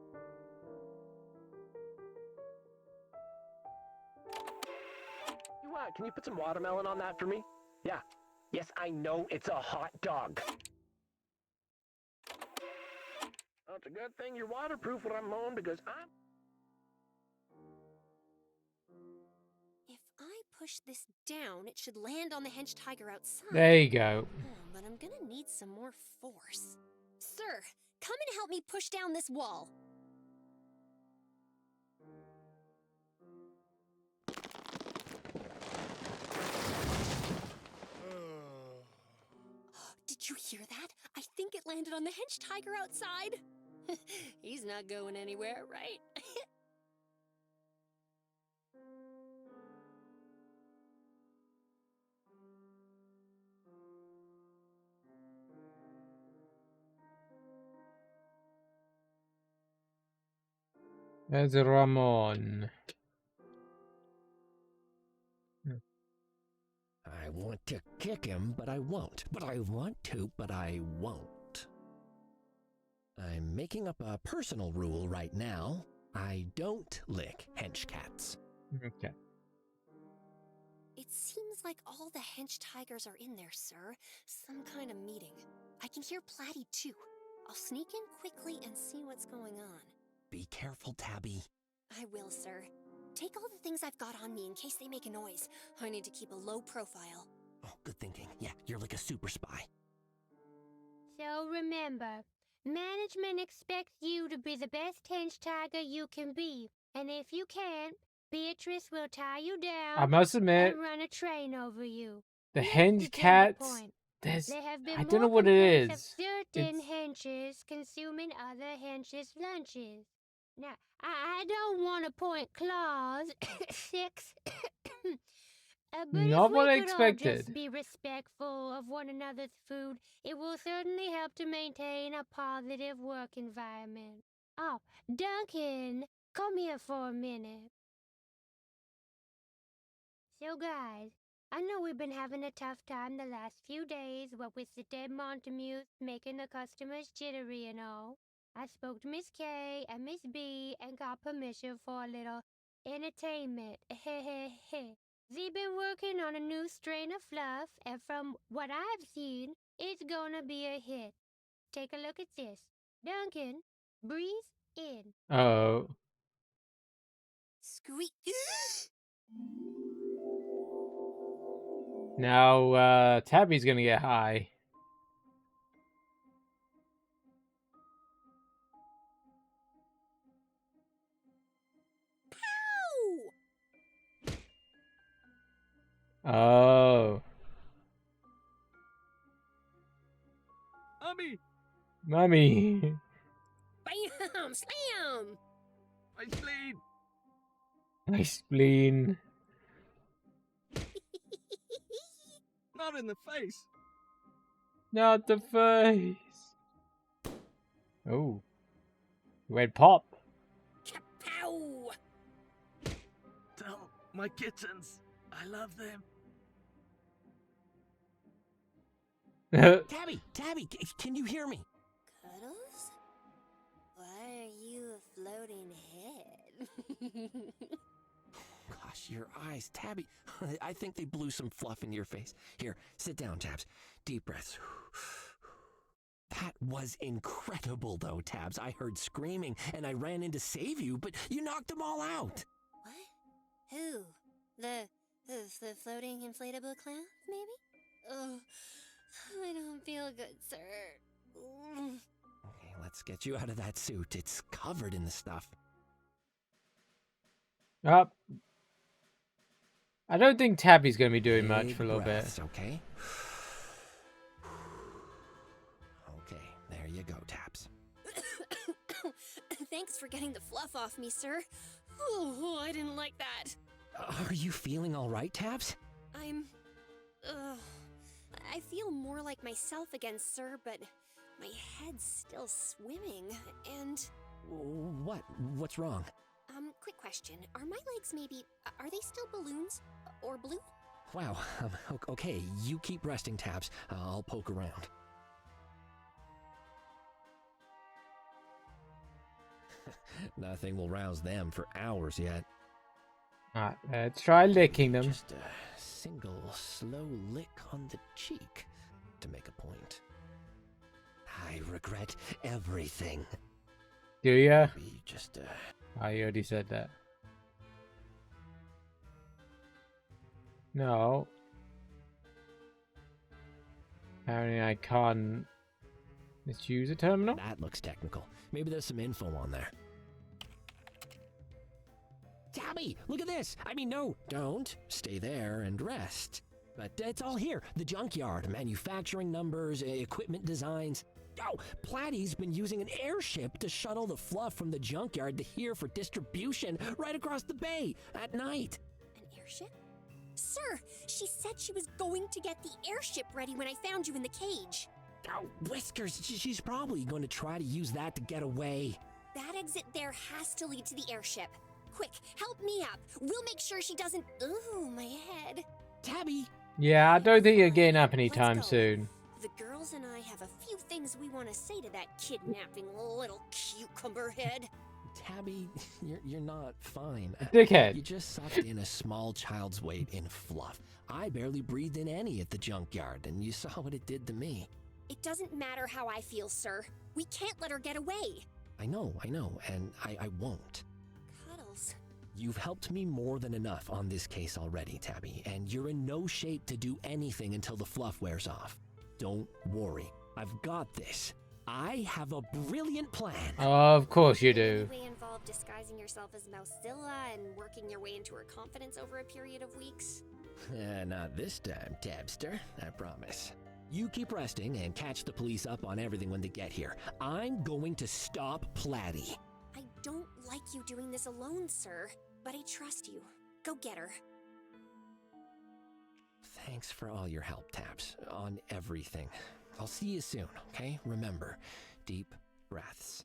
can you put some watermelon on that for me? Yeah. Yes, I know it's a hot dog. Well, it's a good thing you're waterproof when I'm home because I'm... If I push this down, it should land on the hench tiger outside. There you go. But I'm gonna need some more force. Sir, come and help me push down this wall. Did you hear that? I think it landed on the hench tiger outside. He's not going anywhere, right? There's Ramon. I want to kick him, but I won't. But I want to, but I won't. I'm making up a personal rule right now. I don't lick hench cats. Okay. It seems like all the hench tigers are in there, sir. Some kind of meeting. I can hear Platy, too. I'll sneak in quickly and see what's going on. Be careful, Tabby. I will, sir. Take all the things I've got on me in case they make a noise. I need to keep a low profile. Oh, good thinking. Yeah, you're like a super spy. So remember, management expects you to be the best hench tiger you can be. And if you can't, Beatrice will tie you down I must admit, and run a train over you. the Next hench agenda cats, point. there's... There have been I don't know more what it complaints is. of certain It's... henches consuming other henches' lunches. Now, I don't want to point claws, six, but Not if what we I could all just expected. be respectful of one another's food, it will certainly help to maintain a positive work environment. Oh, Duncan, come here for a minute. So guys, I know we've been having a tough time the last few days, what with the dead Montemute making the customers jittery and all. I spoke to Miss K and Miss B and got permission for a little entertainment. They've been working on a new strain of fluff, and from what I've seen, it's gonna be a hit. Take a look at this. Duncan, breathe in. Oh. Squeak. Now, Tabby's gonna get high. Oh. Mommy! Mummy. Bam! Slam! My spleen! My spleen. Not in the face! Not the face. Oh. Went pop. Kapow! Tell my kittens I love them. Tabby, can you hear me? Cuddles? Why are you a floating head? Gosh, your eyes, Tabby. I think they blew some fluff in your face. Here, sit down, Tabs. Deep breaths. That was incredible, though, Tabs. I heard screaming, and I ran in to save you, but you knocked them all out. What? Who? The floating inflatable clown, maybe? Oh, I don't feel good, sir. Okay, let's get you out of that suit. It's covered in the stuff. Up. I don't think Tabby's going to be doing much Big for a little breaths, bit. Okay. Okay, there you go, Tabs. Thanks for getting the fluff off me, sir. Oh, I didn't like that. Are you feeling all right, Tabs? I feel more like myself again, sir, but my head's still swimming, and... What? What's wrong? Quick question. Are my legs maybe... Are they still balloons? Or blue? Wow. Okay, you keep resting, Tabs. I'll poke around. Nothing will rouse them for hours yet. Alright, let's try licking them. Just single slow lick on the cheek to make a point. I regret everything. Do ya? We just, I already said that. No. Apparently I can't misuse a terminal. That looks technical. Maybe there's some info on there. Tabby, look at this! I mean, no, don't. Stay there and rest. But it's all here. The junkyard, manufacturing numbers, equipment designs. Oh, Platy's been using an airship to shuttle the fluff from the junkyard to here for distribution right across the bay at night. An airship? Sir, she said she was going to get the airship ready when I found you in the cage. Oh, Whiskers, she's probably going to try to use that to get away. That exit there has to lead to the airship. Quick, help me up. We'll make sure she doesn't... Ooh, my head. Tabby! Yeah, I don't think you're getting up Let's anytime go. soon. The girls and I have a few things we want to say to that kidnapping little cucumber head. Tabby, you're not fine. Dickhead. You just sucked in a small child's weight in fluff. I barely breathed in any at the junkyard, and you saw what it did to me. It doesn't matter how I feel, sir. We can't let her get away. I know, and I won't. Cuddles. You've helped me more than enough on this case already, Tabby, and you're in no shape to do anything until the fluff wears off. Don't worry. I've got this. I have a brilliant plan. Of course you do. Anyway, involve disguising yourself as Mousezilla and working your way into her confidence over a period of weeks? Not this time, Tabster, I promise. You keep resting and catch the police up on everything when they get here. I'm going to stop Platy. I don't like you doing this alone, sir, but I trust you. Go get her. Thanks for all your help, Tabs, on everything. I'll see you soon, okay? Remember, deep breaths.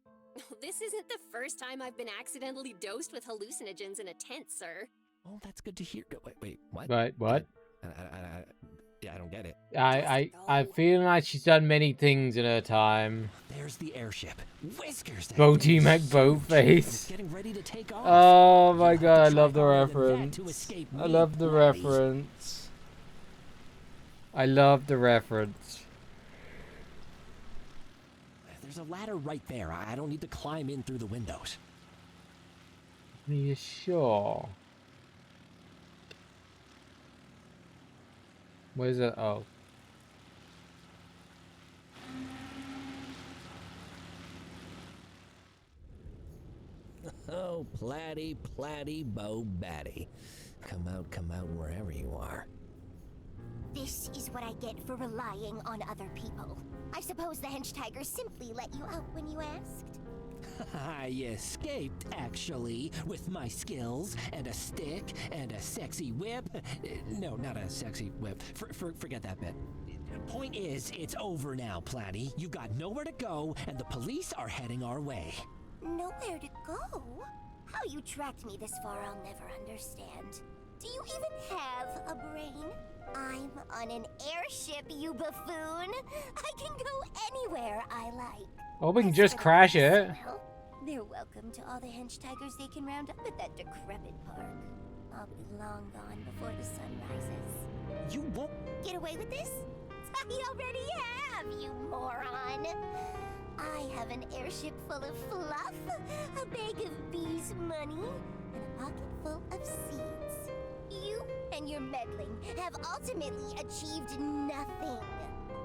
This isn't the first time I've been accidentally dosed with hallucinogens in a tent, sir. Oh, that's good to hear. Wait, what? Right, what? I don't get it. I feel like she's done many things in her time. There's the airship. Whiskers. Boaty McBoatface. Getting ready to take off. Oh my god, I love the reference. I love the reference. I love the reference. There's a ladder right there. I don't need to climb in through the windows. Are you sure? Where's it? Oh. Oh, Platy, Bo Batty. Come out wherever you are. This is what I get for relying on other people. I suppose the hench tigers simply let you out when you asked? I escaped, actually, with my skills and a stick and a sexy whip. No, not a sexy whip. Forget that bit. Point is, it's over now, Platy. You've got nowhere to go, and the police are heading our way. Nowhere to go? How you tracked me this far, I'll never understand. Do you even have a brain? I'm on an airship, you buffoon. I can go anywhere I like. Or we can just crash it. Well, they're welcome to all the hench tigers they can round up at that decrepit park. I'll be long gone before the sun rises. You won't get away with this? I already have, you moron. I have an airship full of fluff, a bag of bees' money, and a pocket full of seeds. You and your meddling have ultimately achieved nothing.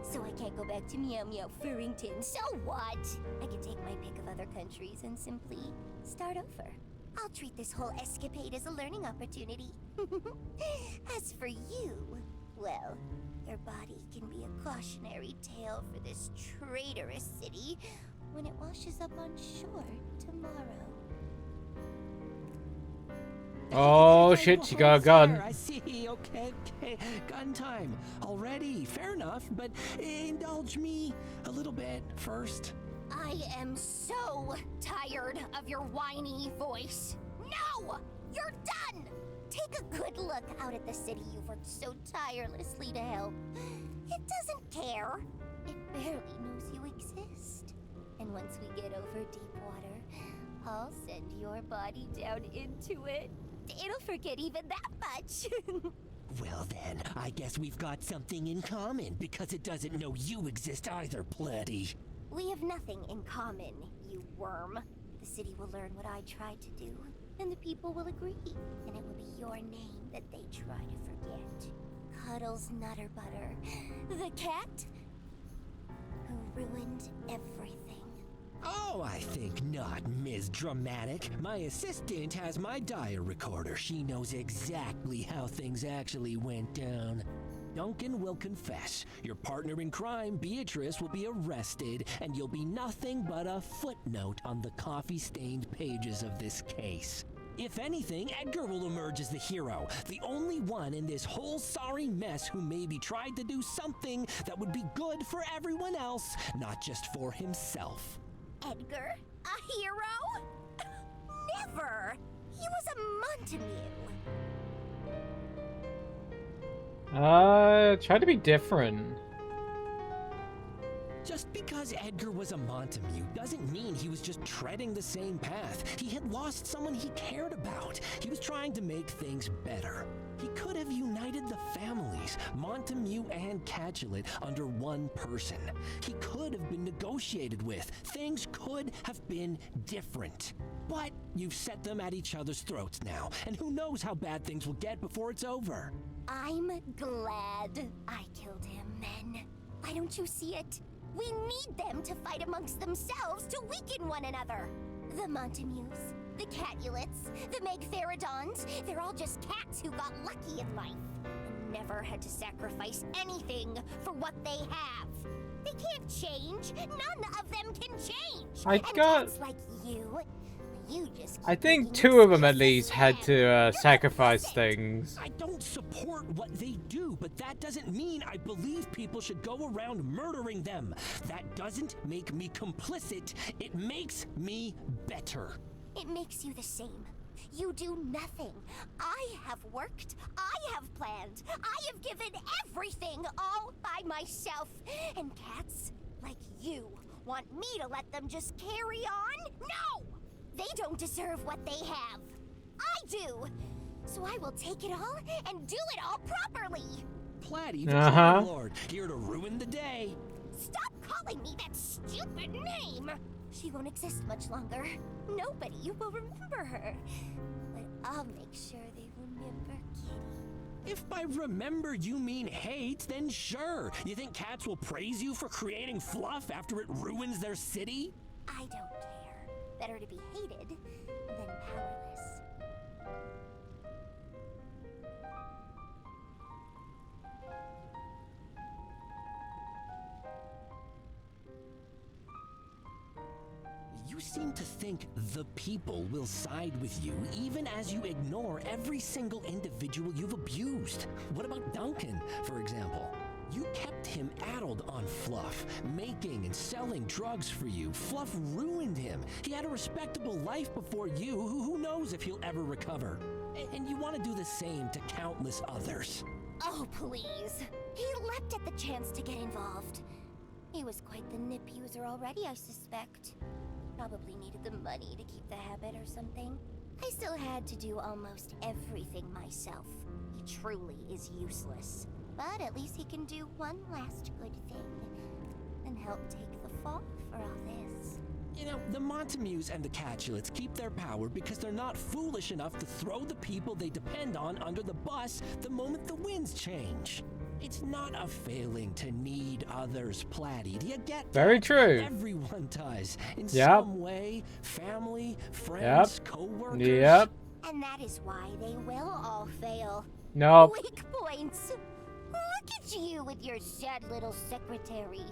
So I can't go back to Meow Meow Furrington. So what? I can take my pick of other countries and simply start over. I'll treat this whole escapade as a learning opportunity. As for you, well, your body can be a cautionary tale for this traitorous city when it washes up on shore tomorrow. Oh shit, she got a gun. I see, okay. Gun time. Already, fair enough, but indulge me a little bit first. I am so tired of your whiny voice. No! You're done! Take a good look out at the city you've worked so tirelessly to help. It doesn't care. It barely knows you exist. And once we get over deep water, I'll send your body down into it. It'll forget even that much. Well then, I guess we've got something in common, because it doesn't know you exist either, Pletty. We have nothing in common, you worm. The city will learn what I tried to do, and the people will agree, and it will be your name that they try to forget. Cuddles Nutter Butter, the cat who ruined everything. Oh, I think not, Ms. Dramatic. My assistant has my diary recorder. She knows exactly how things actually went down. Duncan will confess. Your partner in crime, Beatrice, will be arrested, and you'll be nothing but a footnote on the coffee-stained pages of this case. If anything, Edgar will emerge as the hero, the only one in this whole sorry mess who maybe tried to do something that would be good for everyone else, not just for himself. Edgar? A hero? Never! He was a Montague. Try to be different. Just because Edgar was a Montague doesn't mean he was just treading the same path. He had lost someone he cared about. He was trying to make things better. He could have united the families, Montague and Capulet, under one person. He could have been negotiated with. Things could have been different. But you've set them at each other's throats now, and who knows how bad things will get before it's over. I'm glad I killed him, men. Why don't you see it? We need them to fight amongst themselves to weaken one another. The Montagues, the Capulets, the Megpharodons, they're all just cats who got lucky in life and never had to sacrifice anything for what they have. They can't change. None of them can change. Cats like you just I think two of them at least had to sacrifice things. I don't support what they do, but that doesn't mean I believe people should go around murdering them. That doesn't make me complicit. It makes me better. It makes you the same. You do nothing. I have worked. I have planned. I have given everything all by myself. And cats like you want me to let them just carry on? No! They don't deserve what they have. I do. So I will take it all and do it all properly. Platty, the Crime Lord, here to ruin the day. Stop calling me that stupid name. She won't exist much longer. Nobody will remember her. But I'll make sure they remember Kitty. If by remember you mean hate, then sure. You think cats will praise you for creating fluff after it ruins their city? I don't care. Better to be hated than powerless. You seem to think the people will side with you, even as you ignore every single individual you've abused. What about Duncan, for example? You kept him addled on Fluff, making and selling drugs for you. Fluff ruined him. He had a respectable life before you. Who knows if he'll ever recover? And you want to do the same to countless others. Oh, please. He leapt at the chance to get involved. He was quite the nip user already, I suspect. Probably needed the money to keep the habit or something. I still had to do almost everything myself. He truly is useless. But at least he can do one last good thing and help take the fall for all this. You know, the Montagues and the Capulets keep their power because they're not foolish enough to throw the people they depend on under the bus the moment the winds change. It's not a failing to need others, Platty. Do you get that? Very true. Everyone does. In some way. Family, friends, co-workers. Yep. And that is why they will all fail. Nope. Weak points. Look at you with your sad little secretary.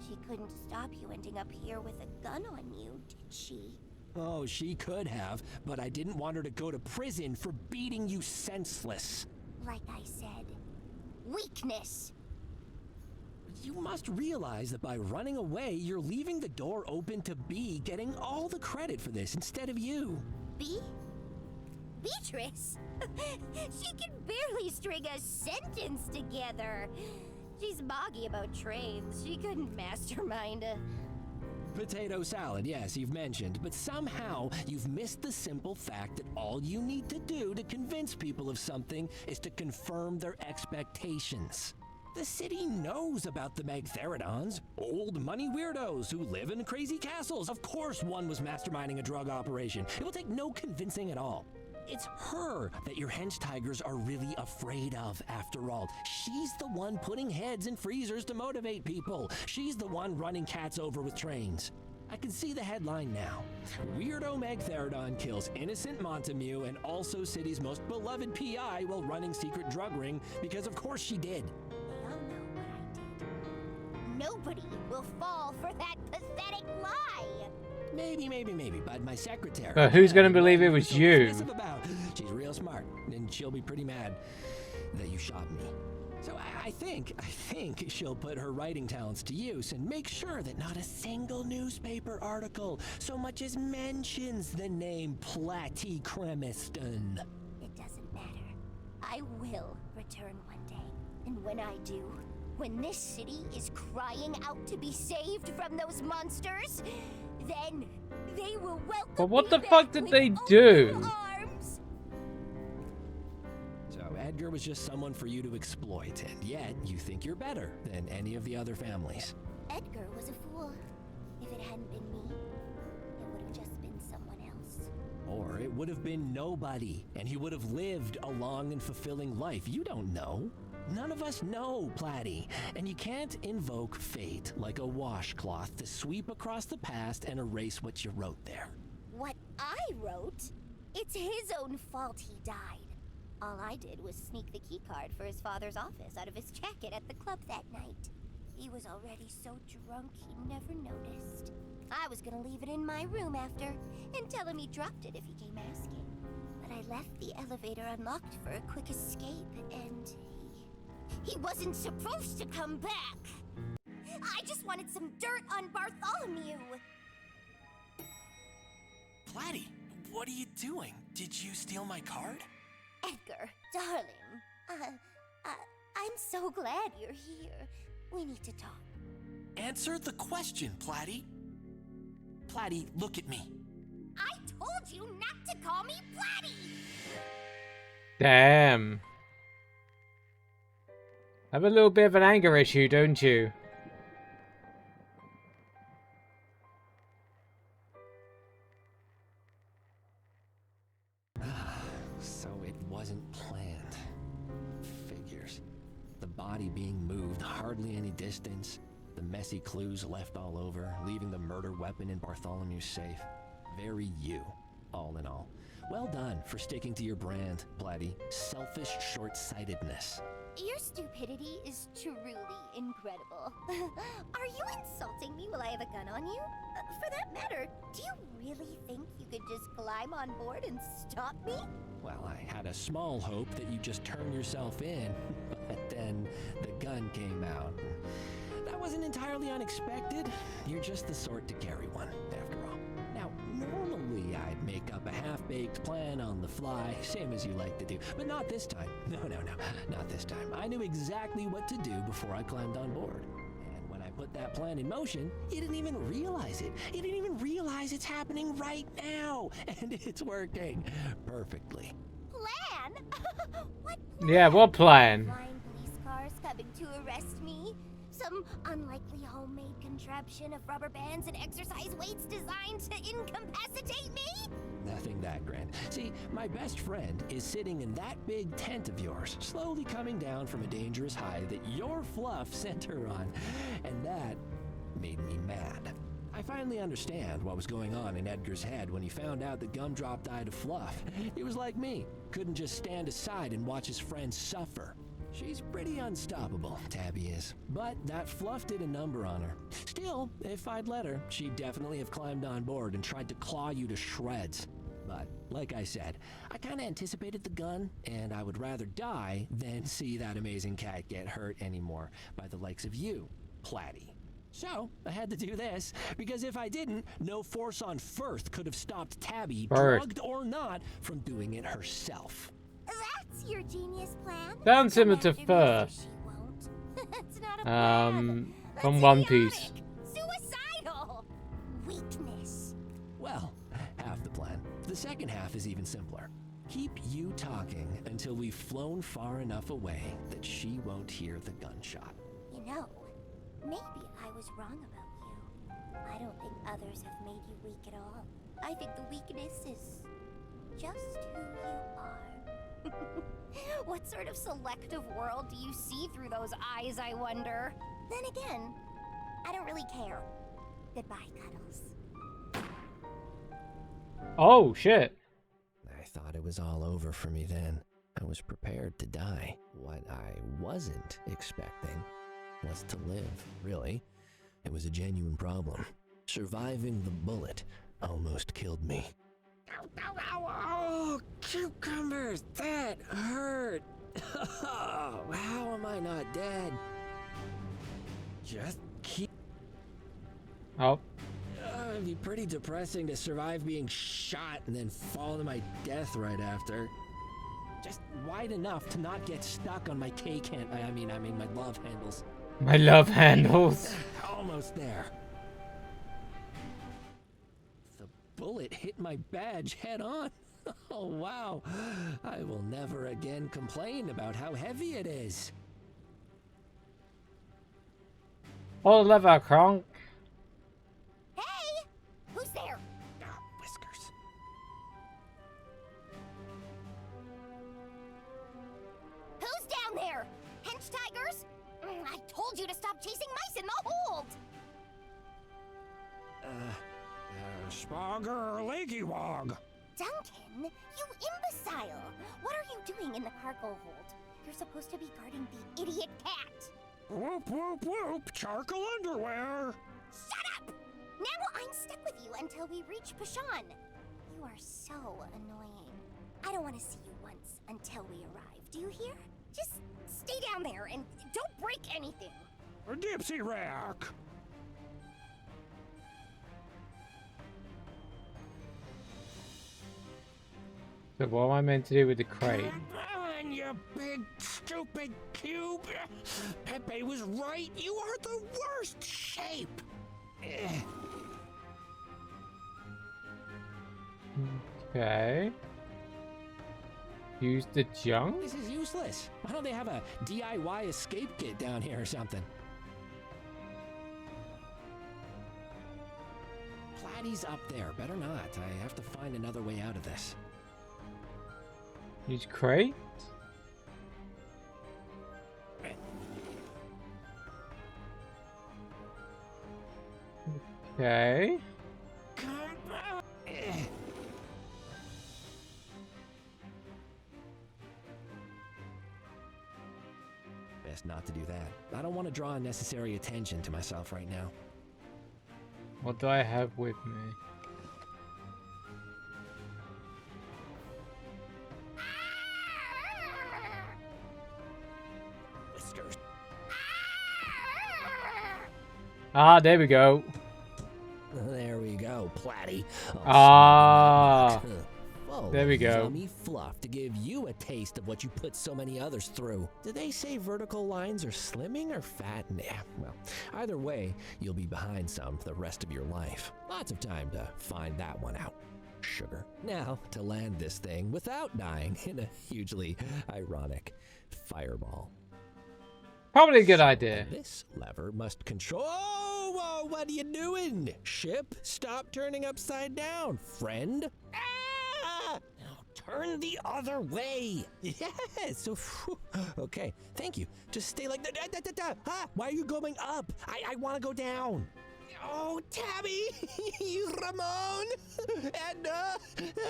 She couldn't stop you ending up here with a gun on you, did she? Oh, she could have, but I didn't want her to go to prison for beating you senseless. Like I said, weakness. You must realize that by running away, you're leaving the door open to Bee getting all the credit for this instead of you. Bee? Beatrice? She can barely string a sentence together. She's boggy about trains. She couldn't mastermind a... Potato salad, yes, you've mentioned, but somehow you've missed the simple fact that all you need to do to convince people of something is to confirm their expectations. The city knows about the Magtheridons, old money weirdos who live in crazy castles. Of course one was masterminding a drug operation. It will take no convincing at all. It's her that your hench tigers are really afraid of, after all. She's the one putting heads in freezers to motivate people. She's the one running cats over with trains. I can see the headline now. Weirdo Magtheridon kills innocent Montamu and also city's most beloved PI while running secret drug ring, because of course she did. They all know what I did. Nobody will fall for that pathetic lie. Maybe, but my secretary... But who's gonna believe it was you? She's real smart, and she'll be pretty mad that you shot me. So I think she'll put her writing talents to use and make sure that not a single newspaper article so much as mentions the name Platty Cremiston. It doesn't matter. I will return one day. And when I do, when this city is crying out to be saved from those monsters, then they will welcome But what me the back fuck did with they open do? arms. So Edgar was just someone for you to exploit, and yet you think you're better than any of the other families. Edgar was a fool. If it hadn't been me, it would have just been someone else. Or it would have been nobody, and he would have lived a long and fulfilling life. You don't know. None of us know, Platty. And you can't invoke fate like a washcloth to sweep across the past and erase what you wrote there. What I wrote? It's his own fault he died. All I did was sneak the keycard for his father's office out of his jacket at the club that night. He was already so drunk he never noticed. I was gonna leave it in my room after and tell him he dropped it if he came asking. But I left the elevator unlocked for a quick escape, and he wasn't supposed to come back. I just wanted some dirt on Bartholomew. Platty, what are you doing? Did you steal my card? Edgar, darling, I'm so glad you're here. We need to talk. Answer the question, Platty. Platty, look at me. I told you not to call me Platty! Damn. Have a little bit of an anger issue, don't you? So it wasn't planned. Figures. The body being moved hardly any distance. The messy clues left all over, leaving the murder weapon in Bartholomew's safe. Very you, all in all. Well done for sticking to your brand, Platty. Selfish short-sightedness. Your stupidity is truly incredible. Are you insulting me while I have a gun on you? For that matter, do you really think you could just climb on board and stop me? Well, I had a small hope that you'd just turn yourself in, but then the gun came out. That wasn't entirely unexpected. You're just the sort to carry one, after all. Now, normally I'd make up a half-baked plan on the fly, same as you like to do, but not this time. No, not this time. I knew exactly what to do before I climbed on board. And when I put that plan in motion, you didn't even realize it. You didn't even realize it's happening right now, and it's working perfectly. Plan? What plan? Yeah, what plan? Flying police cars coming to arrest me? Some unlikely homemade contraption of rubber bands and exercise weights designed to incapacitate me? Nothing that grand. See, my best friend is sitting in that big tent of yours, slowly coming down from a dangerous high that your fluff sent her on, and that made me mad. I finally understand what was going on in Edgar's head when he found out that Gumdrop died of fluff. He was like me, couldn't just stand aside and watch his friends suffer. She's pretty unstoppable, Tabby is. But that fluff did a number on her. Still, if I'd let her, she'd definitely have climbed on board and tried to claw you to shreds. But, like I said, I kinda anticipated the gun, and I would rather die than see that amazing cat get hurt anymore by the likes of you, Platty. So, I had to do this, because if I didn't, no force on Firth could have stopped Tabby, drugged or not, from doing it herself. That's your genius plan? Sounds similar to Fur. It's not a plan. From One Piece. Suicidal! The second half is even simpler. Keep you talking until we've flown far enough away that she won't hear the gunshot. You know, maybe I was wrong about you. I don't think others have made you weak at all. I think the weakness is just who you are. What sort of selective world do you see through those eyes, I wonder? Then again, I don't really care. Goodbye, Cuddles. Oh, shit. I thought it was all over for me then. I was prepared to die. What I wasn't expecting was to live, really. It was a genuine problem. Surviving the bullet almost killed me. Ow, ow, ow, oh, cucumbers, that hurt. How am I not dead? Just keep... Oh. It'd be pretty depressing to survive being shot and then fall to my death right after. Just wide enough to not get stuck on my K-can. I mean my love handles. My love handles. Almost there. The bullet hit my badge head on. Oh, wow. I will never again complain about how heavy it is. Oh, lever, Kronk. Hey! Who's there? Oh, Whiskers. Who's down there? Hench tigers? I told you to stop chasing mice in the hold! Spogger Lakey-Wog. Duncan, you imbecile! What are you doing in the cargo hold? You're supposed to be guarding the idiot cat! Whoop, whoop, whoop, charcoal underwear. Shut up! Now I'm stuck with you until we reach Pashan. You are so annoying. I don't want to see you once until we arrive. Do you hear? Just stay down there and don't break anything. A dipsy rack. So what am I meant to do with the crate? Come on, you big stupid cube. Pepe was right. You are the worst shape. Okay. Use the junk? This is useless. Why don't they have a DIY escape kit down here or something? Platy's up there. Better not. I have to find another way out of this. Use crate? Okay. Best not to do that. I don't want to draw unnecessary attention to myself right now. What do I have with me? Whiskers. Ah, there we go. There we go, Platy. Ah. Whoa, There we go. Yummy fluff to give you a taste of what you put so many others through. Do they say vertical lines are slimming or fat? Nah, well, either way, you'll be behind some for the rest of your life. Lots of time to find that one out. Sugar. Now, to land this thing without dying in a hugely ironic fireball. Probably a good idea. This lever must control... Whoa, what are you doing? Ship, stop turning upside down, friend. Ah! Now turn the other way. Yes. Okay, thank you. Just stay like that. Why are you going up? I want to go down. Oh, Tabby! Ramon! Edna!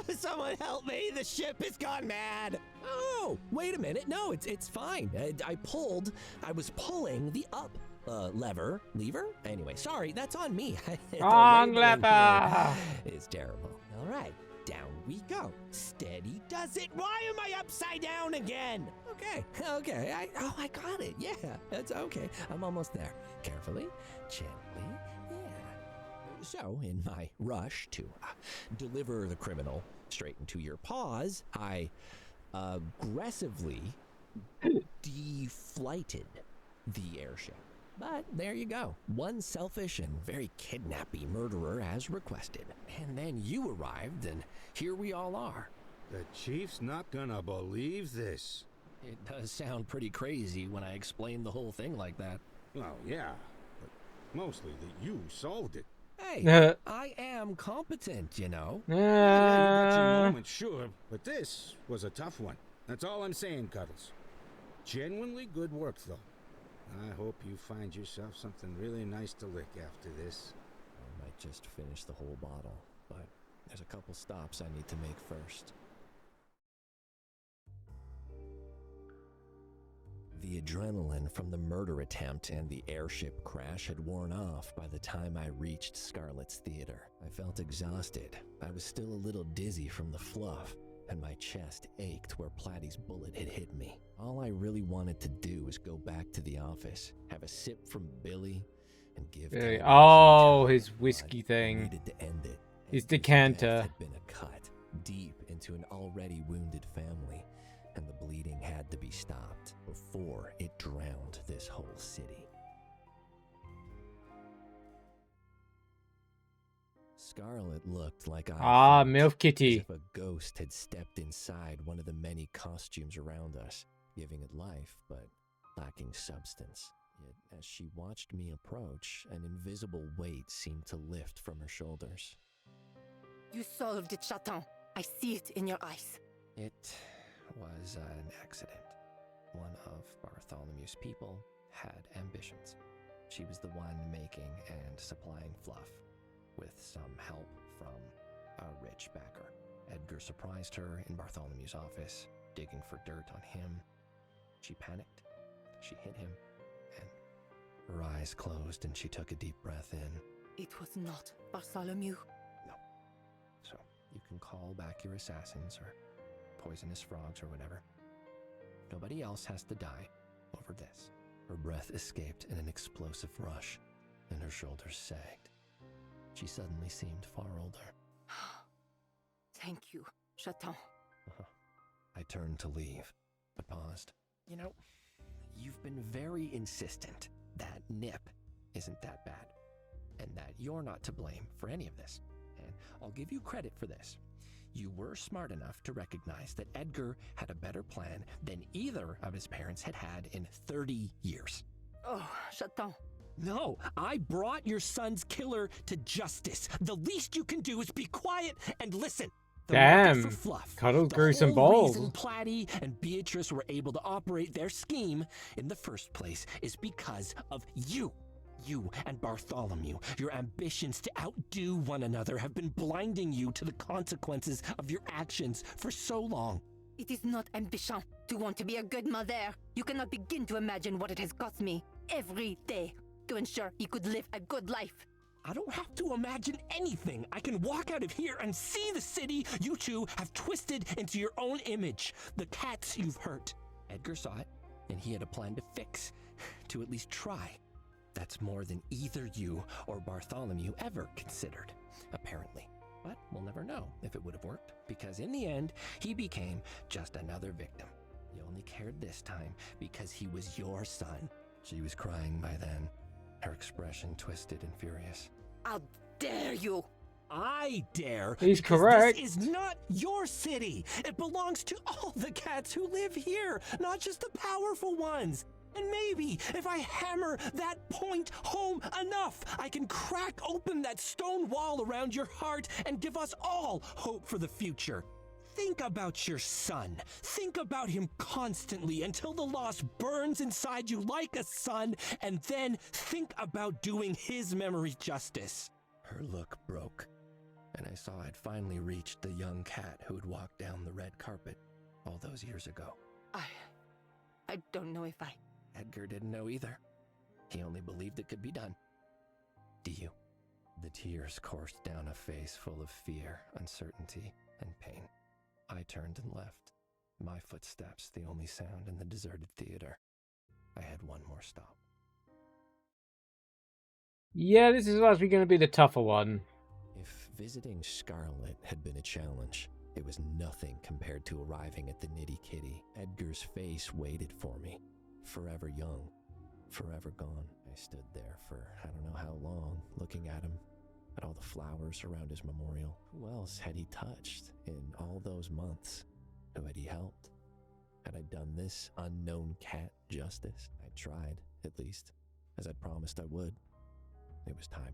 Someone help me! The ship has gone mad! Oh, wait a minute. No, it's fine. I was pulling the up lever? Anyway, sorry, that's on me. Wrong lever! It's terrible. All right, down we go. Steady does it. Why am I upside down again? Okay. I got it. Yeah, that's okay. I'm almost there. Carefully, gently. So, in my rush to deliver the criminal straight into your paws, I aggressively deflighted the airship. But there you go. One selfish and very kidnappy murderer as requested. And then you arrived, and here we all are. The chief's not gonna believe this. It does sound pretty crazy when I explain the whole thing like that. Well, yeah, but mostly that you solved it. Hey, I am competent, you know. Yeah, you got your moment, sure, but this was a tough one. That's all I'm saying, Cuddles. Genuinely good work, though. I hope you find yourself something really nice to lick after this. I might just finish the whole bottle, but there's a couple stops I need to make first. The adrenaline from the murder attempt and the airship crash had worn off by the time I reached Scarlett's theater. I felt exhausted. I was still a little dizzy from the fluff, and my chest ached where Platy's bullet had hit me. All I really wanted to do was go back to the office, have a sip from Billy, and give Billy. Tabby Oh, some his time, whiskey but I thing. needed to end it. His Edgar's decanter. death had been a cut deep into an already wounded family, and the bleeding had to be stopped before it drowned this whole city. Scarlett looked like I felt, MILF Kitty. as if a ghost had stepped inside one of the many costumes around us, giving it life but lacking substance. Yet as she watched me approach, an invisible weight seemed to lift from her shoulders. You solved it, Chaton. I see it in your eyes. It was an accident. One of Bartholomew's people had ambitions. She was the one making and supplying fluff, with some help from a rich backer. Edgar surprised her in Bartholomew's office, digging for dirt on him. She panicked, she hit him, and her eyes closed and she took a deep breath in. It was not Bartholomew. No. So you can call back your assassins or poisonous frogs or whatever. Nobody else has to die over this. Her breath escaped in an explosive rush, and her shoulders sagged. She suddenly seemed far older. Thank you, Chaton. I turned to leave, but paused. You know, you've been very insistent that Nip isn't that bad, and that you're not to blame for any of this. And I'll give you credit for this. You were smart enough to recognize that Edgar had a better plan than either of his parents had had in 30 years. Oh, Chaton. No, I brought your son's killer to justice. The least you can do is be quiet and listen. The market for Damn. fluff. Cuddle The grew some whole balls. reason Platy and Beatrice were able to operate their scheme in the first place is because of you. You and Bartholomew, your ambitions to outdo one another have been blinding you to the consequences of your actions for so long. It is not ambition to want to be a good mother. You cannot begin to imagine what it has cost me every day to ensure he could live a good life. I don't have to imagine anything. I can walk out of here and see the city you two have twisted into your own image. The cats you've hurt. Edgar saw it, and he had a plan to fix, to at least try. That's more than either you or Bartholomew ever considered, apparently. But we'll never know if it would have worked, because in the end, he became just another victim. You only cared this time because he was your son. She was crying by then, her expression twisted and furious. How dare you! I dare. He's because correct. This is not your city. It belongs to all the cats who live here, not just the powerful ones. And maybe if I hammer that point home enough, I can crack open that stone wall around your heart and give us all hope for the future. Think about your son. Think about him constantly until the loss burns inside you like a sun, and then think about doing his memory justice. Her look broke, and I saw I'd finally reached the young cat who had walked down the red carpet all those years ago. I don't know if I... Edgar didn't know either. He only believed it could be done. Do you? The tears coursed down a face full of fear, uncertainty, and pain. I turned and left, my footsteps the only sound in the deserted theater. I had one more stop. Yeah, this is actually going to be the tougher one. If visiting Scarlet had been a challenge, it was nothing compared to arriving at the Nitty Kitty. Edgar's face waited for me. Forever young, forever gone. I I stood there for I don't know how long, looking at him, at all the flowers around his memorial. Who else had he touched in all those months? Who had he helped? Had I done this unknown cat justice? I tried, at least, as I'd promised I would. It was time.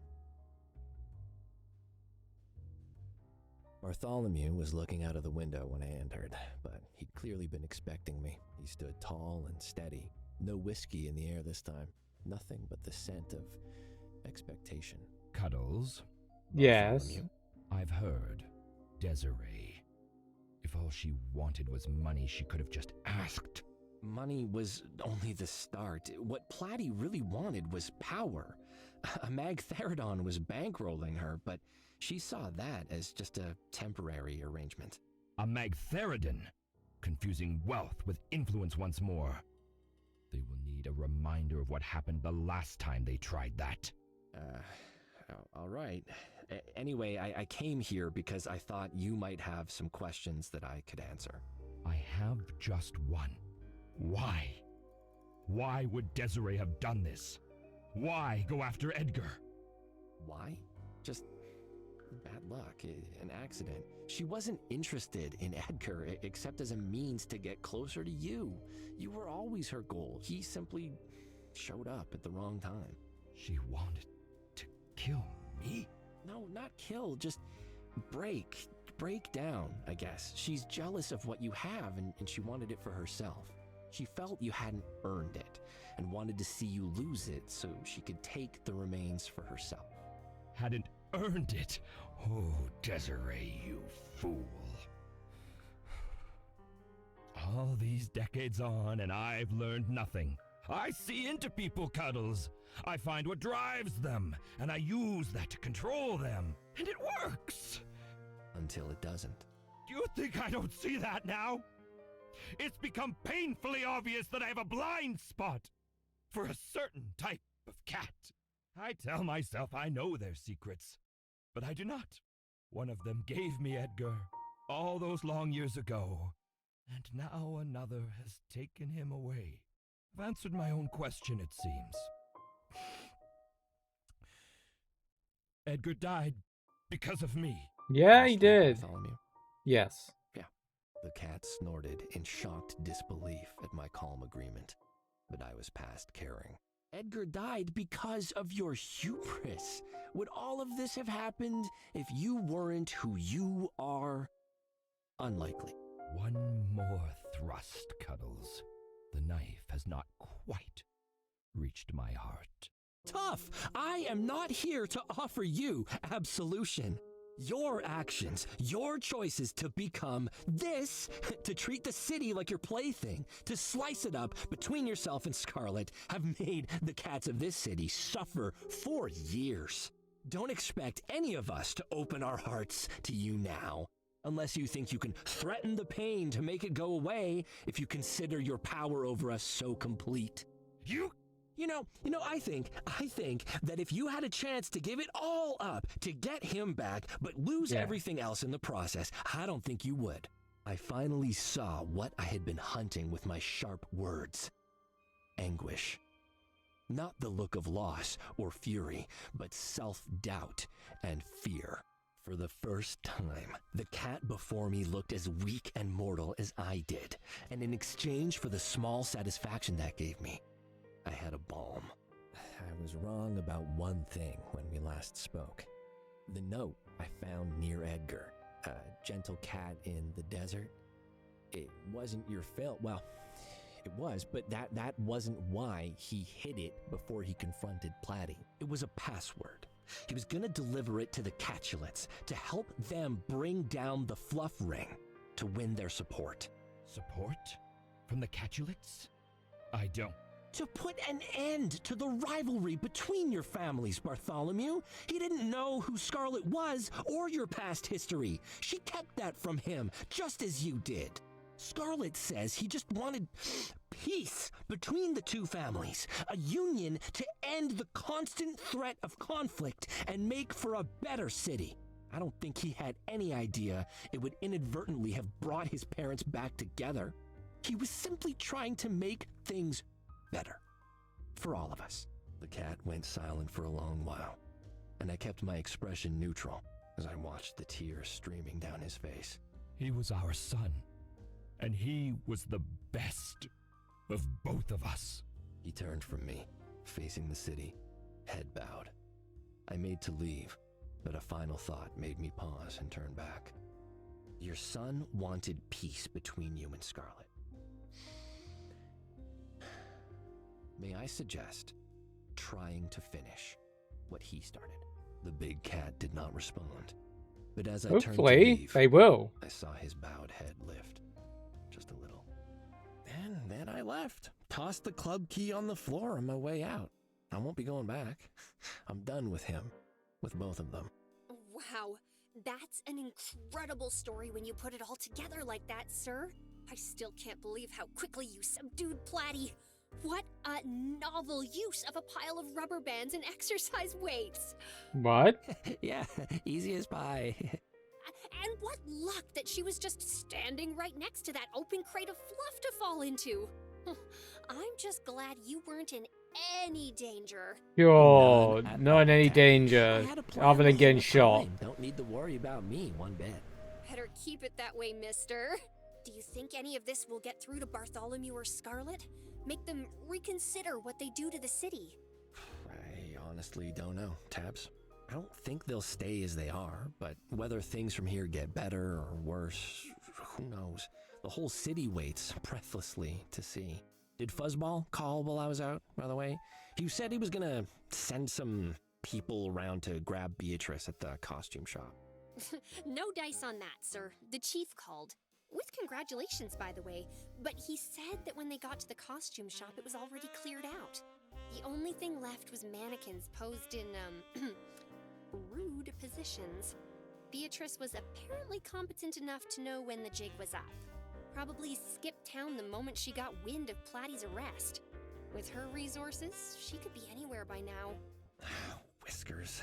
Bartholomew was looking out of the window when I entered, but he'd clearly been expecting me. He stood tall and steady. No whiskey in the air this time. Nothing but the scent of expectation. Cuddles? Yes. Bartholomew? I've heard. Desiree. If all she wanted was money, she could have just asked. Money was only the start. What Platy really wanted was power. A Magtheridon was bankrolling her, but she saw that as just a temporary arrangement. A Magtheridon, confusing wealth with influence once more. They will need a reminder of what happened the last time they tried that. All right. Anyway, I came here because I thought you might have some questions that I could answer. I have just one. Why? Why would Desiree have done this? Why go after Edgar? Why? Just bad luck, an accident. She wasn't interested in Edgar except as a means to get closer to you. You were always her goal. He simply showed up at the wrong time. She wanted to kill me? No, not kill, just break down, I guess. She's jealous of what you have and she wanted it for herself. She felt you hadn't earned it and wanted to see you lose it so she could take the remains for herself. Hadn't earned it? Oh, Desiree, you fool. All these decades on, and I've learned nothing. I see into people, Cuddles. I find what drives them, and I use that to control them. And it works! Until it doesn't. Do you think I don't see that now? It's become painfully obvious that I have a blind spot for a certain type of cat. I tell myself I know their secrets, but I do not. One of them gave me Edgar all those long years ago, and now another has taken him away. I've answered my own question, it seems. Edgar died because of me. Yeah, he did. Bartholomew? Yes. Yeah. The cat snorted in shocked disbelief at my calm agreement, but I was past caring. Edgar died because of your hubris. Would all of this have happened if you weren't who you are? Unlikely. One more thrust, Cuddles. The knife has not quite reached my heart. Tough! I am not here to offer you absolution. Your actions, your choices to become this, to treat the city like your plaything, to slice it up between yourself and Scarlet, have made the cats of this city suffer for years. Don't expect any of us to open our hearts to you now, unless you think you can threaten the pain to make it go away if you consider your power over us so complete. You know, I think that if you had a chance to give it all up to get him back, but lose everything else in the process, I don't think you would. I finally saw what I had been hunting with my sharp words. Anguish. Not the look of loss or fury, but self-doubt and fear. For the first time, the cat before me looked as weak and mortal as I did, and in exchange for the small satisfaction that gave me, I had a balm. I was wrong about one thing when we last spoke. The note I found near Edgar, a gentle cat in the desert. It wasn't your fault. Well, it was, but that wasn't why he hid it before he confronted Platy. It was a password. He was gonna deliver it to the Catulets to help them bring down the Fluff Ring to win their support. Support? From the Catulets? I don't. To put an end to the rivalry between your families, Bartholomew. He didn't know who Scarlet was or your past history. She kept that from him, just as you did. Scarlet says he just wanted peace between the two families, a union to end the constant threat of conflict and make for a better city. I don't think he had any idea it would inadvertently have brought his parents back together. He was simply trying to make things better for all of us. The cat went silent for a long while, and I kept my expression neutral as I watched the tears streaming down his face. He was our son, and he was the best of both of us. He turned from me, facing the city, head bowed. I made to leave, but a final thought made me pause and turn back. Your son wanted peace between you and Scarlet. May I suggest trying to finish what he started? The big cat did not respond, but as I turned to Hopefully, leave, they will. I saw his bowed head lift, just a little. And then I left, tossed the club key on the floor on my way out. I won't be going back. I'm done with him, with both of them. Wow, that's an incredible story when you put it all together like that, sir. I still can't believe how quickly you subdued Platy. What a novel use of a pile of rubber bands and exercise weights. What? Yeah, easy as pie. And what luck that she was just standing right next to that open crate of fluff to fall into. I'm just glad you weren't in any danger. You're None at not in all, any Cat. danger I had a plan other than the getting whole shot. time. Don't need to worry about me one bit. Better keep it that way, mister. Do you think any of this will get through to Bartholomew or Scarlet? Make them reconsider what they do to the city? I honestly don't know, Tabs. I don't think they'll stay as they are, but whether things from here get better or worse, who knows? The whole city waits breathlessly to see. Did Fuzzball call while I was out, by the way? He said he was gonna send some people around to grab Beatrice at the costume shop. No dice on that, sir. The chief called. With congratulations, by the way. But he said that when they got to the costume shop, it was already cleared out. The only thing left was mannequins posed in, rude positions. Beatrice was apparently competent enough to know when the jig was up. Probably skipped town the moment she got wind of Platy's arrest. With her resources, she could be anywhere by now. Whiskers.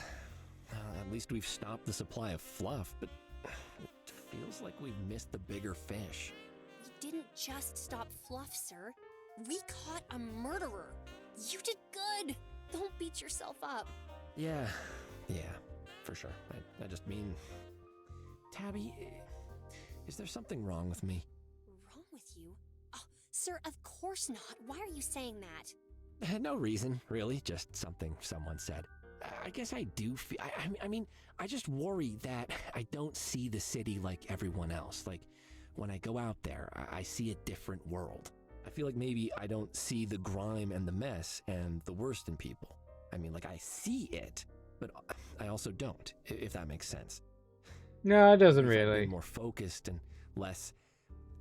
At least we've stopped the supply of fluff, but it feels like we've missed the bigger fish. We didn't just stop Fluff, sir. We caught a murderer. You did good. Don't beat yourself up. Yeah, for sure. I just mean, Tabby, is there something wrong with me? Wrong with you? Oh, sir, of course not. Why are you saying that? No reason, really. Just something someone said. I guess I do feel. I mean, I just worry that I don't see the city like everyone else. Like, when I go out there, I see a different world. I feel like maybe I don't see the grime and the mess and the worst in people. I mean, like, I see it, but I also don't, if that makes sense. No, it doesn't If I'd really. been more focused and less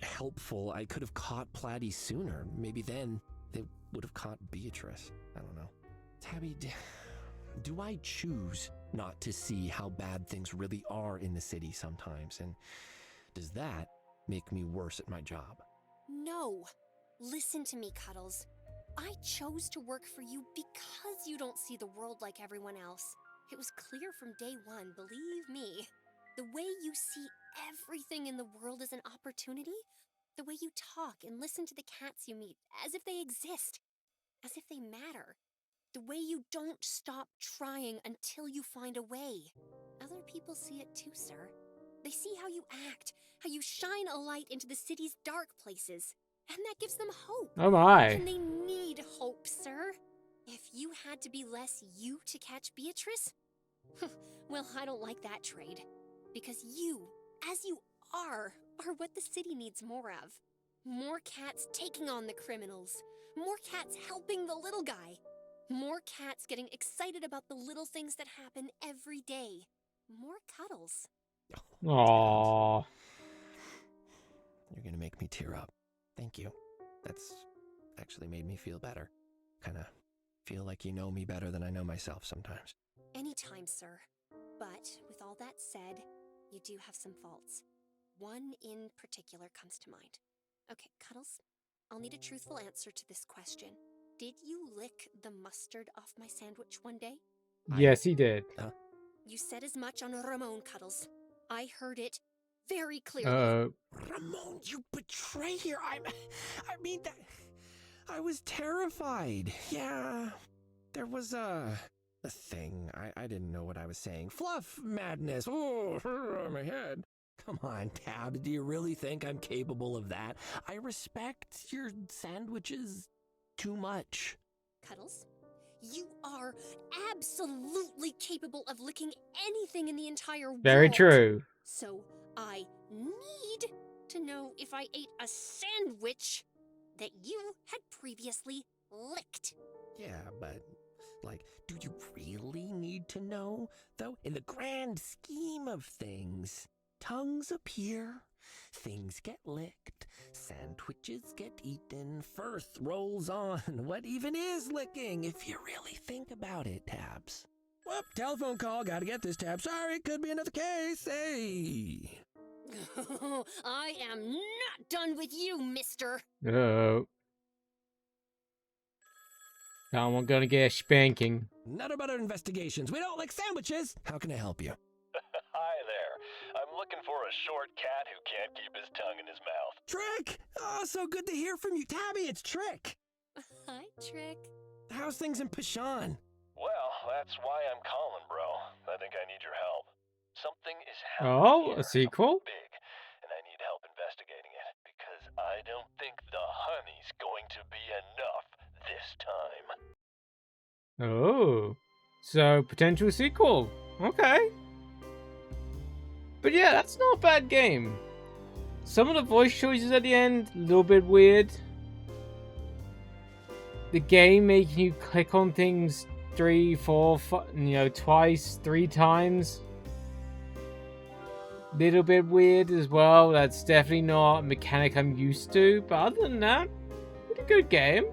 helpful, I could have caught Platy sooner. Maybe then they would have caught Beatrice. I don't know. Tabby, do I choose not to see how bad things really are in the city sometimes? And does that make me worse at my job? No. Listen to me, Cuddles. I chose to work for you because you don't see the world like everyone else. It was clear from day one, believe me. The way you see everything in the world as an opportunity, the way you talk and listen to the cats you meet as if they exist, as if they matter. The way you don't stop trying until you find a way. Other people see it too, sir. They see how you act, how you shine a light into the city's dark places. And that gives them hope. Oh my. And they need hope, sir. If you had to be less you to catch Beatrice, well, I don't like that trade. Because you, as you are what the city needs more of. More cats taking on the criminals. More cats helping the little guy. More cats getting excited about the little things that happen every day. More cuddles. Aww. You're gonna make me tear up. Thank you. That's actually made me feel better. Kinda feel like you know me better than I know myself sometimes. Anytime, sir. But with all that said, you do have some faults. One in particular comes to mind. Okay, Cuddles, I'll need a truthful answer to this question. Did you lick the mustard off my sandwich one day? Yes, he did. You said as much on Ramon, Cuddles. I heard it very clearly. Ramon, you betrayer! I mean that. I was terrified. Yeah, There was a thing. I didn't know what I was saying. Fluff madness. Oh, my head. Come on, Tab. Do you really think I'm capable of that? I respect your sandwiches too much. Cuddles, you are absolutely capable of licking anything in the entire world. Very true. So I need to know if I ate a sandwich that you had previously licked. Yeah, but, like, do you really need to know? Though, in the grand scheme of things, tongues appear, things get licked, sandwiches get eaten, Firth rolls on. What even is licking, if you really think about it, Tabs? Whoop, telephone call, gotta get this, Tab. Sorry, could be another case, hey! I am not done with you, mister. Oh. I'm gonna get a spanking. Not about our investigations. We don't like sandwiches. How can I help you? Hi there. I'm looking for a short cat who can't keep his tongue in his mouth. Trick! Oh, so good to hear from you, Tabby. It's Trick. Hi, Trick. How's things in Pashan? Well, that's why I'm calling, bro. I think I need your help. Something is Oh, happening here, a sequel? big, and I need help investigating it because I don't think the honey's going to be enough this time. Oh. So, potential sequel. Okay. But yeah, that's not a bad game. Some of the voice choices at the end, a little bit weird. The game making you click on things 3, 4, twice, 3 times. Little bit weird as well. That's definitely not a mechanic I'm used to. But other than that, pretty good game.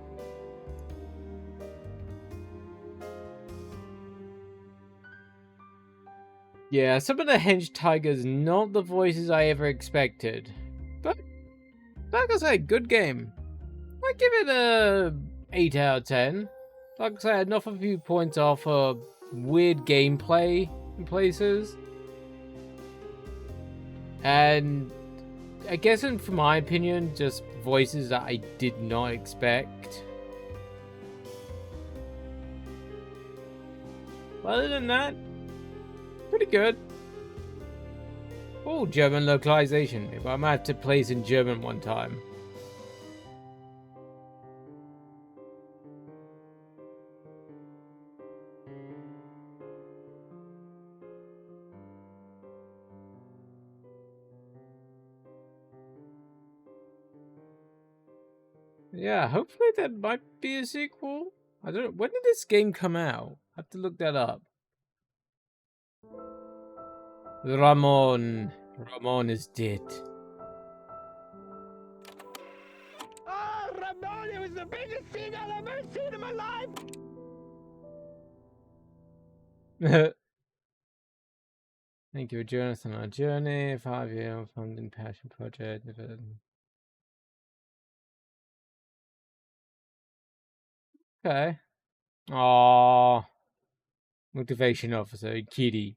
Yeah, some of the hench tigers, not the voices I ever expected. But, like I said, good game. I give it a 8 out of 10. Like I said, knock a few points off for weird gameplay in places. And I guess, from my opinion, just voices that I did not expect. Other than that, pretty good. Oh, German localization. I might have to play this in German one time. Yeah, hopefully there might be a sequel. I don't know. When did this game come out? I have to look that up. Ramon. Ramon is dead. Oh, Ramon, it was the biggest scene I've ever seen in my life! Thank you for joining us on our journey. 5-year funding passion project. Okay. Aww. Motivation officer, kitty.